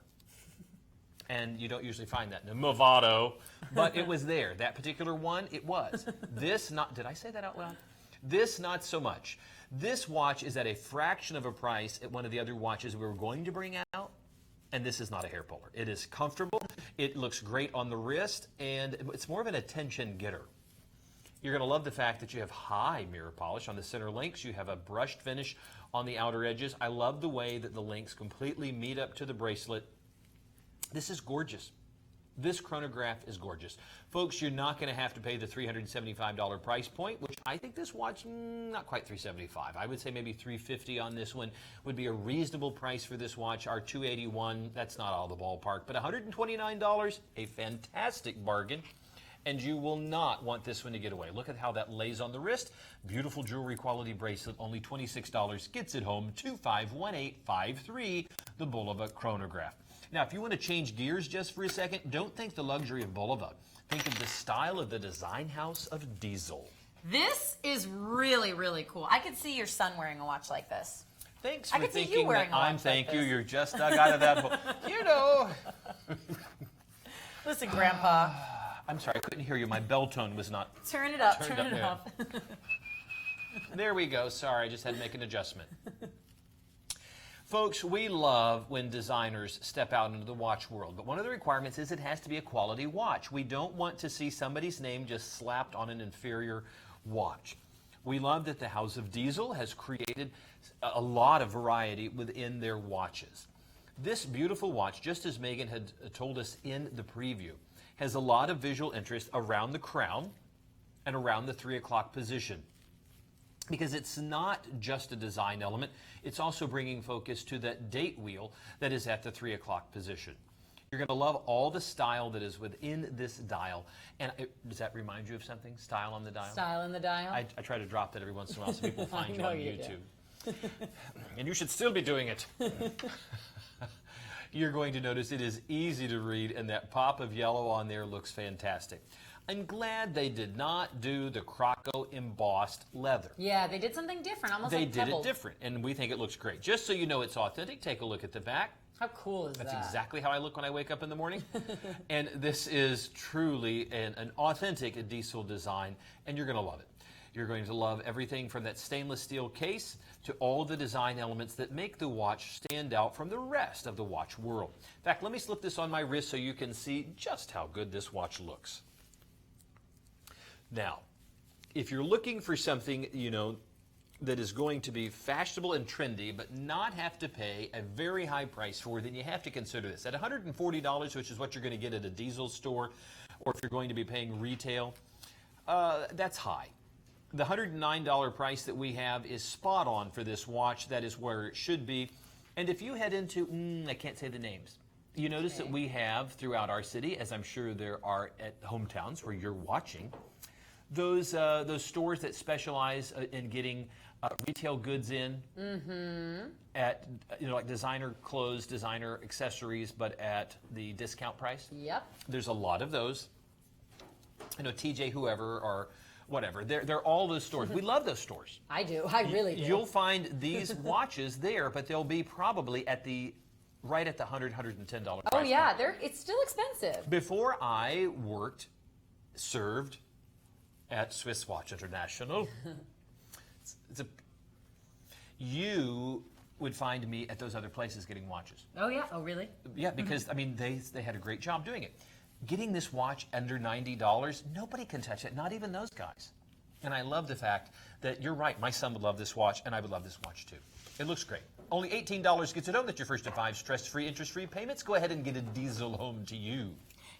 And you don't usually find that in a Movado, but it was there. That particular one, it was. This, not, did I say that out loud? This, not so much. This watch is at a fraction of a price at one of the other watches we were going to bring out, and this is not a hair puller. It is comfortable, it looks great on the wrist, and it's more of an attention getter. You're going to love the fact that you have high mirror polish on the center links. You have a brushed finish on the outer edges. I love the way that the links completely meet up to the bracelet. This is gorgeous. This chronograph is gorgeous. Folks, you're not going to have to pay the $375 price point, which I think this watch, not quite $375. I would say maybe $350 on this one would be a reasonable price for this watch. Our $281, that's not all the ballpark, but $129, a fantastic bargain. And you will not want this one to get away. Look at how that lays on the wrist. Beautiful jewelry quality bracelet, only $26. Gets it home, 251853, the Bulova chronograph. Now, if you want to change gears just for a second, don't think the luxury of Bulova. Think of the style of the design house of Diesel. This is really, really cool. I could see your son wearing a watch like this. Thanks for I could see you thinking wearing that a watch I'm like thank you. this. You're just dug out of that hole. You know. Listen, Grandpa. I'm sorry, I couldn't hear you. My bell tone was not Turn it up, turned turn up it there. up. There we go. Sorry, I just had to make an adjustment. Folks, we love when designers step out into the watch world, but one of the requirements is it has to be a quality watch. We don't want to see somebody's name just slapped on an inferior watch. We love that the House of Diesel has created a lot of variety within their watches. This beautiful watch, just as Megan had told us in the preview, has a lot of visual interest around the crown and around the 3 o'clock position. Because it's not just a design element, it's also bringing focus to that date wheel that is at the 3 o'clock position. You're going to love all the style that is within this dial. And does that remind you of something? Style on the dial? Style in the dial? I try to drop that every once in a while so people find you know on you YouTube. And you should still be doing it. You're going to notice it is easy to read, and that pop of yellow on there looks fantastic. I'm glad they did not do the Croco embossed leather. Yeah, they did something different, almost They like did pebbles. it different, and we think it looks great. Just so you know it's authentic, take a look at the back. How cool is That's that? exactly how I look when I wake up in the morning. And this is truly an authentic Diesel design, and you're going to love it. You're going to love everything from that stainless steel case to all the design elements that make the watch stand out from the rest of the watch world. In fact, let me slip this on my wrist so you can see just how good this watch looks. Now, if you're looking for something, you know, that is going to be fashionable and trendy, but not have to pay a very high price for, then you have to consider this. At $140, which is what you're going to get at a Diesel store, or if you're going to be paying retail, that's high. The $109 price that we have is spot on for this watch. That is where it should be. And if you head into, I can't say the names, you notice that we have throughout our city, as I'm sure there are at hometowns where you're watching, those stores that specialize in getting retail goods in at, you know, like designer clothes, designer accessories, but at the discount price. Yep. There's a lot of those. You know, TJ whoever or whatever. They're all those stores. We love those stores. I do. I really do. You'll find these watches there, but they'll be probably at the right at the $100, $110 price. Oh yeah, point. it's still expensive. Before I served at Swiss Watch International, you would find me at those other places getting watches. Oh yeah. Oh really? Yeah, because I mean they had a great job doing it. Getting this watch under $90, nobody can touch it, not even those guys. And I love the fact that you're right. My son would love this watch, and I would love this watch too. It looks great. Only $18 gets it home. That's your first of 5 stress-free, interest-free payments. Go ahead and get a Diesel home to you.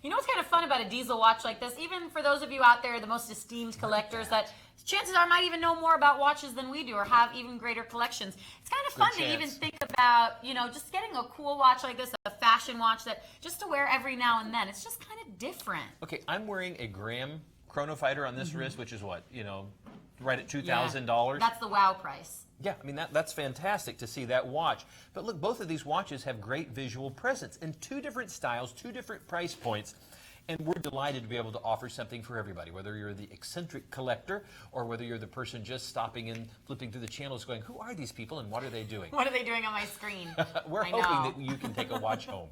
You know what's kind of fun about a Diesel watch like this, even for those of you out there, the most esteemed collectors that chances are might even know more about watches than we do or have even greater collections. It's kind of fun to even think about, you know, just getting a cool watch like this, a fashion watch that just to wear every now and then. It's just kind of different. Okay, I'm wearing a Graham Chronofighter on this wrist, which is what, you know, right at $2,000. Yeah, that's the wow price. Yeah, I mean, that's fantastic to see that watch. But look, both of these watches have great visual presence in 2 different styles, 2 different price points. And we're delighted to be able to offer something for everybody, whether you're the eccentric collector or whether you're the person just stopping in, flipping through the channels going, who are these people and what are they doing? What are they doing on my screen? We're hoping that you can take a watch home.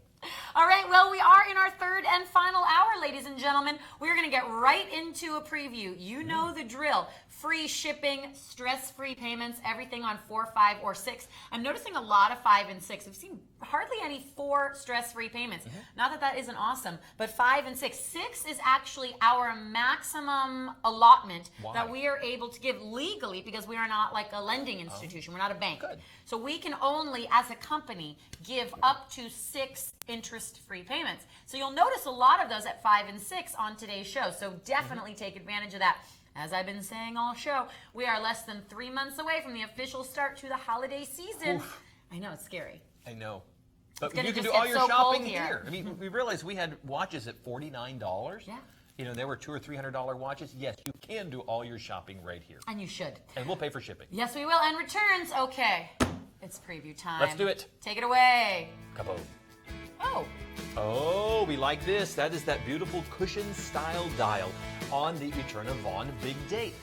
All right, well, we are in our third and final hour, ladies and gentlemen. We're going to get right into a preview. You know the drill. Free shipping, stress-free payments, everything on 4, 5, or 6. I'm noticing a lot of 5 and 6. I've seen hardly any 4 stress-free payments. Not that that isn't awesome, but 5 and 6. 6 is actually our maximum allotment that we are able to give legally because we are not like a lending institution. We're not a bank. Good. So we can only, as a company, give up to 6 interest-free payments. So you'll notice a lot of those at 5 and 6 on today's show. So definitely take advantage of that. As I've been saying all show, we are less than 3 months away from the official start to the holiday season. Oof. I know, it's scary. I know. But It's you can gonna do just all get your so shopping cold here. here. I mean, we realized we had watches at $49. Yeah. You know, there were $200 or $300 watches. Yes, you can do all your shopping right here. And you should. And we'll pay for shipping. Yes, we will. And returns, okay. It's preview time. Let's do it. Take it away. Kaboom. Oh. Oh, we like this. That is that beautiful cushion style dial on the Eterna Vaughn Big Date.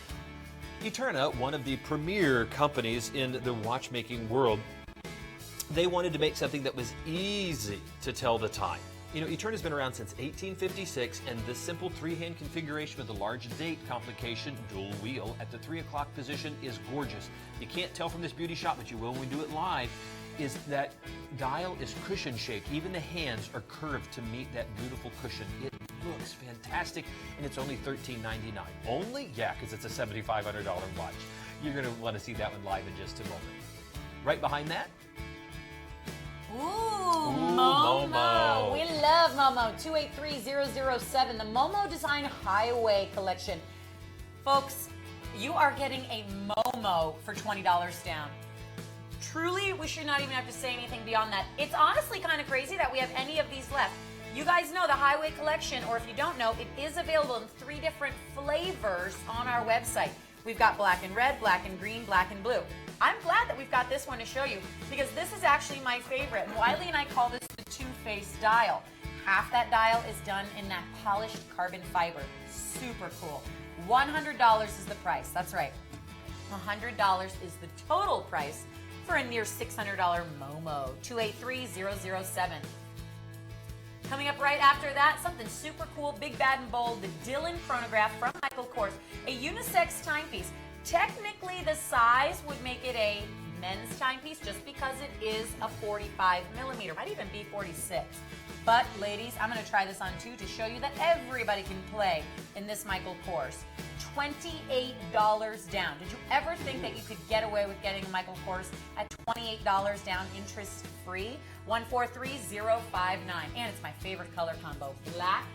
Eterna, one of the premier companies in the watchmaking world, they wanted to make something that was easy to tell the time. You know, Eterna's been around since 1856, and this simple 3-hand configuration with the large date complication dual wheel at the 3 o'clock position is gorgeous. You can't tell from this beauty shot, but you will when we do it live, is that dial is cushion shaped. Even the hands are curved to meet that beautiful cushion. It looks fantastic, and it's only $13.99. Only? Yeah, because it's a $7,500 watch. You're going to want to see that one live in just a moment. Right behind that, Momo. We love Momo. 283007, the Momo Design Highway Collection. Folks, you are getting a Momo for $20 down. Truly, we should not even have to say anything beyond that. It's honestly kind of crazy that we have any of these left. You guys know the Highway Collection, or if you don't know, it is available in 3 different flavors on our website. We've got black and red, black and green, black and blue. I'm glad that we've got this one to show you because this is actually my favorite. And Wiley and I call this the two-face dial. Half that dial is done in that polished carbon fiber. Super cool. $100 is the price. That's right. $100 is the total price for a near $600 Momo. 283007. Coming up right after that, something super cool, big, bad, and bold, the Dylan chronograph from Michael Kors, a unisex timepiece. Technically, the size would make it a men's timepiece just because it is a 45 millimeter, might even be 46. But ladies, I'm going to try this on too to show you that everybody can play in this Michael Kors. $28 down. Did you ever think that you could get away with getting a Michael Kors at $28 down, interest free? 143059. And it's my favorite color combo, black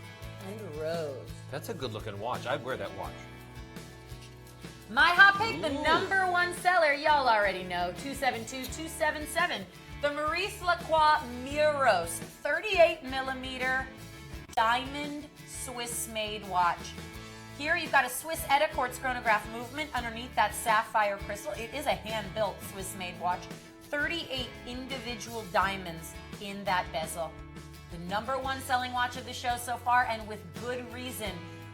and rose. that's a good looking watch. I'd wear that watch. My hot pick, the #1 seller, y'all already know, 272277. The Maurice Lacroix Miros 38 millimeter diamond Swiss-made watch. Here you've got a Swiss Etta Quartz chronograph movement underneath that sapphire crystal. It is a hand-built Swiss-made watch. 38 individual diamonds in that bezel. The #1 selling watch of the show so far, and with good reason.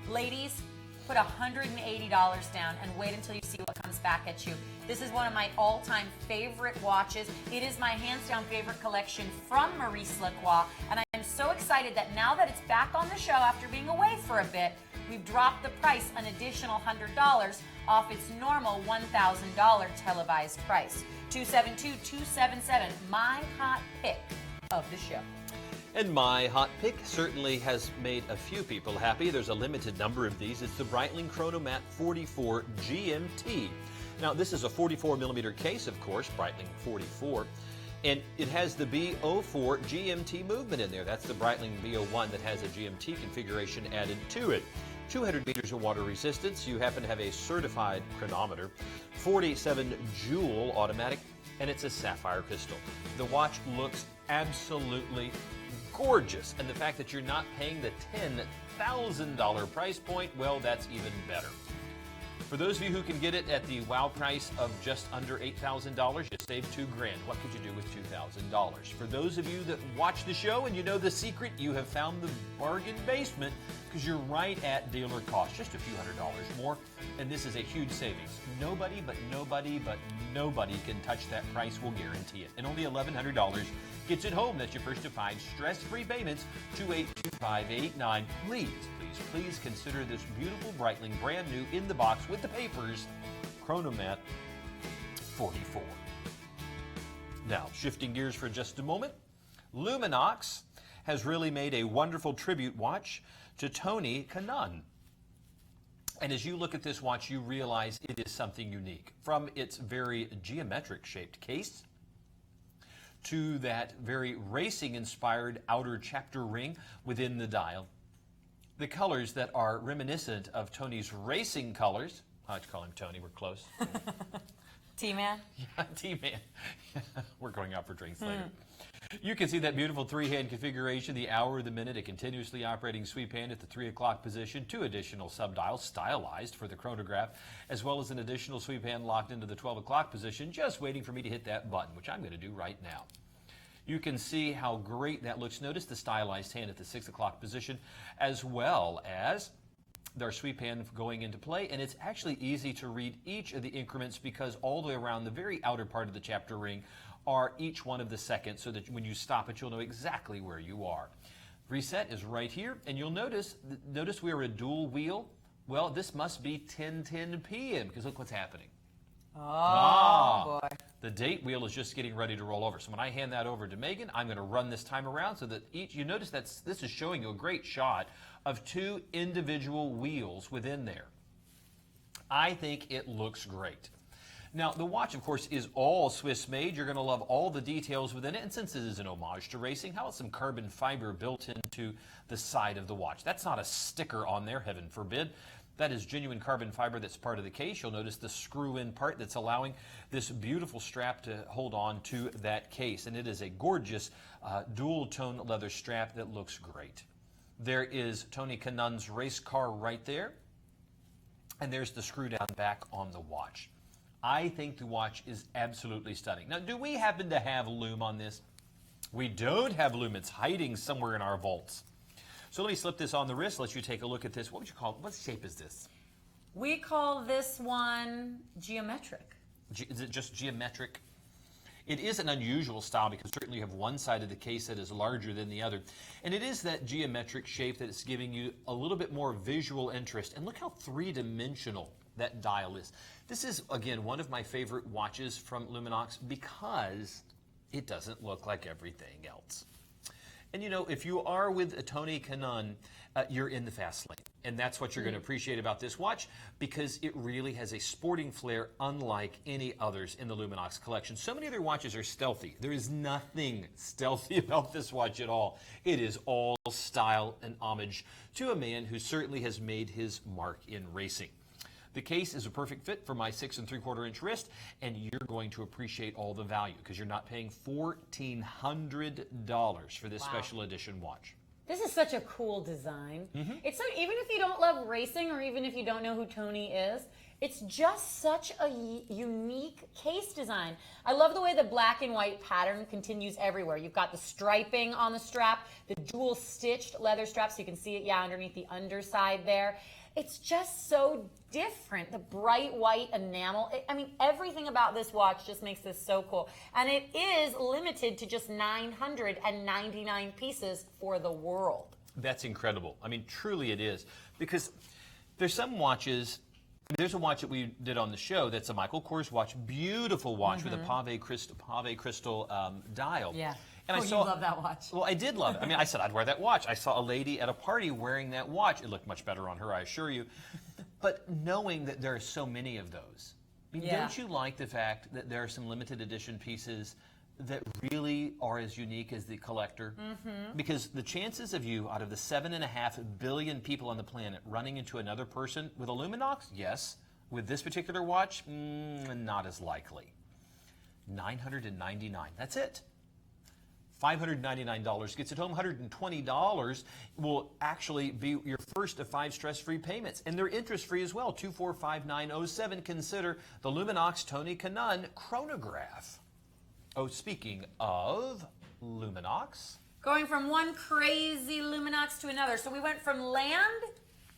Ladies, put $180 down and wait until you see what comes back at you. This is one of my all-time favorite watches. It is my hands-down favorite collection from Maurice Lacroix, and I am so excited that now that it's back on the show after being away for a bit, we've dropped the price an additional $100 off its normal $1,000 televised price. 272277, my hot pick of the show. And my hot pick certainly has made a few people happy. There's a limited number of these. It's the Breitling Chronomat 44 GMT. Now, this is a 44 millimeter case, of course, Breitling 44. And it has the B04 GMT movement in there. That's the Breitling B01 that has a GMT configuration added to it. 200 meters of water resistance. You happen to have a certified chronometer. 47 joule automatic, and it's a sapphire crystal. The watch looks absolutely gorgeous, and the fact that you're not paying the $10,000 price point, well, that's even better. For those of you who can get it at the wow price of just under $8,000, you save $2,000. What could you do with $2,000? For those of you that watch the show and you know the secret, you have found the bargain basement, because you're right at dealer cost, just a few $100s more, and this is a huge savings. Nobody can touch that price, we'll guarantee it. And only $1,100 gets it home. That's your first of 5 stress-free payments, 282589. Please consider this beautiful Breitling, brand new in the box with the papers, Chronomat 44. Now, shifting gears for just a moment, Luminox has really made a wonderful tribute watch to Tony Kanaan. And as you look at this watch, you realize it is something unique. From its very geometric shaped case to that very racing inspired outer chapter ring within the dial. The colors that are reminiscent of Tony's racing colors. I like to call him Tony, we're close. T-Man? Yeah, T-Man. We're going out for drinks later. You can see that beautiful 3-hand configuration, the hour, the minute, a continuously operating sweep hand at the 3 o'clock position, 2 additional subdials stylized for the chronograph, as well as an additional sweep hand locked into the 12 o'clock position, just waiting for me to hit that button, which I'm going to do right now. You can see how great that looks. Notice the stylized hand at the 6 o'clock position, as well as their sweep hand going into play, and it's actually easy to read each of the increments because all the way around the very outer part of the chapter ring are each one of the seconds, so that when you stop it, you'll know exactly where you are. Reset is right here, and you'll notice we are a dual wheel. Well, this must be 10:10 p.m. because look what's happening. Oh, boy. The date wheel is just getting ready to roll over. So when I hand that over to Megan, I'm going to run this time around so that you notice that this is showing you a great shot of 2 individual wheels within there. I think it looks great. Now, the watch, of course, is all Swiss made. You're going to love all the details within it. And since it is an homage to racing, how about some carbon fiber built into the side of the watch? That's not a sticker on there, heaven forbid. That is genuine carbon fiber that's part of the case. You'll notice the screw-in part that's allowing this beautiful strap to hold on to that case. And it is a gorgeous dual-tone leather strap that looks great. There is Tony Kanaan's race car right there. And there's the screw-down back on the watch. I think the watch is absolutely stunning. Now, do we happen to have lume on this? We don't have lume. It's hiding somewhere in our vaults. So let me slip this on the wrist, let you take a look at this. What would you call it? What shape is this? We call this one geometric. Is it just geometric? It is an unusual style because certainly you have one side of the case that is larger than the other. And it is that geometric shape that is giving you a little bit more visual interest. And look how three-dimensional that dial is. This is, again, one of my favorite watches from Luminox because it doesn't look like everything else. And you know, if you are with a Tony Kanaan, you're in the fast lane. And that's what you're going to appreciate about this watch because it really has a sporting flair unlike any others in the Luminox collection. So many other watches are stealthy. There is nothing stealthy about this watch at all. It is all style and homage to a man who certainly has made his mark in racing. The case is a perfect fit for my 6 3/4 inch wrist, and you're going to appreciate all the value because you're not paying $1,400 for this special edition watch. This is such a cool design. It's so, even if you don't love racing or even if you don't know who Tony is, it's just such a unique case design. I love the way the black and white pattern continues everywhere. You've got the striping on the strap, the dual stitched leather strap, so you can see it, underneath the underside there. It's just so different. The bright white enamel. I mean, everything about this watch just makes this so cool. And it is limited to just 999 pieces for the world. That's incredible. I mean, truly it is. Because there's some watches, there's a watch that we did on the show that's a Michael Kors watch, beautiful watch with a pave crystal dial. Yeah. And you love that watch. Well, I did love it. I mean, I said I'd wear that watch. I saw a lady at a party wearing that watch. It looked much better on her, I assure you. But knowing that there are so many of those, I mean, don't you like the fact that there are some limited edition pieces that really are as unique as the collector? Because the chances of you, out of the 7.5 billion people on the planet, running into another person with a Luminox, yes. With this particular watch, not as likely. $999, that's it. $599 gets it home. $120 will actually be your first of 5 stress-free payments. And they're interest-free as well, 245907. Consider the Luminox Tony Kanaan chronograph. Oh, speaking of Luminox. Going from one crazy Luminox to another. So we went from land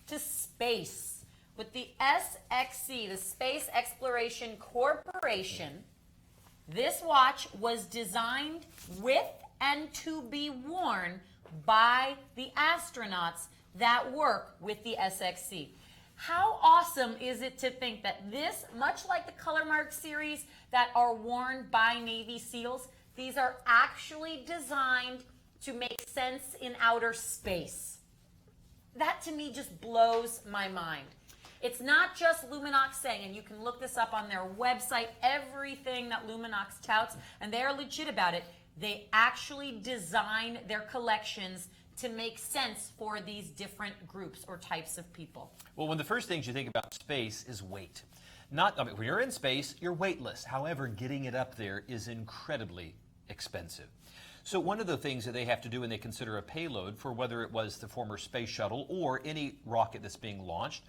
to space with the SXC, the Space Exploration Corporation. This watch was designed with and to be worn by the astronauts that work with the SXC. How awesome is it to think that this, much like the Color Mark series that are worn by Navy SEALs, these are actually designed to make sense in outer space. That to me just blows my mind. It's not just Luminox saying, and you can look this up on their website, everything that Luminox touts, and they are legit about it. They actually design their collections to make sense for these different groups or types of people. Well, one of the first things you think about space is weight. When you're in space, you're weightless. However, getting it up there is incredibly expensive. So one of the things that they have to do when they consider a payload for whether it was the former space shuttle or any rocket that's being launched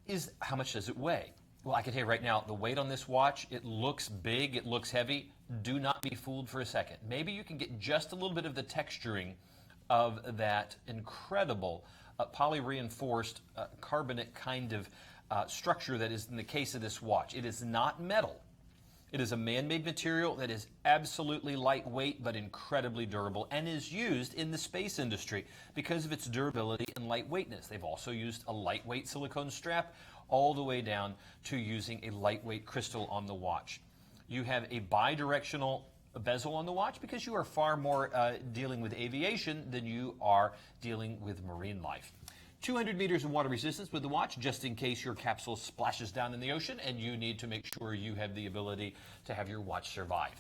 is how much does it weigh? Well, I can tell you right now, the weight on this watch, it looks big, it looks heavy. Do not be fooled for a second. Maybe you can get just a little bit of the texturing of that incredible poly-reinforced carbonate kind of structure that is in the case of this watch. It is not metal. It is a man-made material that is absolutely lightweight but incredibly durable and is used in the space industry because of its durability and lightweightness. They've also used a lightweight silicone strap all the way down to using a lightweight crystal on the watch. You have a bi-directional bezel on the watch because you are far more dealing with aviation than you are dealing with marine life. 200 meters of water resistance with the watch, just in case your capsule splashes down in the ocean and you need to make sure you have the ability to have your watch survive.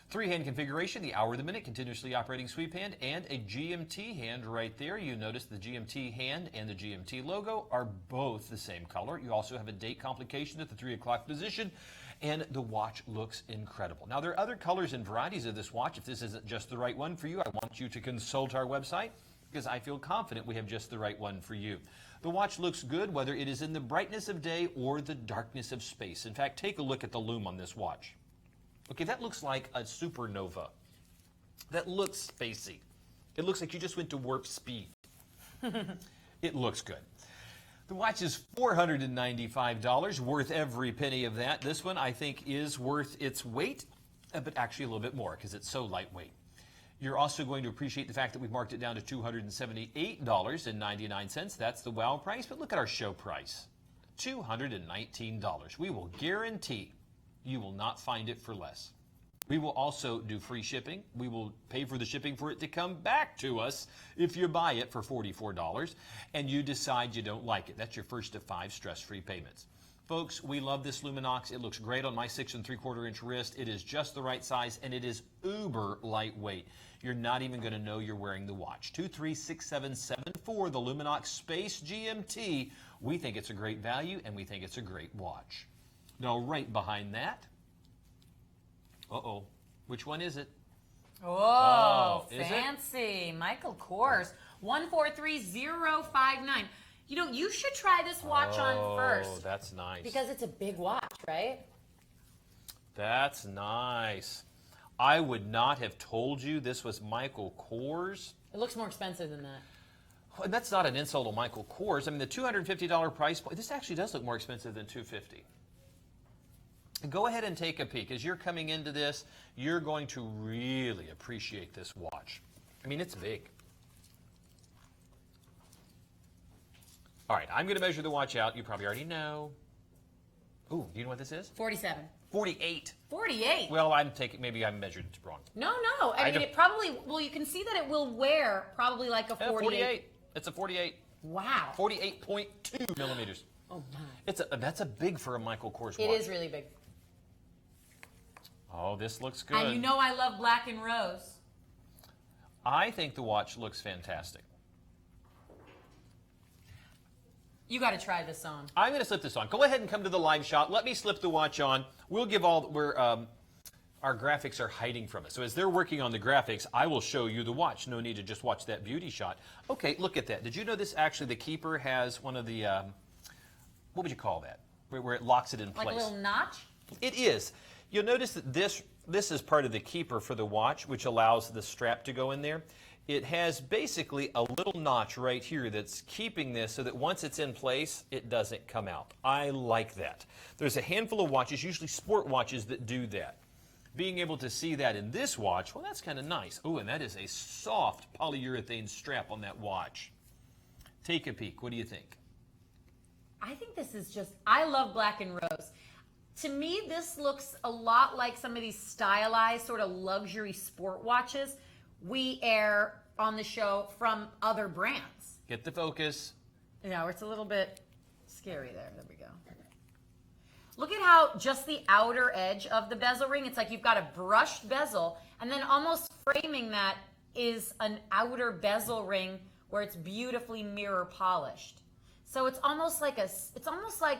3-hand configuration, the hour, the minute, continuously operating sweep hand, and a GMT hand right there. You notice the GMT hand and the GMT logo are both the same color. You also have a date complication at the 3 o'clock position, and the watch looks incredible. Now, there are other colors and varieties of this watch. If this isn't just the right one for you, I want you to consult our website, because I feel confident we have just the right one for you. The watch looks good whether it is in the brightness of day or the darkness of space. In fact, take a look at the lume on this watch. Okay, that looks like a supernova. That looks spacey. It looks like you just went to warp speed. It looks good. The watch is $495, worth every penny of that. This one I think is worth its weight, but actually a little bit more because it's so lightweight. You're also going to appreciate the fact that we've marked it down to $278.99. That's the wow price, but look at our show price, $219. We will guarantee you will not find it for less. We will also do free shipping. We will pay for the shipping for it to come back to us if you buy it for $44 and you decide you don't like it. That's your first of 5 stress-free payments. Folks, we love this Luminox. It looks great on my 6 3/4 inch wrist. It is just the right size and it is uber lightweight. You're not even going to know you're wearing the watch. 236774, the Luminox Space GMT. We think it's a great value and we think it's a great watch. Now, right behind that, which one is it? Oh, is fancy. It? Michael Kors, 143059. You know, you should try this watch on first. Oh, that's nice. Because it's a big watch, right? That's nice. I would not have told you this was Michael Kors. It looks more expensive than that. Well, and that's not an insult on Michael Kors. I mean, the $250 price point, this actually does look more expensive than $250. Go ahead and take a peek. As you're coming into this, you're going to really appreciate this watch. I mean, it's big. All right, I'm going to measure the watch out. You probably already know. Ooh, do you know what this is? 47. 48. 48? Well, maybe I measured it wrong. No. I mean, it probably, well, you can see that it will wear probably like a 48. 48. It's a 48. Wow. 48.2 millimeters. Oh, my. That's a big for a Michael Kors watch. It is really big. Oh, this looks good. And you know I love black and rose. I think the watch looks fantastic. You got to try this on. I'm going to slip this on. Go ahead and come to the live shot. Let me slip the watch on. We'll give where our graphics are hiding from us. So as they're working on the graphics, I will show you the watch. No need to just watch that beauty shot. Okay, look at that. Did you know this actually, the keeper has one of the, what would you call that? Where it locks it in place. Like a little notch? It is. You'll notice that this This is part of the keeper for the watch, which allows the strap to go in there. It has basically a little notch right here that's keeping this so that once it's in place, it doesn't come out. I like that. There's a handful of watches, usually sport watches, that do that. Being able to see that in this watch, well, that's kind of nice. Oh, and that is a soft polyurethane strap on that watch. Take a peek. What do you think? I think this is just, I love black and rose. To me, this looks a lot like some of these stylized sort of luxury sport watches we air on the show from other brands. Get the focus. Yeah, it's a little bit scary there. There we go. Look at how just the outer edge of the bezel ring, it's like you've got a brushed bezel, and then almost framing that is an outer bezel ring where it's beautifully mirror polished. So it's almost like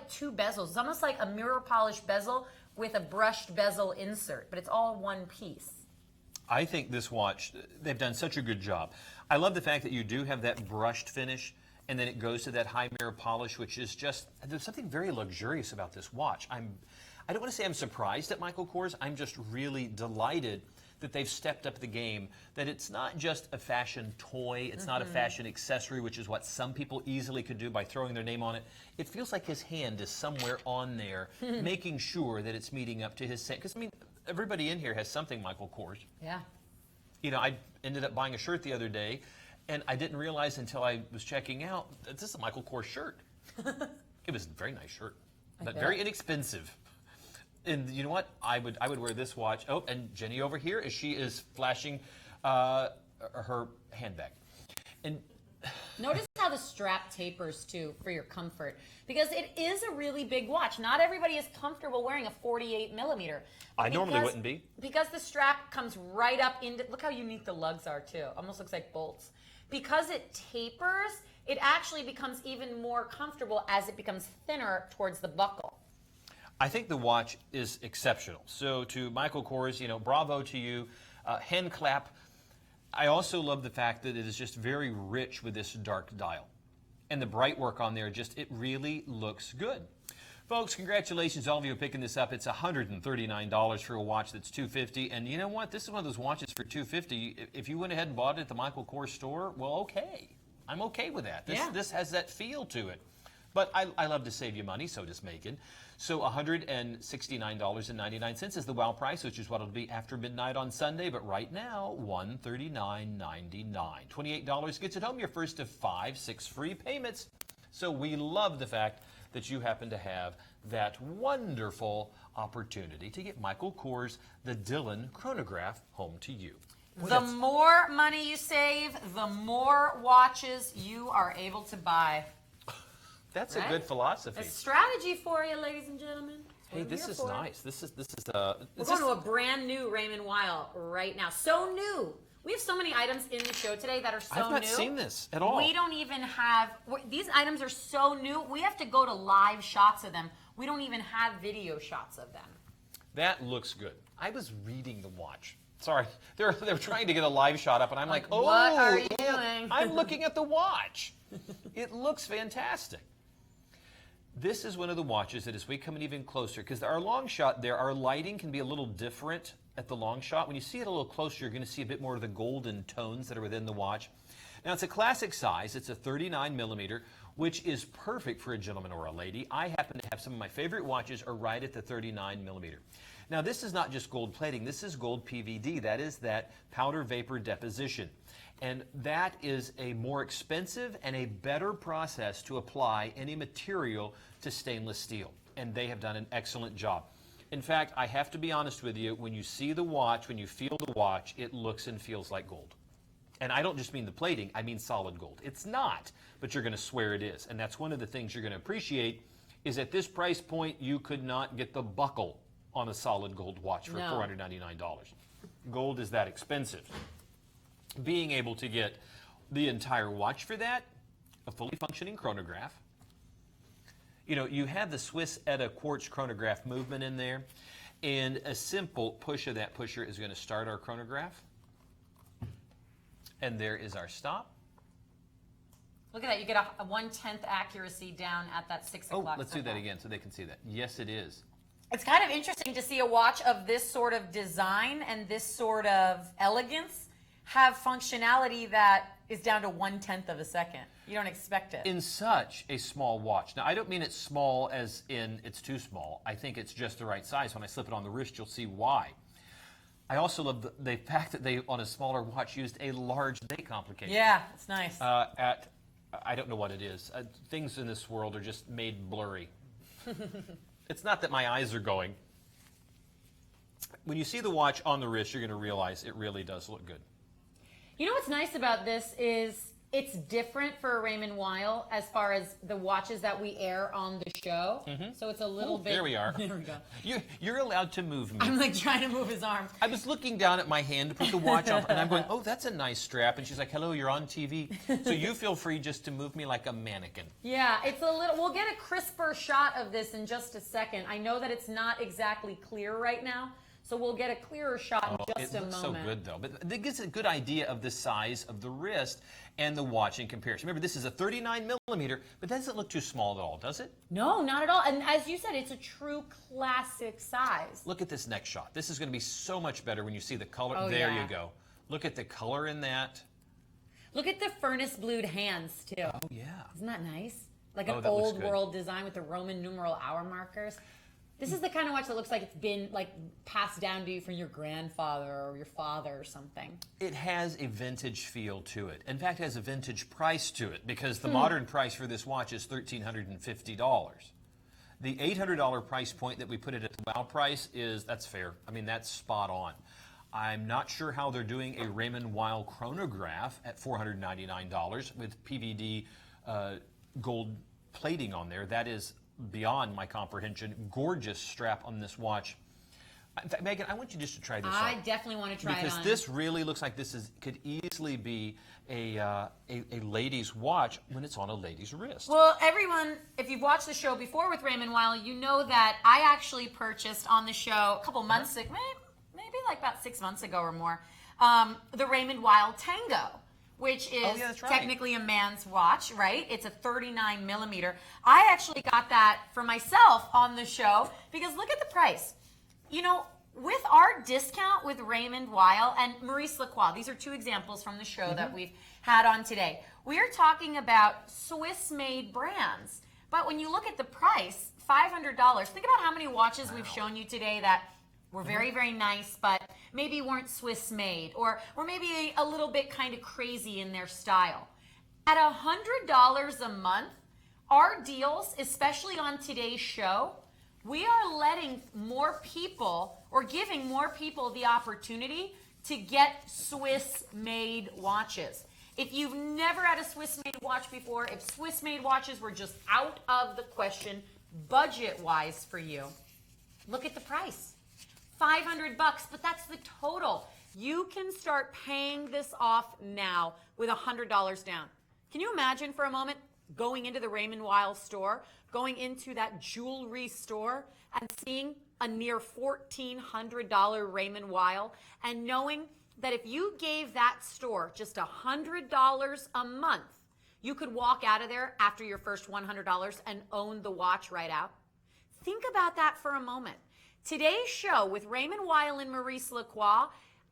two bezels. It's almost like a mirror polished bezel with a brushed bezel insert, but it's all one piece. I think this watch, they've done such a good job. I love the fact that you do have that brushed finish, and then it goes to that high mirror polish, which is just, there's something very luxurious about this watch. I don't want to say I'm surprised at Michael Kors. I'm just really delighted that they've stepped up the game, that it's not just a fashion toy, it's not a fashion accessory, which is what some people easily could do by throwing their name on it. It feels like his hand is somewhere on there, making sure that it's meeting up to his scent. Because, I mean, everybody in here has something Michael Kors. Yeah. You know, I ended up buying a shirt the other day, and I didn't realize until I was checking out that this is a Michael Kors shirt. It was a very nice shirt, but very inexpensive. And you know what? I would wear this watch. Oh, and Jenny over here, as she is flashing her handbag. And notice how the strap tapers too for your comfort, because it is a really big watch. Not everybody is comfortable wearing a 48 millimeter. I normally wouldn't be. Because the strap comes right up into, look how unique the lugs are too. Almost looks like bolts. Because it tapers, it actually becomes even more comfortable as it becomes thinner towards the buckle. I think the watch is exceptional. So to Michael Kors, you know, bravo to you. Hand clap. I also love the fact that it is just very rich with this dark dial. And the bright work on there, just, it really looks good. Folks, congratulations all of you picking this up. It's $139 for a watch that's $250. And you know what? This is one of those watches for $250. If you went ahead and bought it at the Michael Kors store, well, okay. I'm okay with that. This has that feel to it. But I love to save you money, so does Megan. So $169.99 is the wow price, which is what it'll be after midnight on Sunday. But right now, $139.99. $28 gets it home, your first of 6 free payments. So we love the fact that you happen to have that wonderful opportunity to get Michael Kors, the Dylan chronograph, home to you. The more money you save, the more watches you are able to buy. That's a good philosophy. A strategy for you, ladies and gentlemen. Hey, this is nice. We're going to a brand new Raymond Weil right now. So new. We have so many items in the show today that are so new. I've not seen this at all. We don't even have, these items are so new, we have to go to live shots of them. We don't even have video shots of them. That looks good. I was reading the watch. Sorry, they're trying to get a live shot up, and I'm like, oh, what are you doing? I'm looking at the watch. It looks fantastic. This is one of the watches that as we come in even closer, because our long shot there, our lighting can be a little different at the long shot. When you see it a little closer, you're going to see a bit more of the golden tones that are within the watch. Now, it's a classic size. It's a 39 millimeter, which is perfect for a gentleman or a lady. I happen to have some of my favorite watches are right at the 39 millimeter. Now, this is not just gold plating. This is gold PVD. That is that powder vapor deposition. And that is a more expensive and a better process to apply any material to stainless steel. And they have done an excellent job. In fact, I have to be honest with you, when you see the watch, when you feel the watch, it looks and feels like gold. And I don't just mean the plating, I mean solid gold. It's not, but you're going to swear it is. And that's one of the things you're going to appreciate is at this price point, you could not get the buckle on a solid gold watch for $499. Gold is that expensive. Being able to get the entire watch for that, a fully functioning chronograph. You know, you have the Swiss Etta quartz chronograph movement in there, and a simple push of that pusher is going to start our chronograph. And there is our stop. Look at that. You get a 1/10 accuracy down at that 6 o'clock. Oh, let's do that again so they can see that. Yes, it is. It's kind of interesting to see a watch of this sort of design and this sort of elegance have functionality that is down to 1/10 of a second. You don't expect it. In such a small watch. Now, I don't mean it's small as in it's too small. I think it's just the right size. When I slip it on the wrist, you'll see why. I also love the fact that they, on a smaller watch, used a large date complication. Yeah, it's nice. I don't know what it is. Things in this world are just made blurry. It's not that my eyes are going. When you see the watch on the wrist, you're going to realize it really does look good. You know what's nice about this is it's different for a Raymond Weil as far as the watches that we air on the show. So it's a little bit. There we are. There we go. You're allowed to move me. I'm like trying to move his arm. I was looking down at my hand to put the watch on, and I'm going, oh, that's a nice strap. And she's like, hello, you're on TV. So you feel free just to move me like a mannequin. Yeah, it's a little. We'll get a crisper shot of this in just a second. I know that it's not exactly clear right now. So we'll get a clearer shot in just a moment. It looks so good, though. But it gives a good idea of the size of the wrist and the watch in comparison. Remember, this is a 39 millimeter, but that doesn't look too small at all, does it? No, not at all. And as you said, it's a true classic size. Look at this next shot. This is going to be so much better when you see the color. Oh, there yeah. you go. Look at the color in that. Look at the furnace blued hands, too. Oh, yeah. Isn't that nice? Like an that looks old good. world design with the Roman numeral hour markers. This is the kind of watch that looks like it's been like passed down to you from your grandfather or your father or something. It has a vintage feel to it. In fact, it has a vintage price to it because the modern price for this watch is $1,350. The $800 price point that we put it at the WOW price that's fair. I mean, that's spot on. I'm not sure how they're doing a Raymond Weil chronograph at $499 with PVD gold plating on there. That is beyond my comprehension. Gorgeous strap on this watch. In fact, Megan, I want you just to try this on. I definitely want to try it on. Because this really looks like could easily be a lady's watch when it's on a lady's wrist. Well, everyone, if you've watched the show before with Raymond Weil, you know that I actually purchased on the show a couple months ago, maybe like about 6 months ago or more, the Raymond Weil Tango, which is technically a man's watch, right? It's a 39 millimeter. I actually got that for myself on the show because look at the price. You know, with our discount with Raymond Weil and Maurice Lacroix, these are two examples from the show that we've had on today. We are talking about Swiss-made brands. But when you look at the price, $500, think about how many watches we've shown you today that were very, very nice, but maybe weren't Swiss-made, or maybe a little bit kind of crazy in their style. At $100 a month, our deals, especially on today's show, we are letting more people, or giving more people the opportunity to get Swiss-made watches. If you've never had a Swiss-made watch before, if Swiss-made watches were just out of the question, budget-wise for you, look at the price. $500, but that's the total. You can start paying this off now with $100 down. Can you imagine for a moment going into the Raymond Weil store, going into that jewelry store and seeing a near $1,400 Raymond Weil and knowing that if you gave that store just $100 a month, you could walk out of there after your first $100 and own the watch right out? Think about that for a moment. Today's show with Raymond Weil and Maurice Lacroix,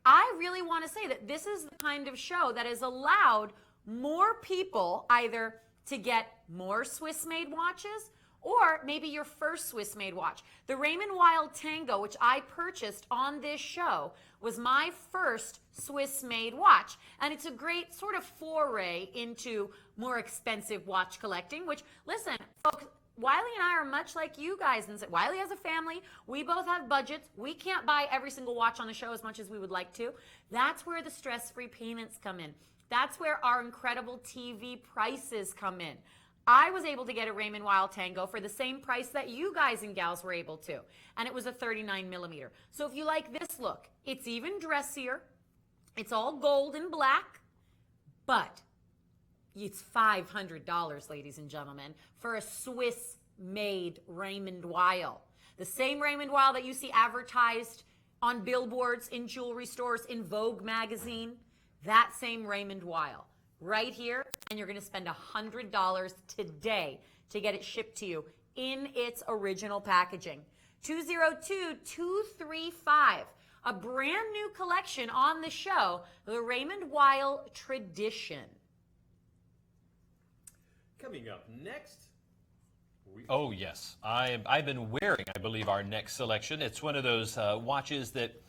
I really want to say that this is the kind of show that has allowed more people either to get more Swiss-made watches or maybe your first Swiss-made watch. The Raymond Weil Tango, which I purchased on this show, was my first Swiss-made watch. And it's a great sort of foray into more expensive watch collecting, which, listen, folks, Wiley and I are much like you guys. And Wiley has a family. We both have budgets. We can't buy every single watch on the show as much as we would like to. That's where the stress-free payments come in. That's where our incredible TV prices come in. I was able to get a Raymond Weil Tango for the same price that you guys and gals were able to. And it was a 39 millimeter. So if you like this look, it's even dressier. It's all gold and black. But it's $500, ladies and gentlemen, for a Swiss-made Raymond Weil. The same Raymond Weil that you see advertised on billboards, in jewelry stores, in Vogue magazine. That same Raymond Weil. Right here, and you're going to spend $100 today to get it shipped to you in its original packaging. 202-235. A brand new collection on the show, the Raymond Weil Tradition. Coming up next. Oh, yes. I've been wearing, I believe, our next selection. It's one of those watches that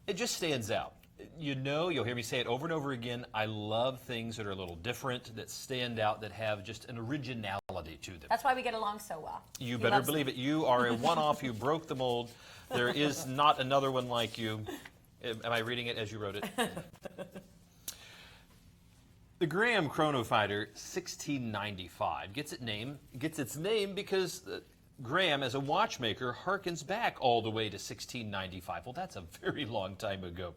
it just stands out. You know, you'll hear me say it over and over again. I love things that are a little different, that stand out, that have just an originality to them. That's why we get along so well. You better believe it. You are a one-off. You broke the mold. There is not another one like you. Am I reading it as you wrote it? The Graham Chronofighter 1695 gets its name because Graham, as a watchmaker, harkens back all the way to 1695. Well, that's a very long time ago.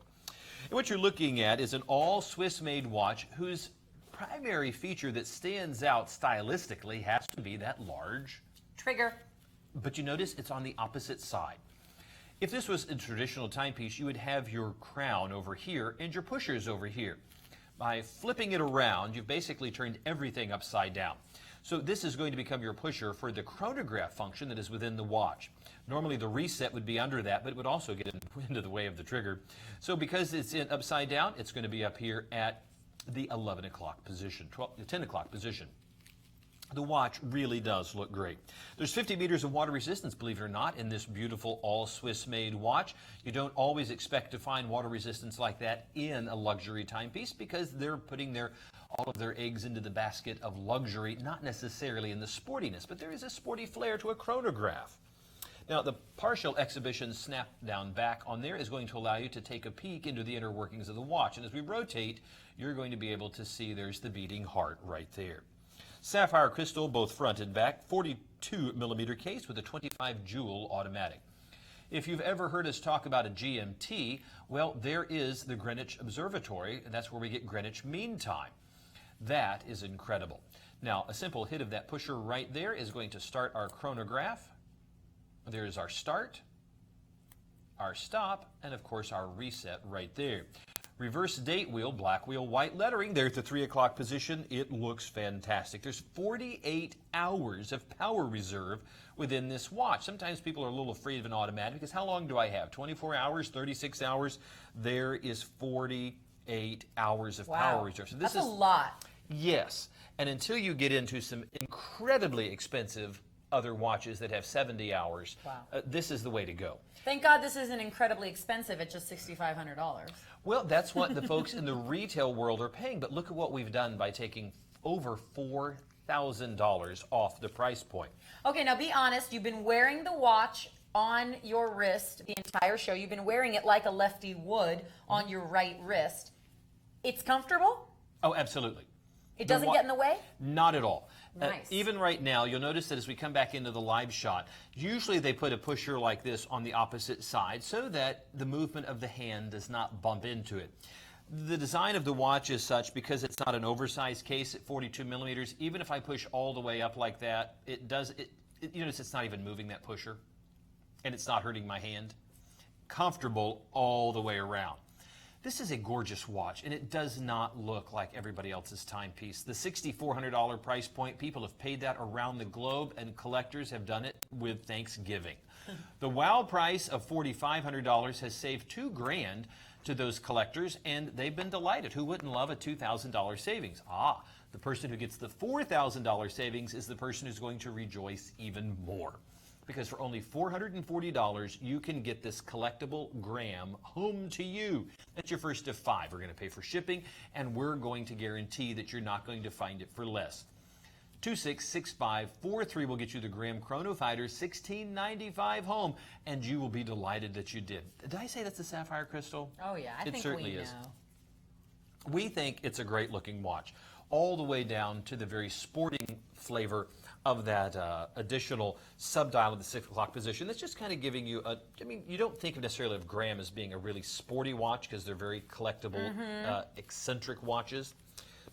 And what you're looking at is an all Swiss-made watch whose primary feature that stands out stylistically has to be that large trigger. But you notice it's on the opposite side. If this was a traditional timepiece, you would have your crown over here and your pushers over here. By flipping it around, you've basically turned everything upside down. So this is going to become your pusher for the chronograph function that is within the watch. Normally the reset would be under that, but it would also get into the way of the trigger. So because it's upside down, it's going to be up here at the 11 o'clock position, 10 o'clock position. The watch really does look great. There's 50 meters of water resistance, believe it or not, in this beautiful all Swiss-made watch. You don't always expect to find water resistance like that in a luxury timepiece because they're putting all of their eggs into the basket of luxury, not necessarily in the sportiness, but there is a sporty flair to a chronograph. Now, the partial exhibition snap-down back on there is going to allow you to take a peek into the inner workings of the watch. And as we rotate, you're going to be able to see there's the beating heart right there. Sapphire crystal, both front and back, 42 millimeter case with a 25 joule automatic. If you've ever heard us talk about a GMT, well, there is the Greenwich Observatory, and that's where we get Greenwich Mean Time. That is incredible. Now, a simple hit of that pusher right there is going to start our chronograph. There is our start, our stop, and of course our reset right there. Reverse date wheel, black wheel, white lettering. There's the 3 o'clock position. It looks fantastic. There's 48 hours of power reserve within this watch. Sometimes people are a little afraid of an automatic because how long do I have? 24 hours, 36 hours? There is 48 hours of power reserve. So this is a lot. Yes. And until you get into some incredibly expensive other watches that have 70 hours, this is the way to go. Thank God this isn't incredibly expensive at just $6,500. Well, that's what the folks in the retail world are paying, but look at what we've done by taking over $4,000 off the price point. Okay, now be honest, you've been wearing the watch on your wrist the entire show. You've been wearing it like a lefty would on your right wrist. It's comfortable? Oh, absolutely. It doesn't get in the way? Not at all. Nice. Even right now, you'll notice that as we come back into the live shot, usually they put a pusher like this on the opposite side so that the movement of the hand does not bump into it. The design of the watch is such because it's not an oversized case at 42 millimeters. Even if I push all the way up like that, you notice it's not even moving that pusher, and it's not hurting my hand. Comfortable all the way around. This is a gorgeous watch, and it does not look like everybody else's timepiece. The $6,400 price point, people have paid that around the globe, and collectors have done it with Thanksgiving. The wow price of $4,500 has saved $2,000 to those collectors, and they've been delighted. Who wouldn't love a $2,000 savings? The person who gets the $4,000 savings is the person who's going to rejoice even more. Because for only $440, you can get this collectible Graham home to you. That's your first of 5. We're going to pay for shipping, and we're going to guarantee that you're not going to find it for less. 266543 will get you the Graham Chronofighter 1695 home, and you will be delighted that you did. Did I say that's a sapphire crystal? Oh, yeah. I think certainly we is. know. We think it's a great-looking watch, all the way down to the very sporting flavor of that additional subdial of the 6 o'clock position. That's just kind of giving you you don't think necessarily of Graham as being a really sporty watch because they're very collectible, eccentric watches.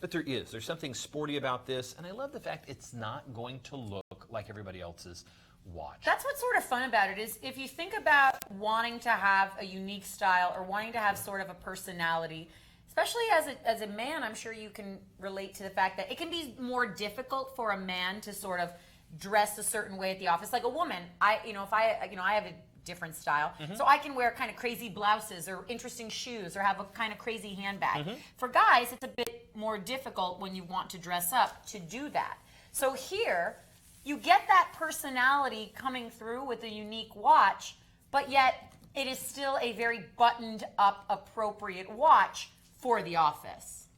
But there's something sporty about this, and I love the fact it's not going to look like everybody else's watch. That's what's sort of fun about it is if you think about wanting to have a unique style or wanting to have sort of a personality, especially as a man, I'm sure you can relate to the fact that it can be more difficult for a man to sort of dress a certain way at the office. Like a woman, I have a different style, so I can wear kind of crazy blouses or interesting shoes or have a kind of crazy handbag. For guys, it's a bit more difficult when you want to dress up to do that. So here, you get that personality coming through with a unique watch, but yet it is still a very buttoned up, appropriate watch for the office.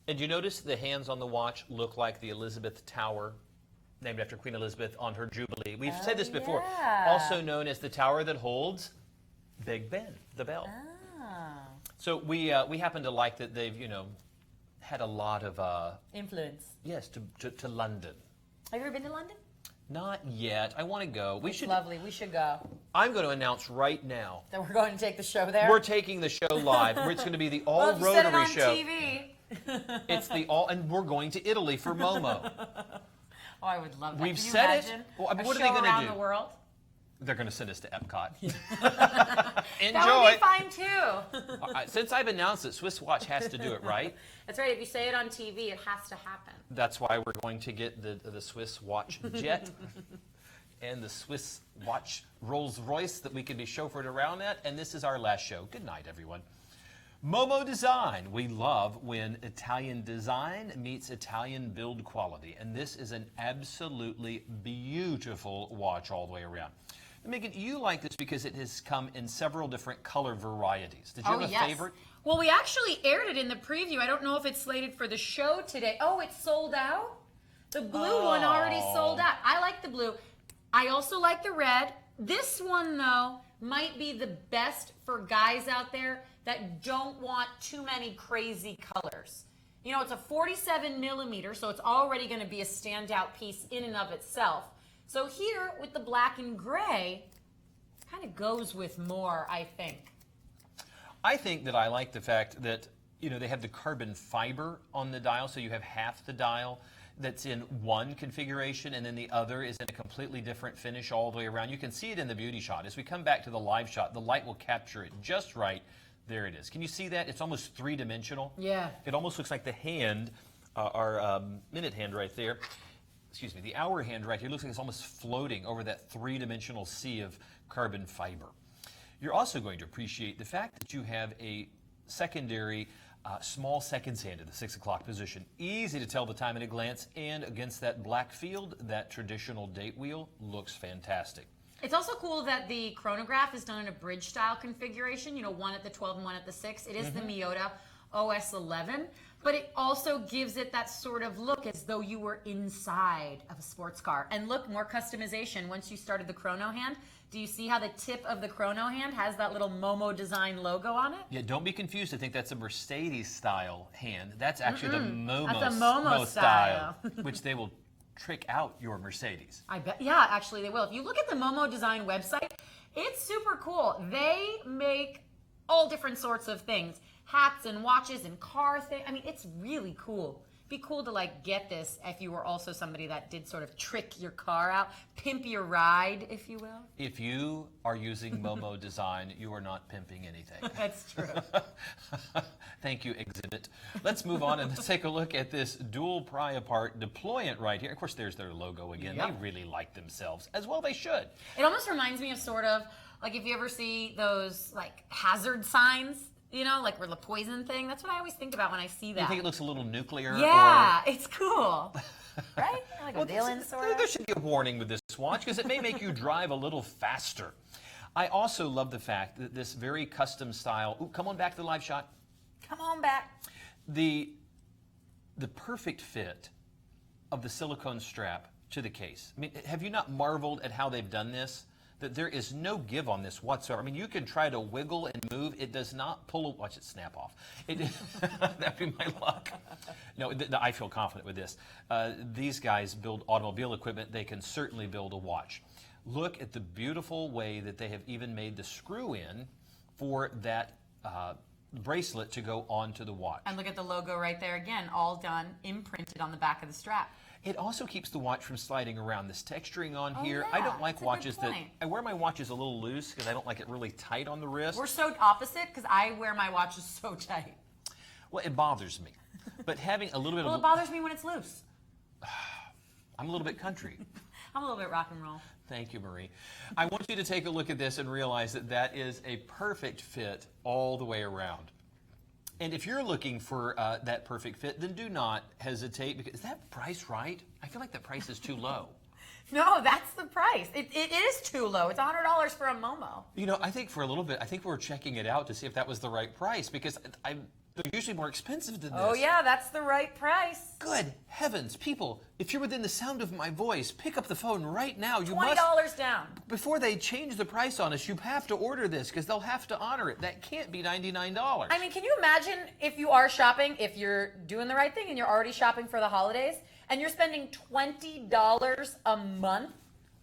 And you notice the hands on the watch look like the Elizabeth Tower, named after Queen Elizabeth on her Jubilee. We've said this before. Yeah. Also known as the tower that holds Big Ben, the bell. So we happen to like that they've, had a lot of influence. Yes, to London. Have you ever been to London? Not yet. I want to go. It's lovely. We should go. I'm going to announce right now that we're going to take the show there. We're taking the show live. It's going to be the all Rotary show. TV. It's the all, and we're going to Italy for Momo. Oh, I would love that. We've Can you said imagine it. Well, what a are they show going to around do? the world? They're going to send us to Epcot. Enjoy. That would be fine too. Since I've announced it, Swiss Watch has to do it, right? That's right. If you say it on TV, it has to happen. That's why we're going to get the Swiss Watch jet and the Swiss Watch Rolls Royce that we can be chauffeured around at. And this is our last show. Good night, everyone. Momo Design. We love when Italian design meets Italian build quality. And this is an absolutely beautiful watch all the way around. Megan, you like this because it has come in several different color varieties. Did you have a favorite? Well, we actually aired it in the preview. I don't know if it's slated for the show today. Oh, it's sold out? The blue one already sold out. I like the blue. I also like the red. This one, though, might be the best for guys out there that don't want too many crazy colors. It's a 47 millimeter, so it's already going to be a standout piece in and of itself. So here, with the black and gray, kind of goes with more, I think. I think that I like the fact that, they have the carbon fiber on the dial, so you have half the dial that's in one configuration, and then the other is in a completely different finish all the way around. You can see it in the beauty shot. As we come back to the live shot, the light will capture it just right. There it is. Can you see that? It's almost three-dimensional. Yeah. It almost looks like the hand, our minute hand right there, the hour hand right here, looks like it's almost floating over that three-dimensional sea of carbon fiber. You're also going to appreciate the fact that you have a secondary small seconds hand in the 6 o'clock position. Easy to tell the time at a glance, and against that black field, that traditional date wheel looks fantastic. It's also cool that the chronograph is done in a bridge-style configuration, one at the 12 and one at the 6. It is the Miyota OS 11, but it also gives it that sort of look as though you were inside of a sports car. And look, more customization once you started the chrono hand. Do you see how the tip of the chrono hand has that little Momo Design logo on it? Yeah, don't be confused. I think that's a Mercedes-style hand. That's actually the Momo, that's a Momo style. which they will trick out your Mercedes. I bet. Yeah, actually they will. If you look at the Momo Design website, it's super cool. They make all different sorts of things. Hats and watches and car things. I mean, it's really cool. Be cool to get this if you were also somebody that did sort of trick your car out, pimp your ride, if you will. If you are using Momo Design, you are not pimping anything. That's true. Thank you, Exhibit. Let's move on and let's take a look at this dual pry-apart deployant right here. Of course, there's their logo again. Yep. They really like themselves, as well they should. It almost reminds me of sort of, if you ever see those, hazard signs, where the poison thing. That's what I always think about when I see that. You think it looks a little nuclear? Yeah, it's cool. Right? Like a villain, sort of. There should be a warning with this watch because it may make you drive a little faster. I also love the fact that this very custom style. Ooh, come on back to the live shot. Come on back. The perfect fit of the silicone strap to the case. I mean, have you not marveled at how they've done this? That there is no give on this whatsoever. I mean, you can try to wiggle and move. It does not pull. Watch it snap off. That'd be my luck. No, I feel confident with this. These guys build automobile equipment. They can certainly build a watch. Look at the beautiful way that they have even made the screw in for that bracelet to go onto the watch. And look at the logo right there again, all done, imprinted on the back of the strap. It also keeps the watch from sliding around. This texturing on here, yeah, I don't like watches that I wear my watches a little loose because I don't like it really tight on the wrist. We're so opposite because I wear my watches so tight. Well, it bothers me. But having a little bit Well, it bothers me when it's loose. I'm a little bit country. I'm a little bit rock and roll. Thank you, Marie. I want you to take a look at this and realize that that is a perfect fit all the way around. And if you're looking for that perfect fit, then do not hesitate. Because, is that price right? I feel like that price is too low. No, that's the price. It is too low. It's $100 for a Momo. You know, I think for a little bit, I think we're checking it out to see if that was the right price, because they're usually more expensive than this. Oh yeah, that's the right price. Good heavens, people, if you're within the sound of my voice, pick up the phone right now. You $20 down. Before they change the price on us, you have to order this because they'll have to honor it. That can't be $99. I mean, can you imagine if you are shopping, if you're doing the right thing and you're already shopping for the holidays, and you're spending $20 a month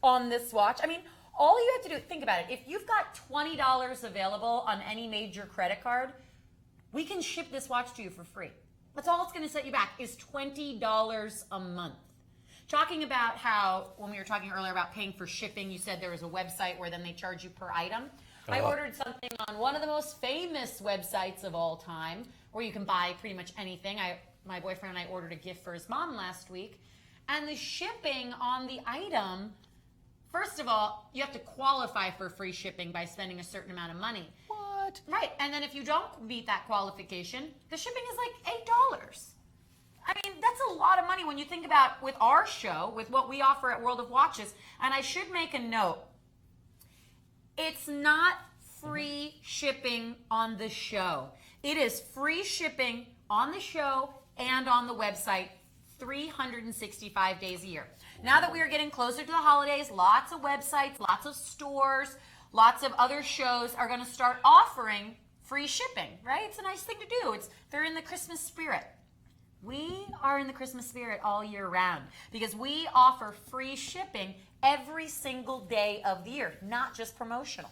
on this watch? I mean, all you have to do, think about it. If you've got $20 available on any major credit card, we can ship this watch to you for free. That's all it's going to set you back is $20 a month. Talking about how, when we were talking earlier about paying for shipping, you said there was a website where then they charge you per item. I ordered something on one of the most famous websites of all time, where you can buy pretty much anything. My boyfriend and I ordered a gift for his mom last week, and the shipping on the item, first of all, you have to qualify for free shipping by spending a certain amount of money. What? Right, and then if you don't meet that qualification, the shipping is like $8. I mean, that's a lot of money when you think about with our show, with what we offer at World of Watches. And I should make a note. It's not free shipping on the show. It is free shipping on the show and on the website 365 days a year. Now that we are getting closer to the holidays, lots of websites, lots of stores, lots of other shows are going to start offering free shipping, right? It's a nice thing to do. They're in the Christmas spirit. We are in the Christmas spirit all year round because we offer free shipping every single day of the year, not just promotional.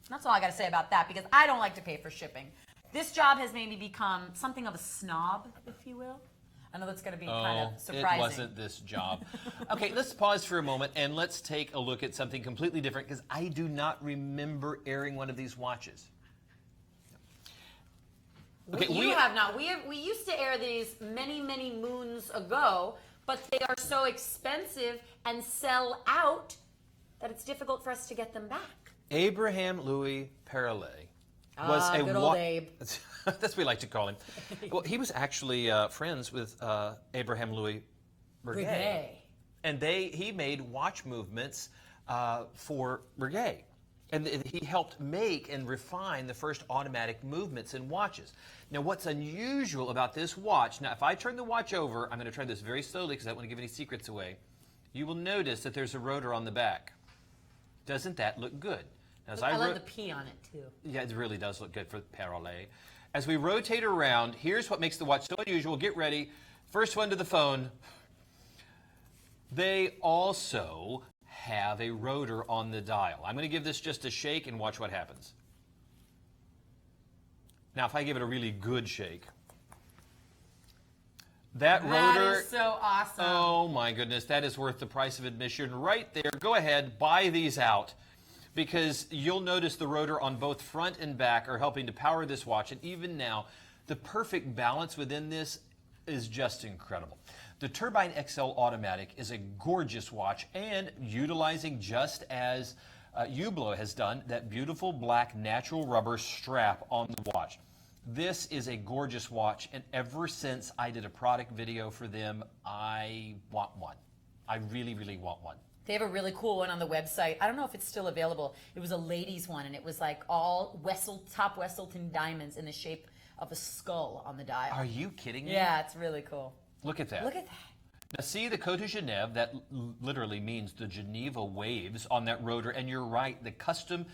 That's all I got to say about that, because I don't like to pay for shipping. This job has made me become something of a snob, if you will. I know that's going to be kind of surprising. It wasn't this job. Okay, let's pause for a moment and let's take a look at something completely different, because I do not remember airing one of these watches. Okay, you have not. We used to air these many, many moons ago, but they are so expensive and sell out that it's difficult for us to get them back. Abraham Louis Perrellet was a good old Abe. That's what we like to call him. Well, he was actually friends with Abraham Louis Breguet. And he made watch movements for Breguet. And he helped make and refine the first automatic movements in watches. Now, what's unusual about this watch, now if I turn the watch over, I'm going to try this very slowly because I don't want to give any secrets away. You will notice that there's a rotor on the back. Doesn't that look good? Now, I love the P on it, too. Yeah, it really does look good for Perrellet. As we rotate around, here's what makes the watch so unusual. Get ready. First one to the phone. They also have a rotor on the dial. I'm going to give this just a shake and watch what happens. Now, if I give it a really good shake, that rotor... That is so awesome. Oh, my goodness. That is worth the price of admission right there. Go ahead, buy these out, because you'll notice the rotor on both front and back are helping to power this watch. And even now, the perfect balance within this is just incredible. The Turbine XL Automatic is a gorgeous watch, and utilizing, just as Hublot has done, that beautiful black natural rubber strap on the watch. This is a gorgeous watch, and ever since I did a product video for them, I want one. I really, really want one. They have a really cool one on the website. I don't know if it's still available. It was a ladies' one, and it was like all top Wesselton diamonds in the shape of a skull on the dial. Are you kidding me? Yeah, it's really cool. Look at that. Look at that. Now see the Côte de Genève, that literally means the Geneva waves on that rotor, and you're right, the custom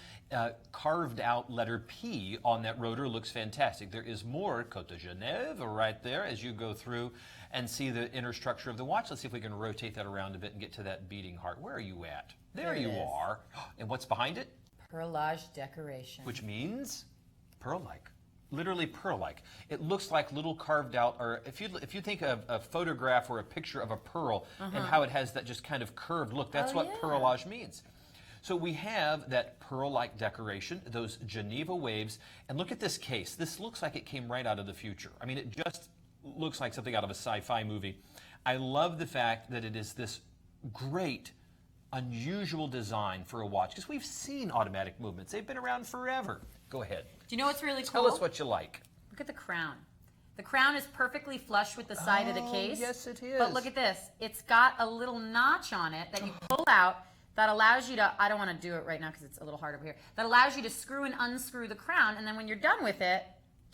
carved out letter P on that rotor looks fantastic. There is more Côte de Genève right there as you go through and see the inner structure of the watch. Let's see if we can rotate that around a bit and get to that beating heart. Where are you at? There you are. And what's behind it? Perlage decoration. Which means pearl-like. Literally pearl-like. It looks like little carved out, or if you think of a photograph or a picture of a pearl and how it has that just kind of curved look, that's what pearlage means. So we have that pearl-like decoration, those Geneva waves, and look at this case. This looks like it came right out of the future. I mean, it just looks like something out of a sci-fi movie. I love the fact that it is this great, unusual design for a watch, because we've seen automatic movements. They've been around forever. Go ahead. Do you know what's really cool? Tell us what you like. Look at the crown. The crown is perfectly flush with the side of the case. Yes, it is. But look at this. It's got a little notch on it that you pull out that allows you to, I don't want to do it right now because it's a little hard over here, that allows you to screw and unscrew the crown, and then when you're done with it,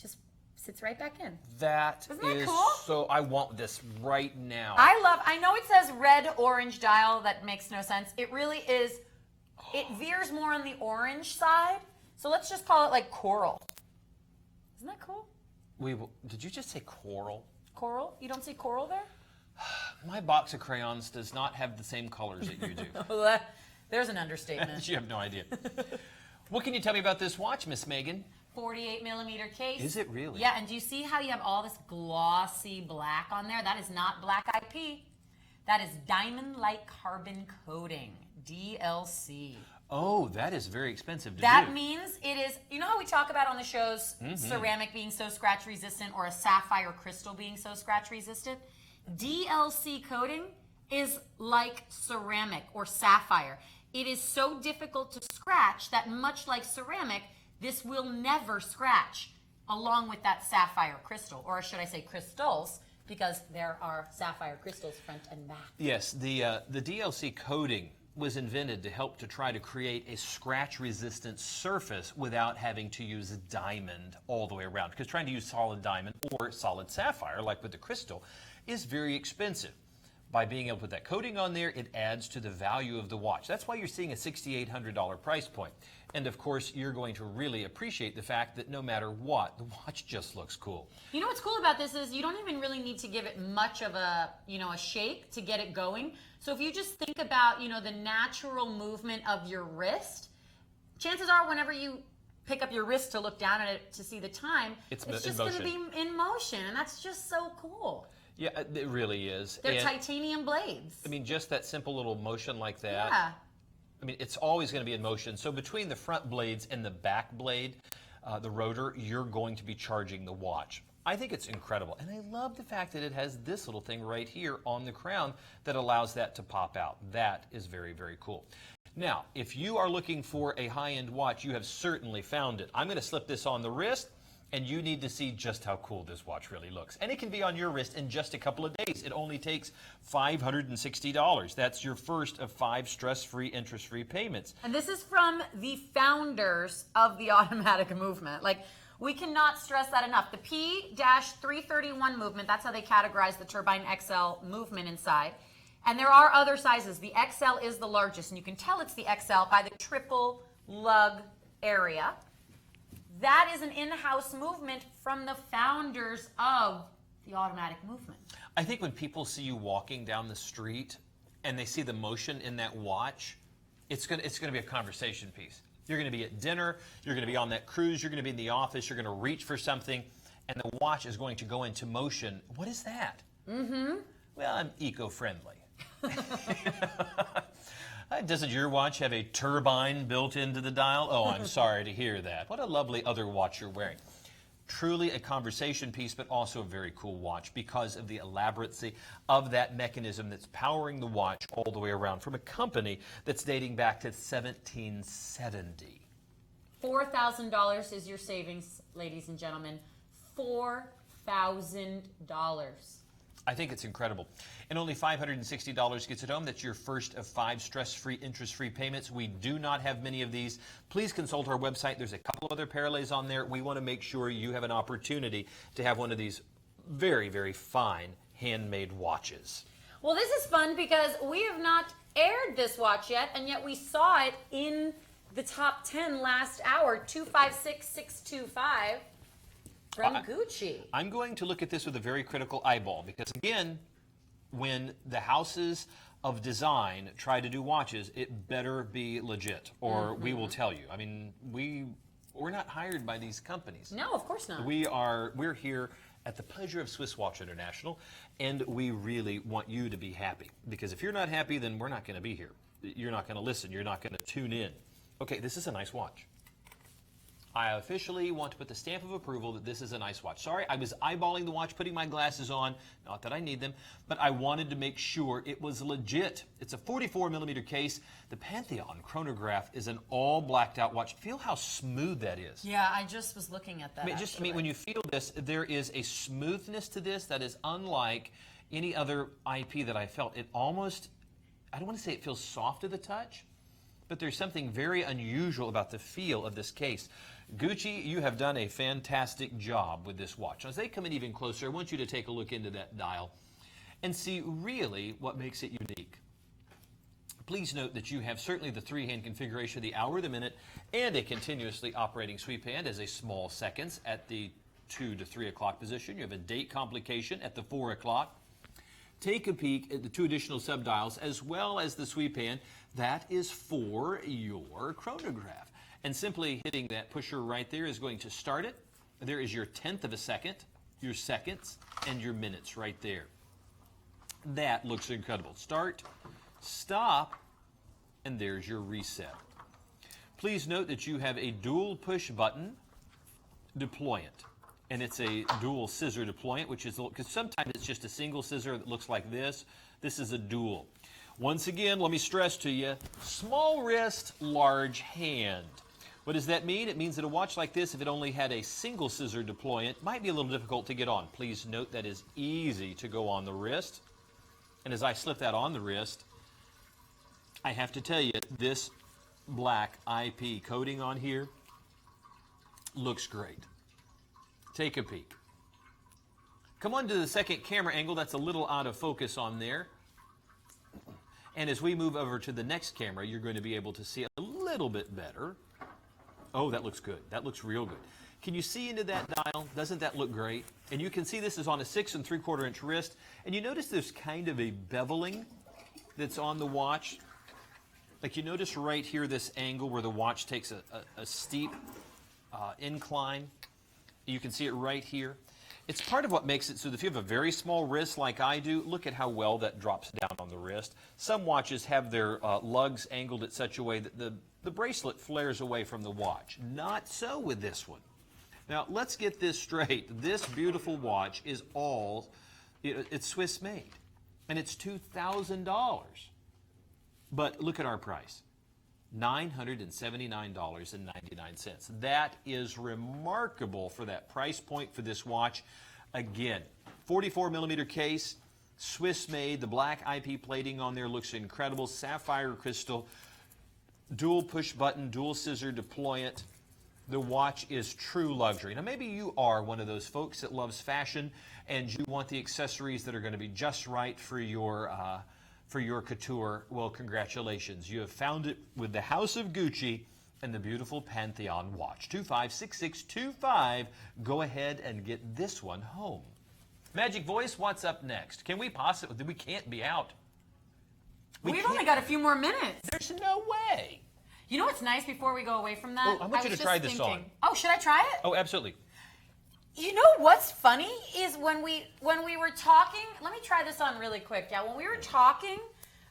just sits right back in. Isn't that cool? So, I want this right now. I know it says red orange dial, that makes no sense. It really is, it veers more on the orange side, so let's just call it like coral. Isn't that cool? Did you just say coral? Coral? You don't see coral there? My box of crayons does not have the same colors that you do. There's an understatement. You have no idea. What can you tell me about this watch, Miss Megan? 48 millimeter case. Is it really? Yeah, and do you see how you have all this glossy black on there? That is not black IP. That is diamond-like carbon coating, DLC. Oh, that is very expensive to do. That means it is, you know how we talk about on the shows ceramic being so scratch resistant or a sapphire crystal being so scratch resistant? DLC coating is like ceramic or sapphire. It is so difficult to scratch that much like ceramic, this will never scratch along with that sapphire crystal, or should I say crystals, because there are sapphire crystals front and back. Yes, the DLC coating was invented to help to try to create a scratch-resistant surface without having to use a diamond all the way around. Because trying to use solid diamond or solid sapphire, like with the crystal, is very expensive. By being able to put that coating on there, it adds to the value of the watch. That's why you're seeing a $6,800 price point. And of course, you're going to really appreciate the fact that no matter what, the watch just looks cool. You know what's cool about this is you don't even really need to give it much of a, a shake to get it going. So if you just think about, the natural movement of your wrist, chances are whenever you pick up your wrist to look down at it to see the time, it's just going to be in motion, and that's just so cool. Yeah, it really is. They're titanium blades. I mean, just that simple little motion like that. Yeah. I mean, it's always going to be in motion. So between the front blades and the back blade, the rotor, you're going to be charging the watch. I think it's incredible. And I love the fact that it has this little thing right here on the crown that allows that to pop out. That is very, very cool. Now, if you are looking for a high-end watch, you have certainly found it. I'm going to slip this on the wrist, and you need to see just how cool this watch really looks. And it can be on your wrist in just a couple of days. It only takes $560. That's your first of 5 stress-free, interest-free payments. And this is from the founders of the automatic movement. Like, we cannot stress that enough. The P-331 movement, that's how they categorize the Turbine XL movement inside. And there are other sizes. The XL is the largest, and you can tell it's the XL by the triple lug area. That is an in-house movement from the founders of the automatic movement. I think when people see you walking down the street and they see the motion in that watch, it's going to be a conversation piece. You're going to be at dinner, you're going to be on that cruise, you're going to be in the office, you're going to reach for something, and the watch is going to go into motion. What is that? Well, I'm eco-friendly. Doesn't your watch have a turbine built into the dial? Oh, I'm sorry to hear that. What a lovely other watch you're wearing. Truly a conversation piece, but also a very cool watch because of the elaboracy of that mechanism that's powering the watch all the way around from a company that's dating back to 1770. $4,000 is your savings, ladies and gentlemen. $4,000. I think it's incredible. And only $560 gets it home. That's your first of 5 stress-free, interest-free payments. We do not have many of these. Please consult our website. There's a couple of other parallels on there. We want to make sure you have an opportunity to have one of these very, very fine handmade watches. Well, this is fun because we have not aired this watch yet, and yet we saw it in the top 10 last hour, 256625. From Gucci. I'm going to look at this with a very critical eyeball because, again, when the houses of design try to do watches, it better be legit, or we will tell you. I mean, we're not hired by these companies. No, of course not. We're here at the pleasure of Swiss Watch International, and we really want you to be happy. Because if you're not happy, then we're not going to be here. You're not going to listen. You're not going to tune in. Okay, this is a nice watch. I officially want to put the stamp of approval that this is a nice watch. Sorry, I was eyeballing the watch, putting my glasses on. Not that I need them, but I wanted to make sure it was legit. It's a 44mm case. The Pantheon chronograph is an all blacked out watch. Feel how smooth that is. Yeah, I just was looking at that. I mean, when you feel this, there is a smoothness to this that is unlike any other IP that I felt. It almost, I don't want to say it feels soft to the touch, but there's something very unusual about the feel of this case. Gucci, you have done a fantastic job with this watch. As they come in even closer, I want you to take a look into that dial and see really what makes it unique. Please note that you have certainly the three-hand configuration of the hour, the minute, and a continuously operating sweep hand as a small seconds at the 2 to 3 o'clock position. You have a date complication at the 4 o'clock. Take a peek at the 2 additional subdials as well as the sweep hand. That is for your chronograph. And simply hitting that pusher right there is going to start it. There is your 1/10 of a second, your seconds, and your minutes right there. That looks incredible. Start, stop, and there's your reset. Please note that you have a dual push button deployant. And it's a dual scissor deployant, which is, because sometimes it's just a single scissor that looks like this. This is a dual. Once again, let me stress to you, small wrist, large hand. What does that mean? It means that a watch like this, if it only had a single scissor deployant, might be a little difficult to get on. Please note that is easy to go on the wrist. And as I slip that on the wrist, I have to tell you, this black IP coating on here looks great. Take a peek. Come on to the second camera angle. That's a little out of focus on there. And as we move over to the next camera, you're going to be able to see it a little bit better. Oh, that looks good. That looks real good. Can you see into that dial? Doesn't that look great? And you can see this is on a 6 3/4 inch wrist. And you notice there's kind of a beveling that's on the watch. Like you notice right here, this angle where the watch takes a steep incline. You can see it right here. It's part of what makes it so that if you have a very small wrist like I do, look at how well that drops down on the wrist. Some watches have their lugs angled in such a way that the bracelet flares away from the watch. Not so with this one. Now, let's get this straight. This beautiful watch is it's Swiss made, and it's $2,000. But look at our price. $979.99. That is remarkable for that price point for this watch. Again, 44mm case, Swiss made. The black IP plating on there looks incredible. Sapphire crystal, dual push button, dual scissor deployant. The watch is true luxury. Now maybe you are one of those folks that loves fashion and you want the accessories that are going to be just right for your couture. Well, congratulations. You have found it with the House of Gucci and the beautiful Pantheon watch. 256625. Go ahead and get this one home. Magic Voice, what's up next? Can we possibly? We can't be out. We've only got a few more minutes. There's no way. You know what's nice before we go away from that? Oh, I want you to try this on. Oh, should I try it? Oh, absolutely. You know what's funny is when we were talking, let me try this on really quick. Yeah, when we were talking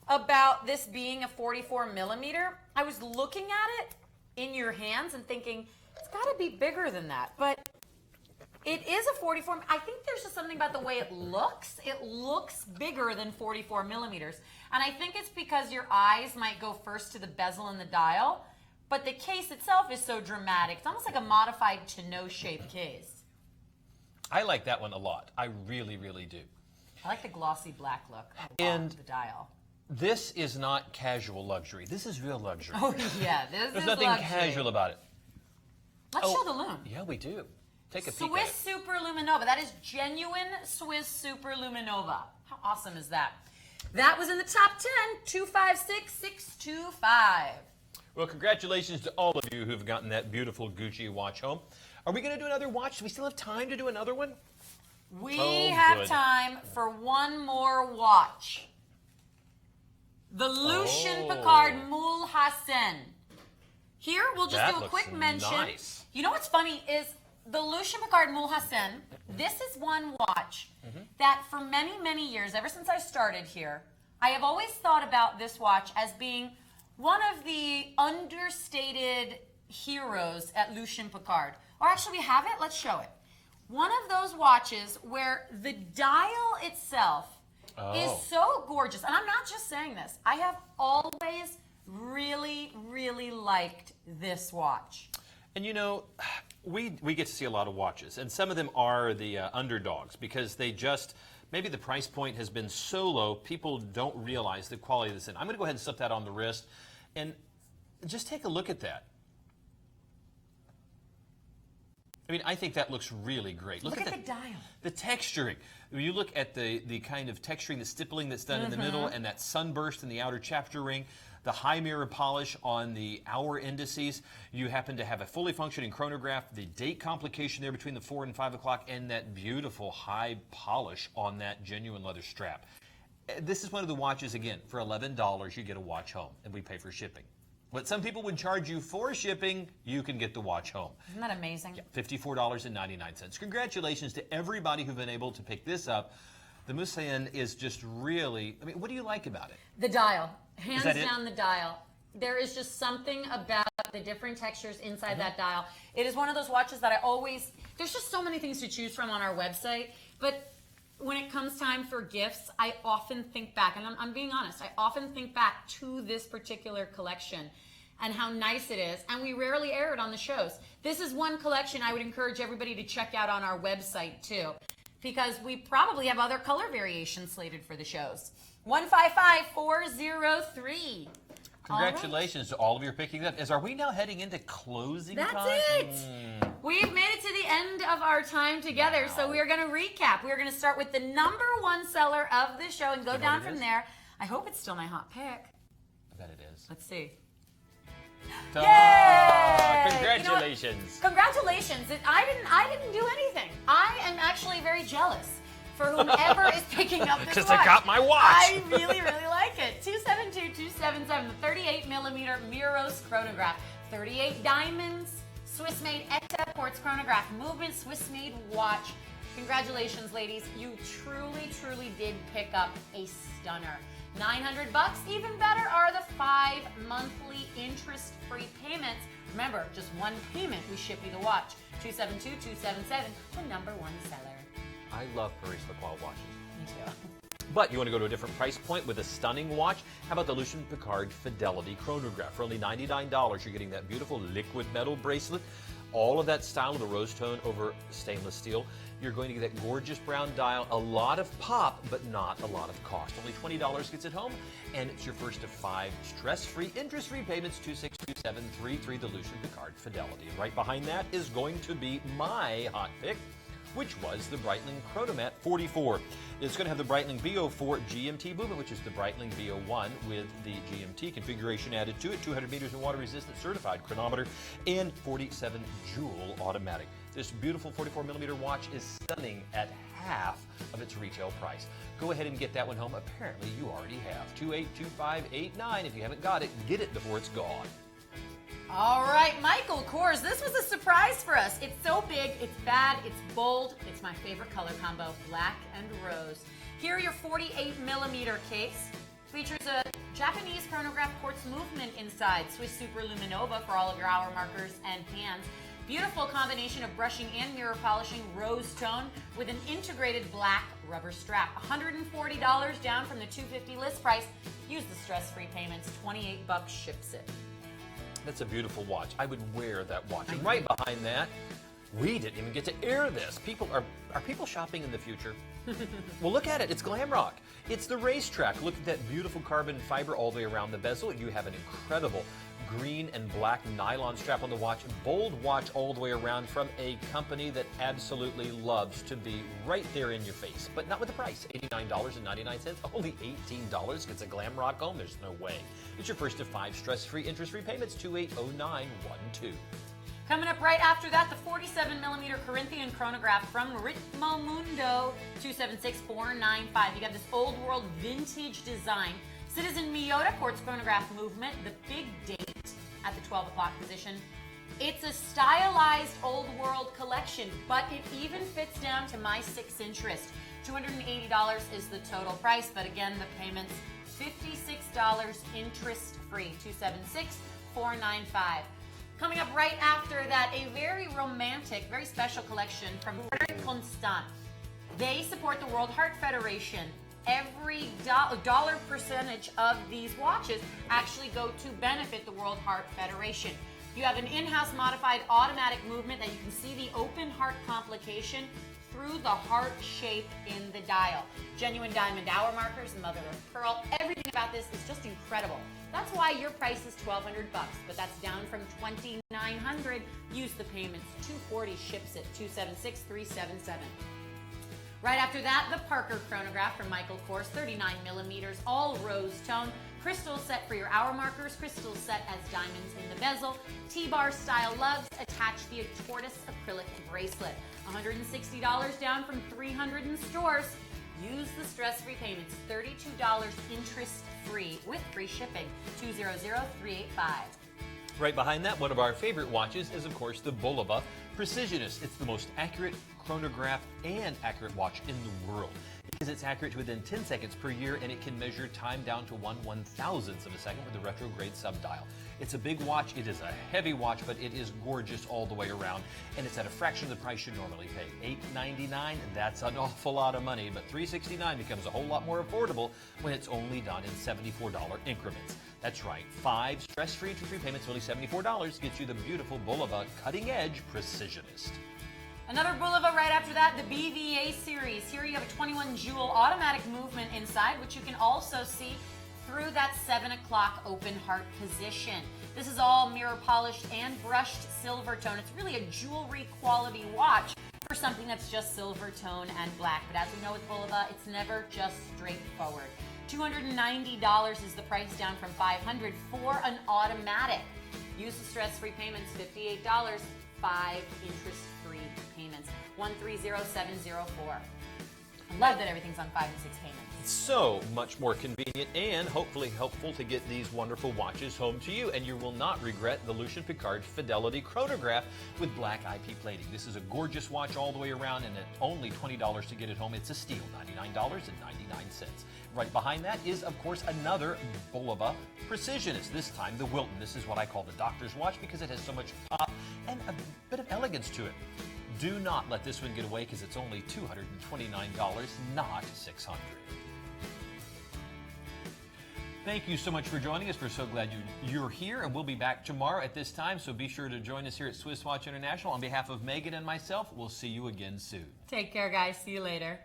about this being a 44mm, I was looking at it in your hands and thinking, it's got to be bigger than that. But it is a 44. I think there's just something about the way it looks. It looks bigger than 44mm. And I think it's because your eyes might go first to the bezel and the dial, but the case itself is so dramatic. It's almost like a modified to no shape case. I like that one a lot. I really, really do. I like the glossy black look and the dial. This is not casual luxury. This is real luxury. Oh, yeah. This There's is nothing luxury. casual about it. Let's show the lume. Yeah, we do. Take a peek Swiss Super Luminova. That is genuine Swiss Super Luminova. How awesome is that? That was in the top 10, 256625. Well, congratulations to all of you who've gotten that beautiful Gucci watch home. Are we going to do another watch? Do we still have time to do another one? We have good. time for one more watch. The Lucien Piccard Moule Hassan. Here, we'll just do a quick mention. Nice. You know what's funny is the Lucien Piccard Moule Hassan, this is one watch that for many, many years, ever since I started here, I have always thought about this watch as being one of the understated heroes at Lucien Piccard. Or actually, we have it. Let's show it. One of those watches where the dial itself is so gorgeous. And I'm not just saying this. I have always really, really liked this watch. And you know, we get to see a lot of watches, and some of them are the underdogs because they just, maybe the price point has been so low, people don't realize the quality of this. And I'm going to go ahead and slip that on the wrist, and just take a look at that. I mean, I think that looks really great. Look at the dial. The texturing. When you look at the kind of texturing, the stippling that's done in the middle, and that sunburst in the outer chapter ring, the high mirror polish on the hour indices. You happen to have a fully functioning chronograph, the date complication there between the 4 and 5 o'clock, and that beautiful high polish on that genuine leather strap. This is one of the watches, again, for $11 you get a watch home, and we pay for shipping. What some people would charge you for shipping, you can get the watch home. Isn't that amazing? Yeah, $54.99. Congratulations to everybody who's been able to pick this up. The Musayan is just really, I mean, what do you like about it? The dial. Hands down, it? the dial. There is just something about the different textures inside that dial. It is one of those watches that I always, there's just so many things to choose from on our website, but when it comes time for gifts, I often think back, and I'm being honest, I often think back to this particular collection and how nice it is, and we rarely air it on the shows. This is one collection I would encourage everybody to check out on our website too, because we probably have other color variations slated for the shows. 155403. Congratulations to all of you picking that. Are we now heading into closing time? That's it. We've made it to the end of our time together, so we are going to recap. We are going to start with the #1 seller of the show and go down from there. I hope it's still my hot pick. I bet it is. Let's see. Yay! Congratulations. You know, congratulations. I didn't do anything. I am actually very jealous for whomever is picking up this watch. Because I got my watch. I really, really like it. 272277, the 38mm Miros chronograph. 38 diamonds, Swiss-made Etta quartz chronograph, movement Swiss-made watch. Congratulations, ladies. You truly, truly did pick up a stunner. $900. Even better are the 5 monthly interest-free payments. Remember, just one payment, we ship you the watch. 272277, the #1 seller. I love Paris Lacroix watches. Me too. But you want to go to a different price point with a stunning watch? How about the Lucien Piccard Fidelity Chronograph? For only $99, you're getting that beautiful liquid metal bracelet. All of that style of the rose tone over stainless steel. You're going to get that gorgeous brown dial, a lot of pop, but not a lot of cost. Only $20 gets it home, and it's your first of 5 stress-free, interest-free payments, 262733, the Lucien Piccard Fidelity. And right behind that is going to be my hot pick, which was the Breitling Chronomat 44. It's going to have the Breitling B04 GMT movement, which is the Breitling B01 with the GMT configuration added to it, 200 meters in water-resistant certified chronometer, and 47 joule automatic. This beautiful 44mm watch is stunning at half of its retail price. Go ahead and get that one home. Apparently, you already have. 282589. If you haven't got it, get it before it's gone. All right, Michael Kors, this was a surprise for us. It's so big, it's bad, it's bold. It's my favorite color combo, black and rose. Here are your 48mm case. Features a Japanese chronograph quartz movement inside, Swiss Super Luminova for all of your hour markers and hands. Beautiful combination of brushing and mirror polishing, rose tone with an integrated black rubber strap. $140 down from the $250 list price. Use the stress-free payments. $28 ships it. That's a beautiful watch. I would wear that watch. And right behind that, we didn't even get to air this. People are people shopping in the future? Well, look at it. It's glam rock. It's the racetrack. Look at that beautiful carbon fiber all the way around the bezel. You have an incredible green and black nylon strap on the watch. Bold watch all the way around from a company that absolutely loves to be right there in your face. But not with the price. $89.99. Only $18 gets a glam rock home. There's no way. It's your first of 5 stress-free, interest-free payments, 280912. Coming up right after that, the 47mm Corinthian chronograph from Ritmo Mundo, 276495. You got this old world vintage design. Citizen Miyota quartz chronograph movement, the big date at the 12 o'clock position. It's a stylized old world collection, but it even fits down to my 6-inch wrist. $280 is the total price, but again, the payments, $56 interest free, 276495. Coming up right after that, a very romantic, very special collection from Frederic Constant. They support the World Heart Federation. Every dollar percentage of these watches actually go to benefit the World Heart Federation. You have an in-house modified automatic movement that you can see the open heart complication through the heart shape in the dial. Genuine diamond hour markers, mother of pearl. Everything about this is just incredible. That's why your price is $1,200, but that's down from $2,900. Use the payments. $240 ships it. $276,377. Right after that, the Parker chronograph from Michael Kors, 39 millimeters, all rose tone. Crystal set for your hour markers, crystal set as diamonds in the bezel. T-bar style lugs, attach the tortoise acrylic bracelet. $160 down from $300 in stores. Use the stress-free payments, $32 interest-free with free shipping, $200,385. Right behind that, one of our favorite watches is, of course, the Bulova Precisionist. It's the most accurate chronograph and accurate watch in the world because it's accurate to within 10 seconds per year, and it can measure time down to 1/1000th of a second with the retrograde subdial. It's a big watch. It is a heavy watch, but it is gorgeous all the way around, and it's at a fraction of the price you normally pay. $899, that's an awful lot of money, but $369 becomes a whole lot more affordable when it's only done in $74 increments. That's right, 5 stress-free interest-free payments, only $74, gets you the beautiful Bulova cutting-edge Precisionist. Another Bulova right after that, the BVA series. Here you have a 21 jewel automatic movement inside, which you can also see through that 7 o'clock open heart position. This is all mirror polished and brushed silver tone. It's really a jewelry quality watch for something that's just silver tone and black. But as we know with Bulova, it's never just straightforward. $290 is the price, down from $500 for an automatic. Use the stress-free payments, $58, 5 interest-free payments, $130,704. I love that everything's on 5 and 6 payments. So much more convenient and hopefully helpful to get these wonderful watches home to you, and you will not regret the Lucien Piccard Fidelity chronograph with black IP plating. This is a gorgeous watch all the way around, and at only $20 to get it home, it's a steal, $99.99. Right behind that is, of course, another Bulova Precisionist, this time the Wilton. This is what I call the doctor's watch because it has so much pop and a bit of elegance to it. Do not let this one get away because it's only $229, not $600. Thank you so much for joining us. We're so glad you're here, and we'll be back tomorrow at this time, so be sure to join us here at Swiss Watch International. On behalf of Megan and myself, we'll see you again soon. Take care, guys. See you later.